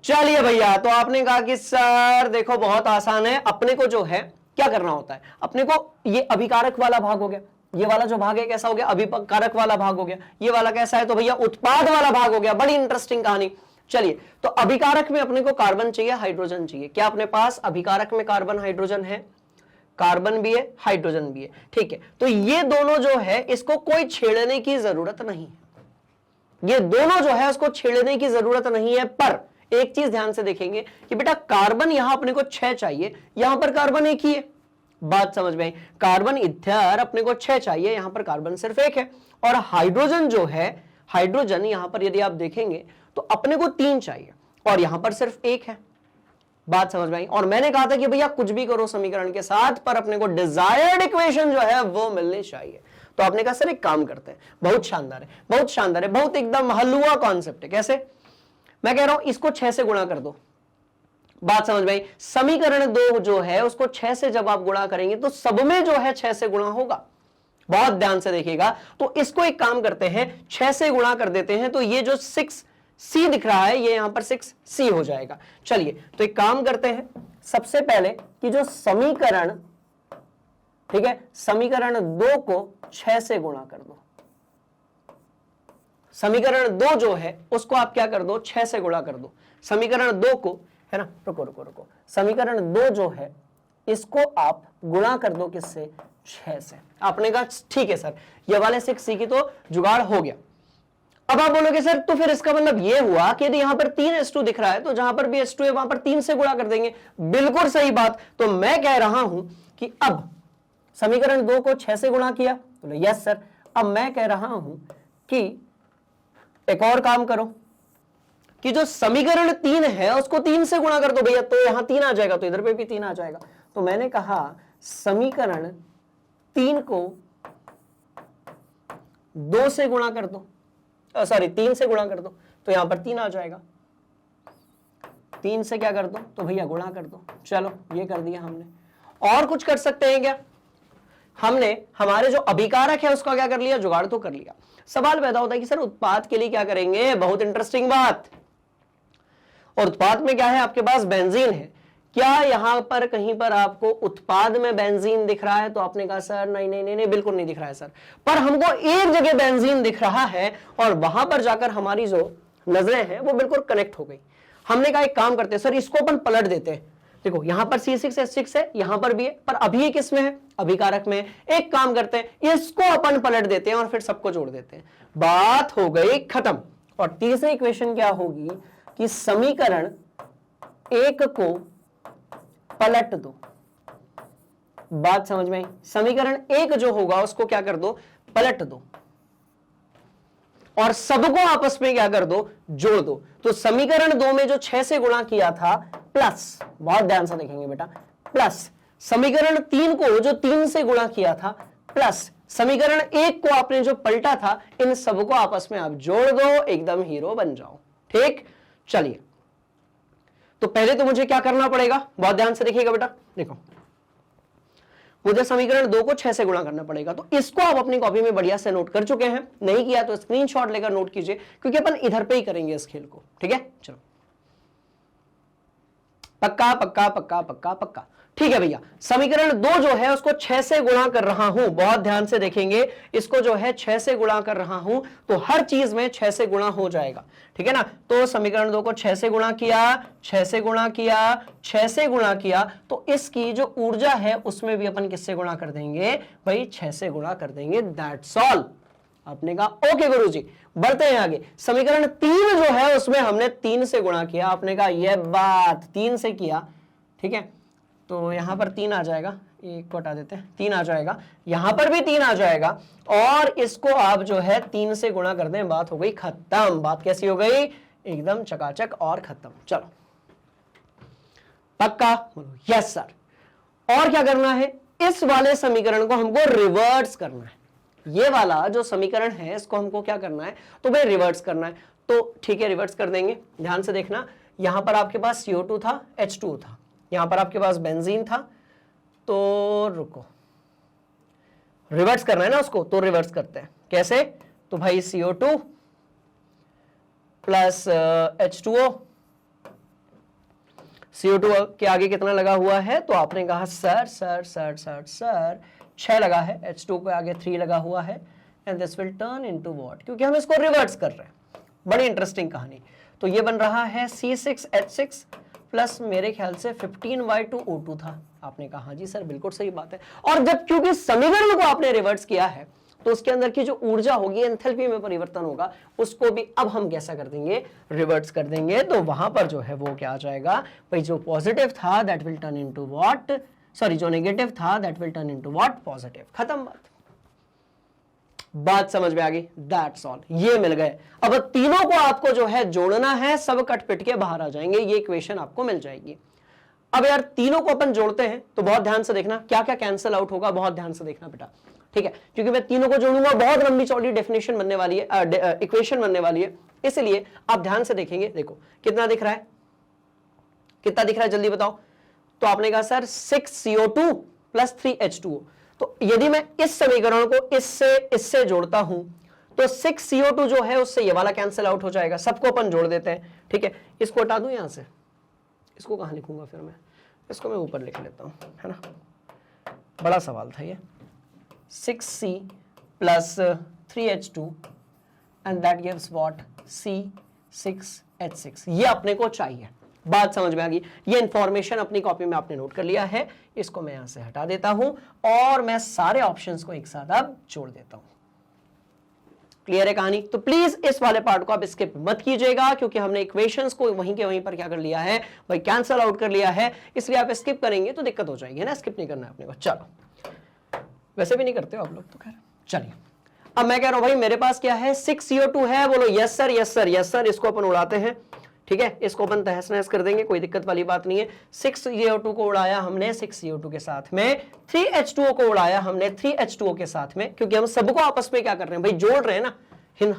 चलिए भैया, तो आपने कहा कि सर देखो बहुत आसान है, अपने को जो है क्या करना होता है, अपने को ये अभिकारक वाला भाग हो गया, ये वाला जो भाग है कैसा हो गया? अभिकारक वाला भाग हो गया। ये वाला कैसा है? तो भैया उत्पाद वाला भाग हो गया। बड़ी इंटरेस्टिंग कहानी। चलिए, तो अभिकारक में अपने को कार्बन चाहिए, हाइड्रोजन चाहिए। क्या अपने पास अभिकारक में कार्बन हाइड्रोजन है? कार्बन भी है, हाइड्रोजन भी है, ठीक है। तो ये दोनों जो है इसको कोई छेड़ने की जरूरत नहीं है, ये दोनों जो है उसको छेड़ने की जरूरत नहीं है। पर एक चीज ध्यान से देखेंगे कि बेटा कार्बन यहां अपने को 6 चाहिए, यहां पर कार्बन एक ही है। बात समझ में आई? कार्बन इधर अपने को 6 चाहिए, यहां पर कार्बन सिर्फ एक है। और हाइड्रोजन जो है, हाइड्रोजन यहां पर यदि आप देखेंगे तो अपने को 3 चाहिए और यहां पर सिर्फ एक है। बात समझ में आई? और मैंने कहा था कि भैया कुछ भी करो समीकरण के साथ, पर अपने को डिजायर्ड इक्वेशन जो है वो मिलनी चाहिए। तो आपने कहा सर एक काम करते हैं, बहुत शानदार है, बहुत शानदार है, बहुत एकदम हलुआ कॉन्सेप्ट है। कैसे? मैं कह रहा हूं इसको 6 से गुणा कर दो। बात समझ में आई? समीकरण 2 जो है उसको 6 से जब आप गुणा करेंगे तो सब में जो है 6 से गुणा होगा। बहुत ध्यान से देखिएगा। तो इसको एक काम करते हैं, 6 से गुणा कर देते हैं, तो ये जो 6C दिख रहा है ये यहां पर 6C हो जाएगा। चलिए, तो एक काम करते हैं, सबसे पहले कि जो समीकरण, ठीक है, समीकरण 2 को 6 से गुणा कर दो। समीकरण 2 जो है उसको आप क्या कर दो? 6 से गुणा कर दो। समीकरण 2 को, है ना, रुको रुको रुको, समीकरण 2 जो है इसको आप गुणा कर दो किससे? 6 से। आपने कहा ठीक है सर, ये वाले 6C की तो जुगाड़ हो गया। अब आप बोलोगे सर तो फिर इसका मतलब ये हुआ कि यदि यहां पर 3H2 दिख रहा है तो जहां पर भी H2 है वहां पर 3 से गुणा कर देंगे। बिल्कुल सही बात। तो मैं कह रहा हूं कि अब समीकरण 2 को 6 से गुणा किया, बोले यस सर। अब मैं कह रहा हूं कि एक और काम करो कि जो समीकरण 3 है उसको 3 से गुणा कर दो भैया, तो यहां 3 आ जाएगा, तो इधर पे भी 3 आ जाएगा। तो मैंने कहा समीकरण 3 को 2 से गुणा कर दो, सॉरी 3 से गुणा कर दो, तो यहां पर 3 आ जाएगा। 3 से क्या कर दो? तो भैया गुणा कर दो। चलो ये कर दिया हमने। और कुछ कर सकते हैं क्या? हमने हमारे जो अभिकारक है उसका क्या कर लिया, जुगाड़ तो कर लिया। सवाल पैदा होता है कि सर उत्पाद के लिए क्या करेंगे? बहुत इंटरेस्टिंग बात। और उत्पाद में क्या है? आपके पास बेंजीन है। क्या यहां पर कहीं पर आपको उत्पाद में बेंजीन दिख रहा है? तो आपने कहा सर नहीं नहीं नहीं नहीं, बिल्कुल नहीं दिख रहा है सर। पर हमको एक जगह बेंजीन दिख रहा है और वहां पर जाकर हमारी जो नजरें हैं वो बिल्कुल कनेक्ट हो गई। हमने कहा एक काम करते हैं सर, इसको अपन पलट देते हैं। देखो यहां पर C6H6 है, यहां पर भी है, पर अभी ये किस में है? अभिकारक में। एक काम करते हैं, इसको अपन पलट देते हैं और फिर सबको जोड़ देते हैं। बात हो गई खत्म। और तीसरी इक्वेशन क्या होगी कि समीकरण एक को पलट दो। बात समझ में आई? समीकरण एक जो होगा उसको क्या कर दो? पलट दो और सबको आपस में क्या कर दो? जोड़ दो। तो समीकरण 2 में जो 6 से गुणा किया था प्लस, बहुत ध्यान से देखेंगे बेटा, प्लस समीकरण 3 को जो 3 से गुणा किया था प्लस समीकरण 1 को आपने जो पलटा था, इन सबको आपस में आप जोड़ दो, एकदम हीरो बन जाओ। ठीक, चलिए तो पहले तो मुझे क्या करना पड़ेगा? बहुत ध्यान से देखिएगा बेटा, देखो मुझे समीकरण 2 को 6 से गुणा करना पड़ेगा। तो इसको आप अपनी कॉपी में बढ़िया से नोट कर चुके हैं, नहीं किया तो स्क्रीनशॉट लेकर नोट कीजिए, क्योंकि अपन इधर पे ही करेंगे इस खेल को। ठीक है, चलो पक्का पक्का पक्का पक्का पक्का। ठीक है भैया, समीकरण 2 जो है उसको 6 से गुणा कर रहा हूं, बहुत ध्यान से देखेंगे, इसको जो है 6 से गुणा कर रहा हूं, तो हर चीज में 6 से गुणा हो जाएगा। ठीक है ना? तो समीकरण 2 को 6 से गुणा किया, 6 से गुणा किया, 6 से गुणा किया, तो इसकी जो ऊर्जा है उसमें भी अपन किससे गुणा कर देंगे भाई? 6 से गुणा कर देंगे। That's all. आपने कहा ओके गुरुजी, बढ़ते हैं आगे। समीकरण 3 जो है उसमें हमने 3 से गुणा किया। आपने कहा यह बात 3 से किया, ठीक है, तो यहां पर 3 आ जाएगा, एक को हटा देते हैं, 3 आ जाएगा, यहां पर भी 3 आ जाएगा, और इसको आप जो है 3 से गुणा कर दें, बात हो गई खत्म। बात कैसी हो गई? एकदम चकाचक और खत्म। चलो पक्का बोलो यस सर। और क्या करना है? इस वाले समीकरण को हमको रिवर्स करना है। ये वाला जो समीकरण है इसको हमको क्या करना है? तो भाई रिवर्स करना है। तो ठीक है, रिवर्स कर देंगे। ध्यान से देखना, यहां पर आपके पास CO2 था, H2O था, यहां पर आपके पास बेंजीन था, तो रुको, रिवर्स करना है ना उसको, तो रिवर्स करते हैं। कैसे? तो भाई CO2 प्लस H2O, CO2 के आगे कितना लगा हुआ है? तो आपने कहा sir sir sir sir sir 6 लगा है, H2 के आगे 3 लगा हुआ है, and this will turn into what? क्योंकि हम इसको रिवर्स कर रहे हैं। बड़ी इंटरेस्टिंग कहानी। तो ये बन रहा है C6H6 प्लस मेरे ख्याल से 15Y2O2 था। आपने कहा हाँ जी सर बिल्कुल सही बात है। और जब क्योंकि समीकरण को आपने रिवर्स किया है तो उसके अंदर की जो ऊर्जा होगी, एंथैल्पी में परिवर्तन होगा, उसको भी अब हम कैसा कर देंगे? रिवर्स कर देंगे। तो वहां पर जो है वो क्या आ जाएगा भाई? जो पॉजिटिव था that will turn into what? Sorry, जो नेगेटिव था that will turn into what? Positive. खत्म बात। बात समझ में आ गई? That's all. ये मिल गए। अब तीनों को आपको जो है जोड़ना है, सब कट पिट के बाहर आ जाएंगे, ये इक्वेशन आपको मिल जाएगी। अब यार तीनों को अपन जोड़ते हैं तो बहुत ध्यान से देखना क्या क्या कैंसिल आउट होगा, बहुत ध्यान से देखना बेटा, ठीक है, क्योंकि मैं तीनों को जोड़ूंगा, बहुत लंबी चौड़ी डेफिनेशन बनने वाली है, इक्वेशन बनने वाली है, इसलिए आप ध्यान से देखेंगे। देखो कितना दिख रहा है, कितना दिख रहा है, जल्दी बताओ। तो आपने कहा सर 6CO2 प्लस 3H2O। तो यदि मैं इस समीकरण को इससे जोड़ता हूं तो 6CO2 जो है उससे ये वाला कैंसिल आउट हो जाएगा, सबको अपन जोड़ देते हैं, ठीक है। इसको हटा दूं यहां से, इसको कहां लिखूंगा फिर मैं, इसको मैं ऊपर लिख लेता हूं, है ना, बड़ा सवाल था ये। 6C plus 3H2 and that gives what? C6H6। ये अपने को चाहिए। बात समझ में आ गई? ये इंफॉर्मेशन अपनी कॉपी में आपने नोट कर लिया है, इसको मैं यहां से हटा देता हूं और मैं सारे ऑप्शंस को एक साथ अब जोड़ देता हूं। क्लियर है कहानी? तो प्लीज इस वाले पार्ट को आप स्किप मत कीजिएगा, क्योंकि हमने इक्वेशंस को वहीं के वहीं पर क्या कर लिया है भाई, कैंसल आउट कर लिया है, इसलिए आप स्किप करेंगे तो दिक्कत हो जाएगी, है ना। स्किप नहीं करना है अपने को। चलो, वैसे भी नहीं करते हो आप लोग तो, खैर चलिए। अब मैं कह रहा हूं भाई मेरे पास क्या है, 6CO2 है, बोलो yes sir yes sir yes sir. इसको अपन उड़ाते हैं, ठीक है, इसको अपन तहस नहस कर देंगे, कोई दिक्कत वाली बात नहीं है। 6CO2 को उड़ाया हमने 6CO2 के साथ में, 3H2O को उड़ाया हमने 3H2O के साथ में, क्योंकि हम सबको आपस में क्या कर रहे हैं भाई, जोड़ रहे हैं ना।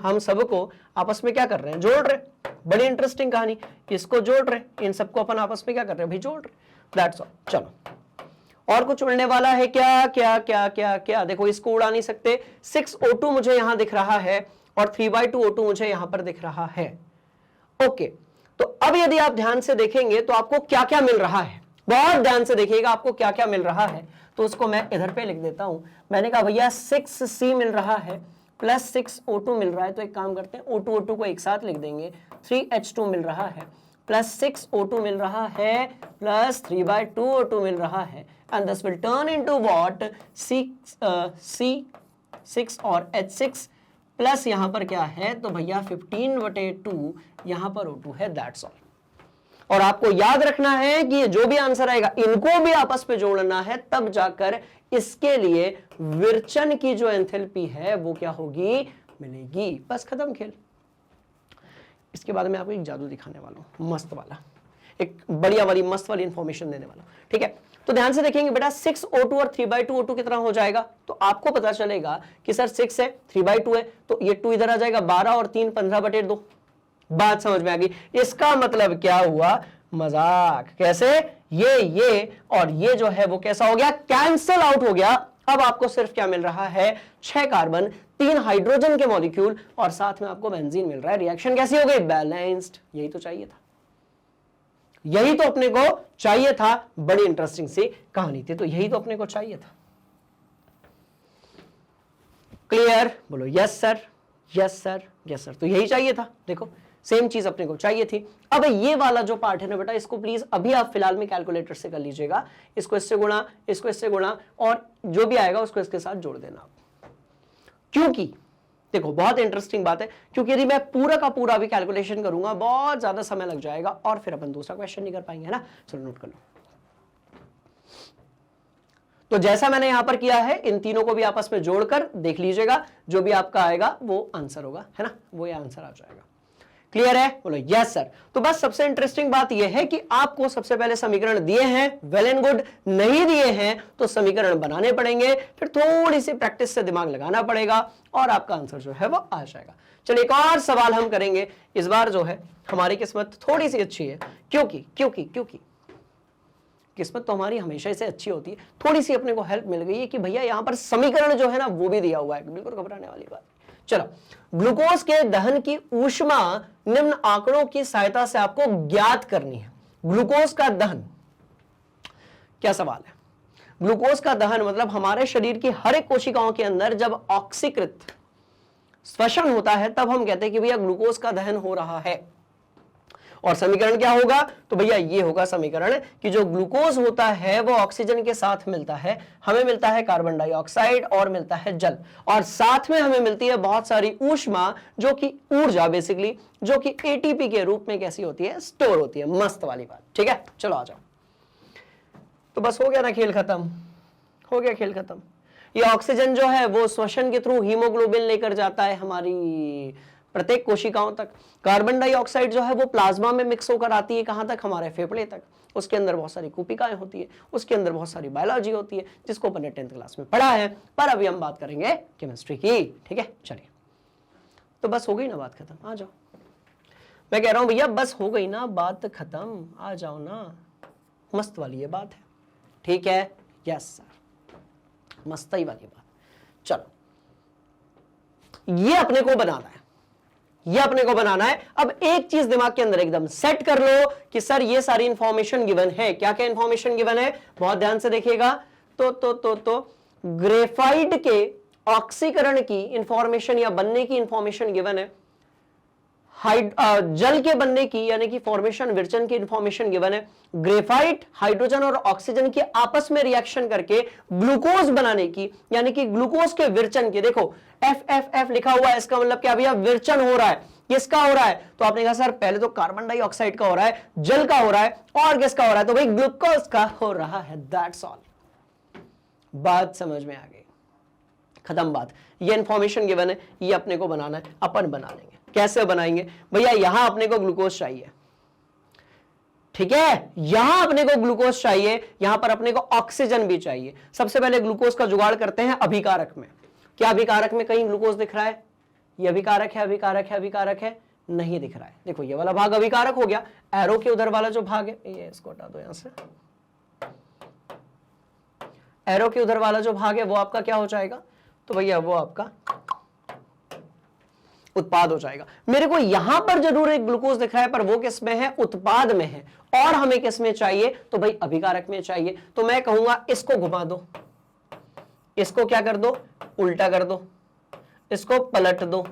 हम सबको आपस में क्या कर रहे हैं, जोड़ रहे हैं। बड़ी इंटरेस्टिंग कहानी, इसको जोड़ रहे हैं, इन सबको अपन आपस में क्या कर रहे हैं भाई, जोड़ रहे हैं। That's all. चलो, और कुछ उड़ने वाला है क्या क्या क्या क्या क्या? देखो इसको उड़ा नहीं सकते। 6O2 मुझे यहां दिख रहा है और 3/2 O2 मुझे यहां पर दिख रहा है। ओके, तो अब यदि आप ध्यान से देखेंगे तो आपको क्या क्या मिल रहा है, बहुत ध्यान से देखिएगा आपको क्या क्या मिल रहा है। तो उसको मैं इधर पे लिख देता हूं। मैंने कहा भैया 6C मिल रहा है प्लस 6O2 मिल रहा है, तो एक काम करते हैं O2 O2 को एक साथ लिख देंगे। 3H2 मिल रहा है प्लस 6O2 मिल रहा है प्लस 3/2 O2 मिल रहा है, and this will turn into what? C6 और H6 प्लस यहां पर क्या है? तो भैया 15/2 यहां पर O2 है, दैट्स ऑल। और आपको याद रखना है कि ये जो भी आंसर आएगा इनको भी आपस में जोड़ना है, तब जाकर इसके लिए विरचन की जो एंथैल्पी है वो क्या होगी? मिलेगी। बस खत्म खेल। इसके बाद में आपको एक जादू दिखाने वाला हूं, मस्त वाला, एक बढ़िया वाली मस्त वाली इंफॉर्मेशन देने वाला, ठीक है? तो ध्यान से देखेंगे बेटा, 6O2 और 3/2 O2 कितना हो जाएगा? तो आपको पता चलेगा कि सर 6 है, 3/2 है, तो ये 2 इधर आ जाएगा, 12 और 3 15/2। बात समझ में आ गई? इसका मतलब क्या हुआ? मजाक। कैसे? ये और ये जो है वो कैसा हो गया? कैंसल आउट हो गया। अब आपको सिर्फ क्या मिल रहा है? 6 कार्बन, 3 हाइड्रोजन के मॉलिक्यूल और साथ में आपको बेंजीन मिल रहा है। रिएक्शन कैसी हो गई? बैलेंस्ड। यही तो चाहिए था, यही तो अपने को चाहिए था। बड़ी इंटरेस्टिंग सी कहानी थी, तो यही तो अपने को चाहिए था। क्लियर? बोलो yes sir, yes sir, yes sir. तो यही चाहिए था। देखो सेम चीज अपने को चाहिए थी। अब ये वाला जो पार्ट है ना बेटा, इसको प्लीज अभी आप फिलहाल में कैलकुलेटर से कर लीजिएगा। इसको इससे गुणा, इसको इससे गुणा, और जो भी आएगा उसको इसके साथ जोड़ देना आप। क्योंकि देखो बहुत इंटरेस्टिंग बात है, क्योंकि यदि मैं पूरा का पूरा भी कैलकुलेशन करूंगा बहुत ज्यादा समय लग जाएगा और फिर अपन दूसरा क्वेश्चन नहीं कर पाएंगे, है ना? चलो नोट कर लो। तो जैसा मैंने यहां पर किया है, इन तीनों को भी आपस में जोड़कर देख लीजिएगा, जो भी आपका आएगा वो आंसर होगा, है ना? वो ये आंसर आ जाएगा। क्लियर है? बोलो यस सर। तो बस सबसे इंटरेस्टिंग बात यह है कि आपको सबसे पहले समीकरण दिए हैं, वेल एंड गुड। नहीं दिए हैं तो समीकरण बनाने पड़ेंगे, फिर थोड़ी सी प्रैक्टिस से दिमाग लगाना पड़ेगा और आपका आंसर जो है वो आ जाएगा। चलिए एक और सवाल हम करेंगे। इस बार जो है हमारी किस्मत थोड़ी सी अच्छी है, क्योंकि क्योंकि क्योंकि किस्मत तो हमारी हमेशा से अच्छी होती है। थोड़ी सी अपने को हेल्प मिल गई है कि भैया यहां पर समीकरण जो है ना वो भी दिया हुआ है, बिल्कुल घबराने वाली बात। चलो, ग्लूकोज के दहन की ऊष्मा निम्न आंकड़ों की सहायता से आपको ज्ञात करनी है। ग्लूकोज का दहन, क्या सवाल है? ग्लूकोज का दहन मतलब हमारे शरीर की हर एक कोशिकाओं के अंदर जब ऑक्सीकृत श्वसन होता है तब हम कहते हैं कि भैया ग्लूकोज का दहन हो रहा है। और समीकरण क्या होगा? तो भैया ये होगा समीकरण कि जो ग्लूकोज होता है वो ऑक्सीजन के साथ मिलता है, हमें मिलता है कार्बन डाइऑक्साइड और मिलता है जल, और साथ में हमें मिलती है बहुत सारी ऊष्मा, जो कि ऊर्जा बेसिकली, जो कि एटीपी के रूप में कैसी होती है? स्टोर होती है। मस्त वाली बात, ठीक है? चलो आ जाओ। तो बस हो गया ना खेल खत्म, हो गया खेल खत्म। ये ऑक्सीजन जो है वो श्वसन के थ्रू हीमोग्लोबिन लेकर जाता है हमारी प्रत्येक कोशिकाओं तक। कार्बन डाइऑक्साइड जो है वो प्लाज्मा में मिक्स होकर आती है, कहां तक? हमारे फेफड़े तक। उसके अंदर बहुत सारी कुपिकाएं होती है, उसके अंदर बहुत सारी बायोलॉजी होती है, जिसको अपन ने 10th क्लास में पढ़ा है, पर अभी हम बात करेंगे केमिस्ट्री की, ठीक है? चलिए, तो बस हो गई ना बात खत्म, आ जाओ। मैं कह रहा हूं भैया बस हो गई ना बात खत्म, आ जाओ ना। मस्त वाली ये बात है, ठीक है? यस सर, मस्त ही वाली बात। चलो, ये अपने को बनाना है, ये अपने को बनाना है। अब एक चीज दिमाग के अंदर एकदम सेट कर लो कि सर ये सारी इंफॉर्मेशन गिवन है। क्या क्या इंफॉर्मेशन गिवन है? बहुत ध्यान से देखिएगा। तो ग्रेफाइट के ऑक्सीकरण की इंफॉर्मेशन या बनने की इंफॉर्मेशन गिवन है। जल के बनने की यानी कि फॉर्मेशन विरचन की इंफॉर्मेशन गिवन है। ग्रेफाइट हाइड्रोजन और ऑक्सीजन के आपस में रिएक्शन करके ग्लूकोज बनाने की यानी कि ग्लूकोज के विरचन की, देखो FFF लिखा हुआ है, इसका मतलब क्या भैया? विरचन हो रहा है। किसका हो रहा है? तो आपने कहा सर पहले तो कार्बन डाइऑक्साइड का हो रहा है, जल का हो रहा है, और किसका हो रहा है? तो भाई ग्लूकोज का हो रहा है। That's all. बात समझ में आ गई? खत्म बात। ये इंफॉर्मेशन गिवन है, ये अपने को बनाना है, अपन बना लेंगे। कैसे बनाएंगे भैया? यहां अपने को ग्लूकोज चाहिए, ठीक है? यहां अपने को ग्लूकोज चाहिए, यहां पर अपने को ऑक्सीजन भी चाहिए। सबसे पहले ग्लूकोज का जुगाड़ करते हैं अभिकारक में। क्या अभिकारक में कहीं ग्लूकोज दिख रहा है? ये अभिकारक है, अभिकारक है, अभिकारक है, नहीं दिख रहा है। देखो ये वाला भाग अभिकारक हो गया, एरो के उधर वाला जो भाग है, ये इसको हटा दो यहां से। एरो के उधर वाला जो भाग है वो आपका क्या हो जाएगा, तो भैया वो आपका उत्पाद हो जाएगा। मेरे को यहां पर जरूर एक ग्लूकोज दिख रहा है, पर वो किस में है, उत्पाद में है, और हमें किस में चाहिए, तो भाई अभिकारक में चाहिए। तो मैं कहूंगा इसको घुमा दो, इसको क्या कर दो, उल्टा कर दो, इसको पलट दो।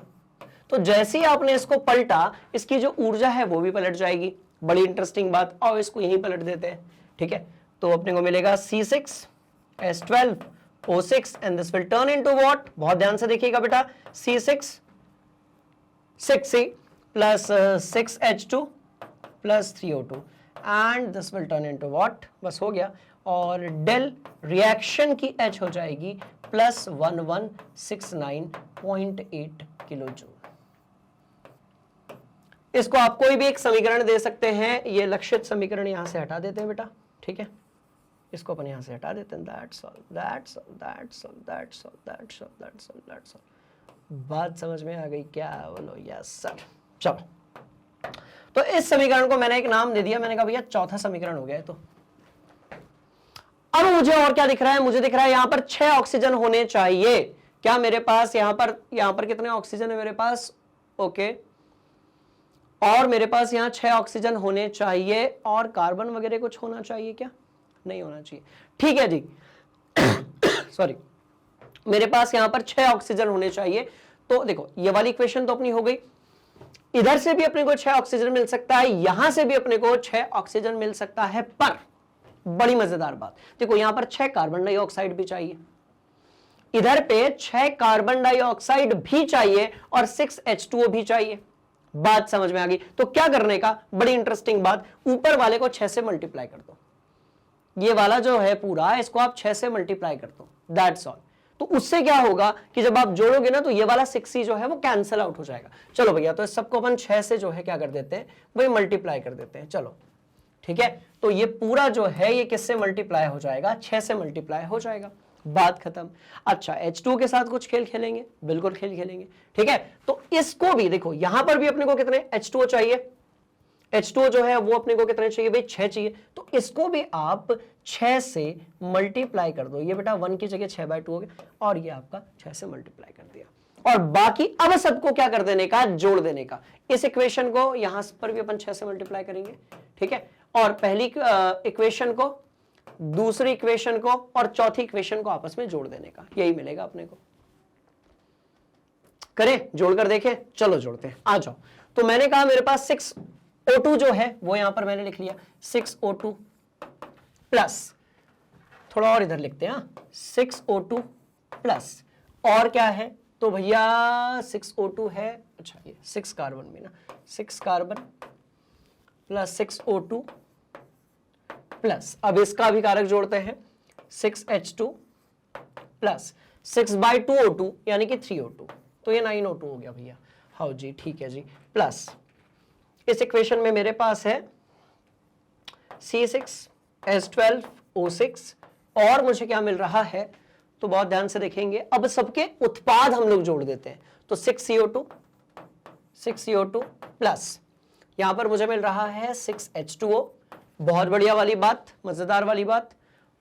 तो जैसे ही आपने इसको पलटा, इसकी जो ऊर्जा है वो भी पलट जाएगी। बड़ी इंटरेस्टिंग बात, और इसको यहीं पलट देते हैं, ठीक है। तो अपने को मिलेगा C6H12O6 and this will turn into what, बहुत ध्यान से देखिएगा बेटा, C6 6C plus 6H2 plus 3O2 and this will turn into what, बस हो गया। और डेल रिएक्शन की H हो जाएगी प्लस 1169.8 किलो जूल। इसको आप कोई भी एक समीकरण दे सकते हैं, ये लक्षित समीकरण यहां से हटा देते हैं बेटा, ठीक है, इसको अपन यहां से हटा देते हैं। That's all, that's all, that's all, that's all, that's all, that's all, that's all. बात समझ में आ गई क्या, बोलो यस सर। चलो, तो इस समीकरण को मैंने एक नाम दे दिया, मैंने कहा भैया चौथा समीकरण हो गया है। तो अब मुझे और क्या दिख रहा है, मुझे दिख रहा है यहां पर 6 ऑक्सीजन होने चाहिए। क्या मेरे पास यहां पर कितने ऑक्सीजन है मेरे पास, ओके, और मेरे पास यहां 6 ऑक्सीजन होने चाहिए, और कार्बन वगैरह कुछ होना चाहिए क्या, नहीं होना चाहिए, ठीक है जी। सॉरी, मेरे पास यहां पर 6 ऑक्सीजन होने चाहिए। तो देखो ये वाली इक्वेशन तो अपनी हो गई, इधर से भी अपने को 6 ऑक्सीजन मिल सकता है, यहां से भी अपने को 6 ऑक्सीजन मिल सकता है, पर बड़ी मजेदार बात देखो, यहां पर 6 कार्बन डाइऑक्साइड भी चाहिए, इधर पे 6 कार्बन डाइऑक्साइड भी चाहिए, और 6H2O भी चाहिए। बात समझ में आ गई। तो क्या करने का, बड़ी इंटरेस्टिंग बात, ऊपर वाले को 6 से मल्टीप्लाई कर दो, ये वाला जो है पूरा, इसको आप 6 से मल्टीप्लाई कर दो, दैट्स ऑल। तो उससे क्या होगा कि जब आप जोड़ोगे ना, तो ये वाला 6C जो है वो कैंसिल आउट हो जाएगा। चलो भैया, तो इस सबको अपन 6 से जो है क्या कर देते हैं, वही मल्टीप्लाई कर देते हैं। चलो ठीक है, तो ये पूरा जो है ये किससे मल्टीप्लाई हो जाएगा, 6 से मल्टीप्लाई हो जाएगा, बात खत्म। अच्छा, H2 के साथ कुछ खेल खेलेंगे, बिल्कुल खेल खेलेंगे, ठीक है। तो इसको भी देखो, यहां पर भी अपने को कितने H2O चाहिए, H2O जो है वो अपने को कितने चाहिए भाई, 6 चाहिए। तो इसको भी आप 6 से मल्टीप्लाई कर दो, ये बेटा 1 की जगह 6/2 हो गया, और ये आपका 6 से मल्टीप्लाई कर दिया, और बाकी अब सबको क्या कर देने का, जोड़ देने का। इस इक्वेशन को यहां पर भी अपन 6 से मल्टीप्लाई करेंगे, ठीक है, और पहली इक्वेशन को, दूसरी इक्वेशन को, और चौथी इक्वेशन को आपस में जोड़ देने का, यही मिलेगा अपने को। करें, जोड़कर देखें, चलो जोड़ते हैं, आ जाओ। तो मैंने कहा मेरे पास 6O2 जो है वो यहां पर मैंने लिख लिया, 6O2 प्लस, थोड़ा और इधर लिखते हैं, 6O2 प्लस, और क्या है, तो भैया 6O2 है, अच्छा ये 6 कार्बन में ना, 6 कार्बन प्लस 6O2 प्लस, अब इसका भी कारक जोड़ते हैं, 6H2 प्लस 6/2O2 यानी कि 3O2, तो ये 9O2 हो गया भैया। हाँ जी, ठीक है जी, प्लस इस इक्वेशन में मेरे पास है C6H12O6, और मुझे क्या मिल रहा है, तो बहुत ध्यान से देखेंगे, अब सबके उत्पाद हम लोग जोड़ देते हैं। तो 6CO2 प्लस यहां पर मुझे मिल रहा है 6H2O, बहुत बढ़िया वाली बात, मजेदार वाली बात,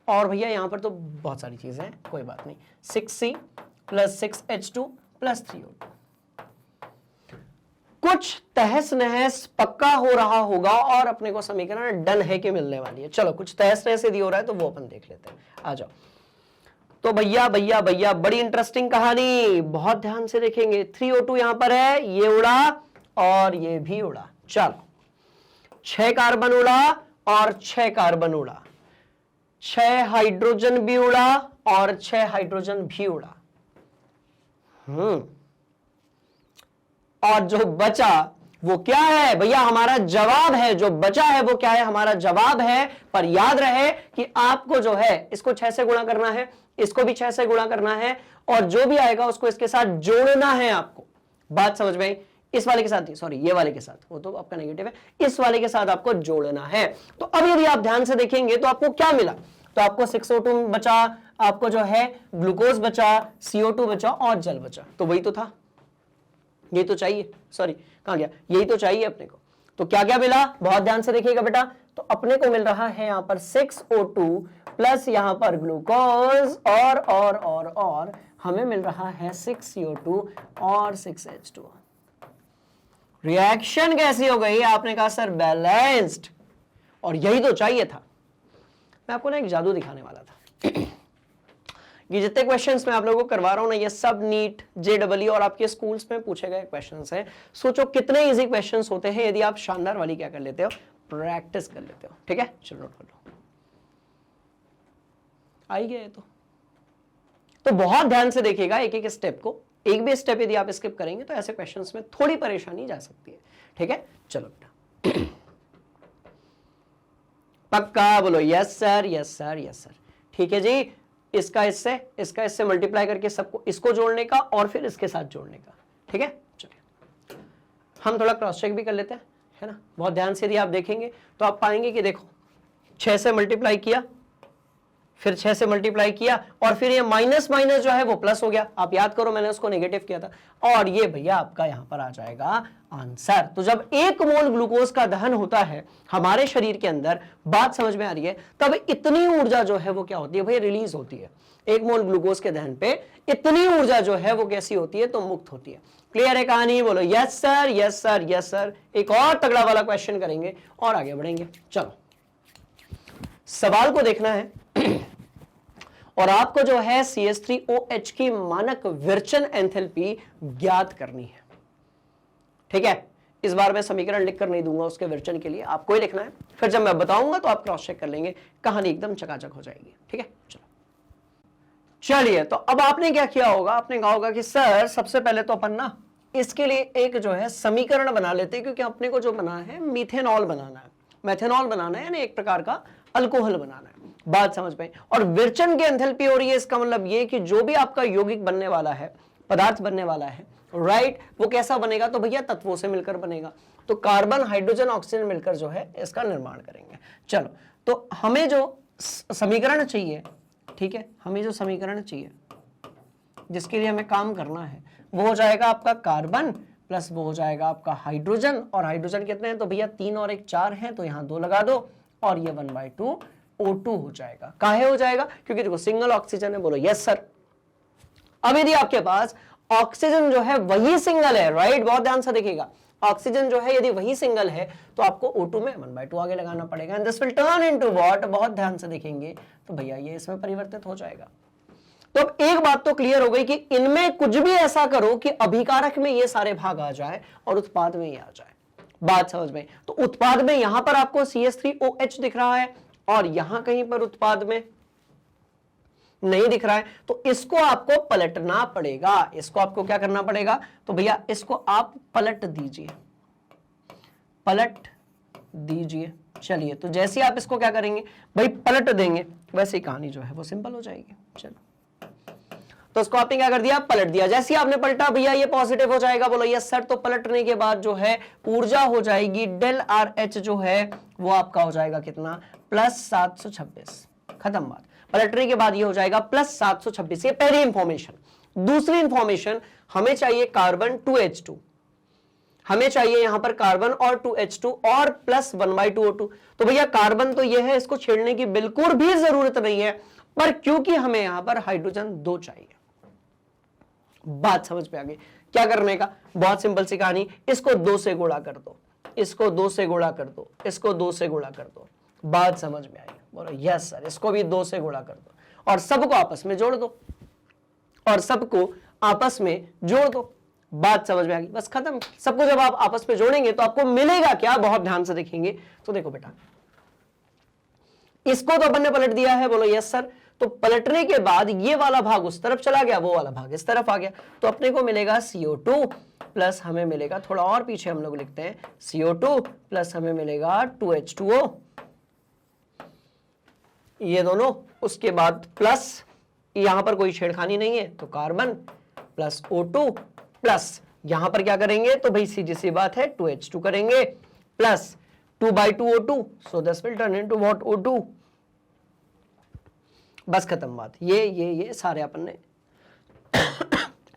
और भैया यहां पर तो बहुत सारी चीजें हैं, कोई बात नहीं, 6C plus 6H2 plus 3O2। कुछ तहस नहस पक्का हो रहा होगा, और अपने को समीकरण डन है कि मिलने वाली है। चलो, कुछ तहस नहस यदि हो रहा है तो वो अपन देख लेते हैं, आ जाओ। तो भैया भैया भैया बड़ी इंटरेस्टिंग कहानी, बहुत ध्यान से देखेंगे। 3O2 यहां पर है, ये उड़ा और ये भी उड़ा, चलो 6 कार्बन उड़ा और 6 कार्बन उड़ा, 6 हाइड्रोजन भी उड़ा और 6 हाइड्रोजन भी उड़ा, और जो बचा वो क्या है भैया, हमारा जवाब है। जो बचा है वो क्या है, हमारा जवाब है। पर याद रहे कि आपको जो है इसको 6 से गुणा करना है, इसको भी 6 से गुणा करना है, और जो भी आएगा उसको इसके साथ जोड़ना है आपको। बात समझ में आई? इस वाले के साथ, सॉरी ये वाले के साथ, वो तो आपका नेगेटिव है, इस वाले के साथ आपको जोड़ना है। तो अब यदि आप ध्यान से देखेंगे तो आपको क्या मिला, तो आपको 6O2 बचा, आपको जो है ग्लूकोज बचा, CO2 बचा और जल बचा। तो वही तो था, यही तो चाहिए, सॉरी कहां गया, यही तो चाहिए अपने को। तो क्या क्या मिला, बहुत ध्यान से देखिएगा बेटा। तो अपने को मिल रहा है यहां पर 6O2 प्लस यहां पर ग्लूकोज और हमें मिल रहा है 6CO2 और 6H2। रिएक्शन कैसी हो गई? आपने कहा सर बैलेंस्ड, और यही तो चाहिए था। मैं आपको ना एक जादू दिखाने वाला था। ये जितने क्वेश्चंस मैं आप लोगों को करवा रहा हूं ना, ये सब नीट, JEE और आपके स्कूल्स में पूछे गए क्वेश्चंस हैं। सोचो कितने इजी क्वेश्चंस होते हैं यदि आप शानदार वाली क्या कर लेते हो, प्रैक्टिस कर लेते हो। ठीक है, चलो नोट कर लो। आई गए तो बहुत ध्यान से देखिएगा एक एक स्टेप को। एक भी स्टेप यदि आप स्किप करेंगे तो ऐसे क्वेश्चंस में थोड़ी परेशानी जा सकती है। ठीक है, चलो बेटा पक्का बोलो yes sir, yes sir, yes sir. ठीक है जी, इसका इससे मल्टीप्लाई करके सबको, इसको जोड़ने का और फिर इसके साथ जोड़ने का। ठीक है, चलिए हम थोड़ा क्रॉस चेक भी कर लेते हैं, है ना। बहुत ध्यान से यदि आप देखेंगे तो आप पाएंगे कि देखो 6 से मल्टीप्लाई किया, फिर 6 से मल्टीप्लाई किया, और फिर ये माइनस माइनस जो है वो प्लस हो गया। आप याद करो मैंने उसको नेगेटिव किया था, और ये भैया आपका यहां पर आ जाएगा आंसर। तो जब 1 मोल ग्लूकोज का दहन होता है हमारे शरीर के अंदर, बात समझ में आ रही है, तब इतनी ऊर्जा जो है वो क्या होती है भैया, रिलीज होती है। 1 मोल ग्लूकोज के दहन पे इतनी ऊर्जा जो है वो कैसी होती है, तो मुक्त होती है। क्लियर है कहानी? बोलो yes sir, yes sir, yes sir. एक और तगड़ा वाला क्वेश्चन करेंगे और आगे बढ़ेंगे। चलो सवाल को देखना है और आपको जो है CH3OH की मानक विरचन एंथैल्पी ज्ञात करनी है। ठीक है, इस बार मैं समीकरण लिखकर नहीं दूंगा उसके विरचन के लिए, आपको ही लिखना है। फिर जब मैं बताऊंगा तो आप क्रॉस चेक कर लेंगे, कहानी एकदम चकाचक हो जाएगी। ठीक है, चलो चलिए। तो अब आपने क्या किया होगा, आपने कहा होगा कि सर सबसे पहले तो अपन ना इसके लिए एक जो है समीकरण बना लेते हैं, क्योंकि अपने को जो बना है मिथेनॉल बनाना है, मेथेनॉल बनाना है, यानी एक प्रकार का अल्कोहल बनाना है। बात समझ में? और विरचन की एंथैल्पी हो रही है, इसका मतलब ये कि जो भी आपका यौगिक बनने वाला है, पदार्थ बनने वाला है, राइट, वो कैसा बनेगा, तो भैया तत्वों से मिलकर बनेगा। तो कार्बन, हाइड्रोजन, ऑक्सीजन मिलकर जो है इसका निर्माण करेंगे। चलो, तो हमें जो समीकरण चाहिए, ठीक है, हमें जो समीकरण चाहिए जिसके लिए हमें काम करना है, वो हो जाएगा आपका कार्बन प्लस वो हो जाएगा आपका हाइड्रोजन। और हाइड्रोजन कितने हैं, तो भैया 3 और 1 4 हैं, तो यहां 2 लगा दो, और ये 1/2 O2 हो जाएगा। काहे हो जाएगा, क्योंकि देखो सिंगल ऑक्सीजन है। बोलो यस सर। अब यदि आपके पास ऑक्सीजन जो है वही सिंगल है, राइट, बहुत ध्यान से देखिएगा, ऑक्सीजन जो है यदि वही सिंगल है तो आपको O2 में 1/2 आगे लगाना पड़ेगा, and this will turn into what, बहुत ध्यान से देखेंगे तो भैया ये इसमें परिवर्तित हो जाएगा। तो अब एक बात तो क्लियर हो गई कि इनमें कुछ भी ऐसा करो कि अभिकारक में ये सारे भाग आ जाए और उत्पाद में ये आ जाए। बात समझ में? तो उत्पाद में यहां पर आपको CH3OH दिख रहा है और यहां कहीं पर उत्पाद में नहीं दिख रहा है, तो इसको आपको पलटना पड़ेगा। इसको आपको क्या करना पड़ेगा, तो भैया इसको आप पलट दीजिए, पलट दीजिए। चलिए, तो जैसे आप इसको क्या करेंगे भाई, पलट देंगे, वैसे ही कहानी जो है वो सिंपल हो जाएगी। चलो, तो इसको आपने क्या कर दिया, पलट दिया। जैसे आपने पलटा भैया ये पॉजिटिव हो जाएगा। बोलो यस सर। तो पलटने के बाद जो है ऊर्जा हो जाएगी डेल RH जो है वो आपका हो जाएगा कितना, +726। खत्म बात। पलटने के बाद ये हो जाएगा +726। ये पहली इंफॉर्मेशन। दूसरी इंफॉर्मेशन, हमें चाहिए कार्बन 2H2, हमें चाहिए यहां पर कार्बन और 2H2 और प्लस 1/2 O2। तो भैया कार्बन तो ये है, इसको छेड़ने की बिल्कुल भी जरूरत नहीं है, पर क्योंकि हमें यहां पर हाइड्रोजन 2 चाहिए। बात समझ में आ गई? क्या करने का, बहुत सिंपल सी कहानी, इसको 2 से गुणा कर दो, इसको 2 से गुणा कर दो, इसको 2 से गुणा कर दो। बात समझ में आई? बोलो यस सर। इसको भी 2 से गुणा कर दो और सबको आपस में जोड़ दो, और सबको आपस में जोड़ दो। बात समझ में आ गई? बस खत्म। सबको जब आप आपस में जोड़ेंगे तो आपको मिलेगा क्या, बहुत ध्यान से देखेंगे तो देखो बेटा, इसको तो अपन ने पलट दिया है। बोलो यस सर। तो पलटने के बाद ये वाला भाग उस तरफ चला गया, वो वाला भाग इस तरफ आ गया, तो अपने को मिलेगा CO2 प्लस हमें मिलेगा, थोड़ा और पीछे हम लोग लिखते हैं, CO2 प्लस हमें मिलेगा 2H2O, ये दोनों। उसके बाद प्लस यहां पर कोई छेड़खानी नहीं है, तो कार्बन प्लस O2 प्लस यहां पर क्या करेंगे, तो भाई सीधी सी बात है 2H2 करेंगे plus 2/2 O2, so this will turn into what, O2। बस खत्म बात। ये सारे अपन ने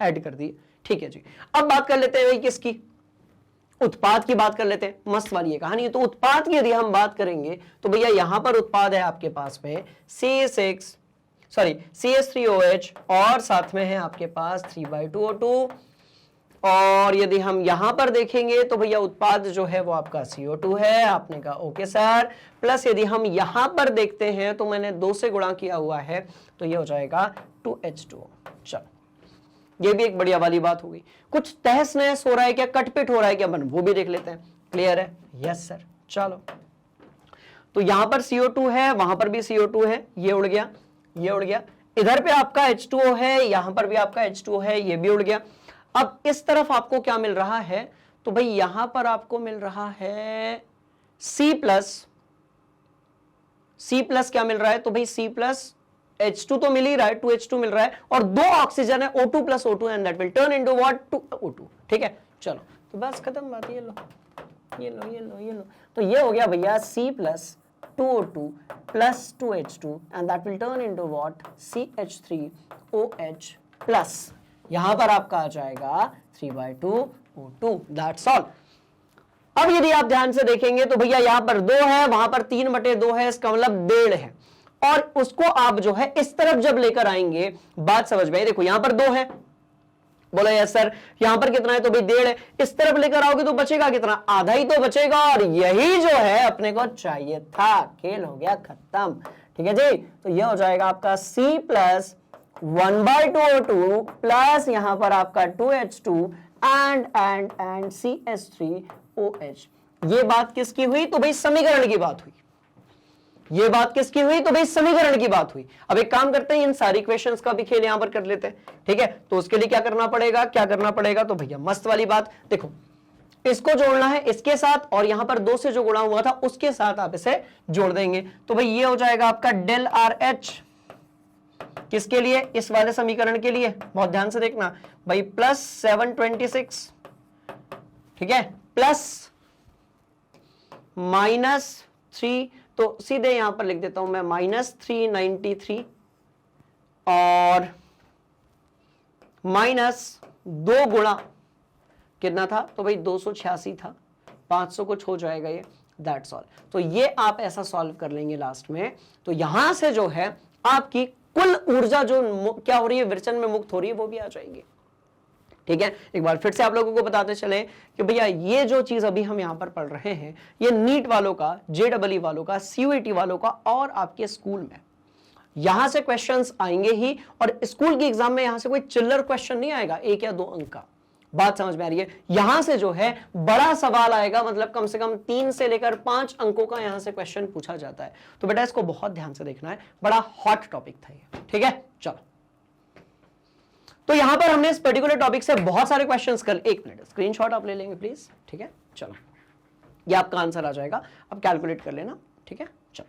ऐड कर दिए। ठीक है जी। अब बात कर लेते हैं भाई किसकी, उत्पाद की बात कर लेते हैं, मस्त वाली ये कहानी है। तो उत्पाद की यदि हम बात करेंगे तो भैया यहां पर उत्पाद है आपके पास में CH3OH और साथ में है आपके पास 3/2O2। और यदि हम यहां पर देखेंगे तो भैया उत्पाद जो है वो आपका CO2 है। आपने कहा ओके सर। प्लस यदि हम यहां पर देखते हैं तो मैंने 2 से गुणा किया हुआ है तो ये हो जाएगा 2H2O। चलो ये भी एक बढ़िया वाली बात होगी। कुछ तहस नहस हो रहा है क्या, कटपिट हो रहा है क्या, बन वो भी देख लेते हैं। क्लियर है? Yes sir. चलो तो यहां पर CO2 है, वहां पर भी CO2 है, ये उड़ गया, ये उड़ गया। इधर पे आपका H2O है, यहां पर भी आपका H2O है, ये भी उड़ गया। अब इस तरफ आपको क्या मिल रहा है, तो भाई यहां पर आपको मिल रहा है C प्लस क्या मिल रहा है, तो भाई C प्लस H2 तो मिल ही रहा है, 2H2 मिल रहा है और 2 ऑक्सीजन है O2 plus O2 and that will turn into what, 2O2। ठीक है, चलो तो बस खत्म बात। ये लो ये लो ये लो ये लो, तो ये हो गया भैया C plus 2O2 plus 2H2 and that will turn into what, CH3OH plus यहां पर आपका आ जाएगा 3/2O2। That's all. अब यदि आप ध्यान से देखेंगे तो भैया यहां पर 2 है, वहां पर 3/2 है, इसका मतलब 1.5 है। और उसको आप जो है इस तरफ जब लेकर आएंगे, बात समझ में आई। देखो यहां पर 2 है, बोला यस सर। यहां पर कितना है, तो भाई 1.5 है। इस तरफ लेकर आओगे तो बचेगा कितना, आधा ही तो बचेगा। और यही जो है अपने को चाहिए था। खेल हो गया खत्म। ठीक है जी, तो यह हो जाएगा आपका C प्लस 1/2O2 प्लस यहां पर आपका 2H2 एंड CH3OH। ये बात किसकी हुई, तो भाई समीकरण की बात हुई। ये बात किसकी हुई, तो भाई समीकरण की बात हुई। अब एक काम करते हैं, इन सारी क्वेश्चंस का भी खेल यहां पर कर लेते हैं। ठीक है, तो उसके लिए क्या करना पड़ेगा, तो भैया मस्त वाली बात। देखो इसको जोड़ना है इसके साथ और यहां पर 2 से जो गुणा हुआ था उसके साथ आप इसे जोड़ देंगे। तो भाई ये हो जाएगा आपका डेल RH। किसके लिए, इस वाले समीकरण के लिए। बहुत ध्यान से देखना भाई, प्लस 726, ठीक है, प्लस -3, तो सीधे यहां पर लिख देता हूं मैं -393 और -2 गुणा कितना था, तो भाई 286 था, 500 कुछ हो जाएगा ये। That's all. तो ये आप ऐसा सॉल्व कर लेंगे लास्ट में। तो यहां से जो है आपकी कुल ऊर्जा जो क्या हो रही है, विरचन में मुक्त हो रही है, वो भी आ जाएगी। ठीक है, एक बार फिर से आप लोगों को बताते चले कि भैया ये जो चीज अभी हम यहां पर पढ़ रहे हैं, ये नीट वालों का, JEE वालों का, CUET वालों का और आपके स्कूल में यहां से क्वेश्चंस आएंगे ही। और स्कूल की एग्जाम में यहां से कोई चिल्लर क्वेश्चन नहीं आएगा 1 या 2 अंक का। बात समझ में आ रही है? यहां से जो है बड़ा सवाल आएगा, मतलब कम से कम 3 से लेकर 5 अंकों का यहां से क्वेश्चन पूछा जाता है। तो बेटा इसको बहुत ध्यान से देखना है, बड़ा हॉट टॉपिक था ये। ठीक है, चलो तो यहां पर हमने इस पर्टिकुलर टॉपिक से बहुत सारे क्वेश्चंस कर, 1 मिनट स्क्रीनशॉट आप ले लेंगे प्लीज। ठीक है, चलो ये आपका आंसर आ जाएगा, अब कैलकुलेट कर लेना। ठीक है, चलो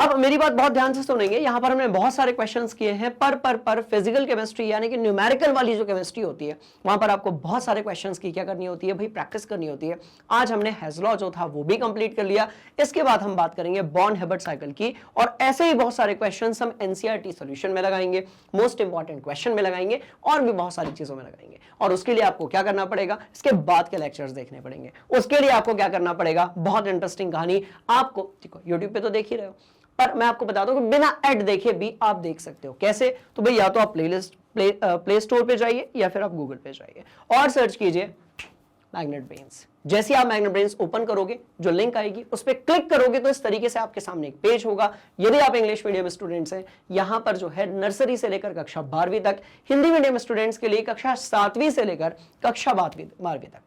अब मेरी बात बहुत ध्यान से सुनेंगे। यहां पर हमने बहुत सारे क्वेश्चंस किए हैं पर फिजिकल केमिस्ट्री यानी कि न्यूमेरिकल वाली जो केमिस्ट्री होती है, वहां पर आपको बहुत सारे क्वेश्चंस की क्या करनी होती है भाई, प्रैक्टिस करनी होती है। आज हमने हेज़लॉ जो था वो भी कंप्लीट कर लिया। इसके बाद हम बात करेंगे बॉर्न-हिबर्ट साइकिल की, और ऐसे ही बहुत सारे क्वेश्चंस हम NCERT सॉल्यूशन में लगाएंगे, मोस्ट इंपॉर्टेंट क्वेश्चन में लगाएंगे और भी बहुत सारी चीजों में लगाएंगे। और उसके लिए आपको क्या करना पड़ेगा, इसके बाद के लेक्चर्स देखने पड़ेंगे। उसके लिए आपको क्या करना पड़ेगा, बहुत इंटरेस्टिंग कहानी आपको, देखो यूट्यूब पे तो देख ही रहे हो, पर मैं आपको बता दूं कि बिना ऐड देखे भी आप देख सकते हो। कैसे, तो भाई या तो आप प्ले स्टोर पे जाइए या फिर आप गूगल पे जाइए और सर्च कीजिए मैग्नेट ब्रेन्स। जैसे आप मैग्नेट ब्रेन्स ओपन करोगे, जो लिंक आएगी उस पर क्लिक करोगे तो इस तरीके से आपके सामने एक पेज होगा। यदि आप इंग्लिश मीडियम स्टूडेंट्स हैं, यहां पर जो है नर्सरी से लेकर कक्षा 12वीं तक, हिंदी मीडियम स्टूडेंट्स के लिए कक्षा 7वीं से लेकर कक्षा 12वीं तक।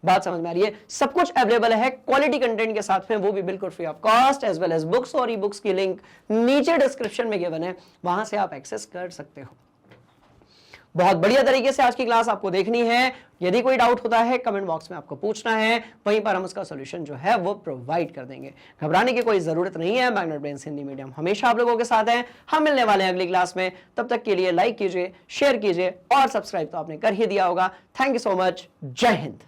बात समझ में आ रही है? सब कुछ अवेलेबल है क्वालिटी कंटेंट के साथ में, वो भी बिल्कुल free of cost, as well as books और ई बुक्स की लिंक नीचे डिस्क्रिप्शन में गिवन है, वहां से आप एक्सेस कर सकते हो। बहुत बढ़िया तरीके से आज की क्लास आपको देखनी है। यदि कोई डाउट होता है कमेंट बॉक्स में आपको पूछना है, वहीं पर हम उसका सॉल्यूशन जो है वो प्रोवाइड कर देंगे। घबराने की कोई जरूरत नहीं है। मैग्नेट ब्रेन्स हिंदी मीडियम हमेशा आप लोगों के साथ है। हम मिलने वाले हैं अगली क्लास में। तब तक के लिए लाइक कीजिए, शेयर कीजिए और सब्सक्राइब तो आपने कर ही दिया होगा। Thank you so much. जय हिंद।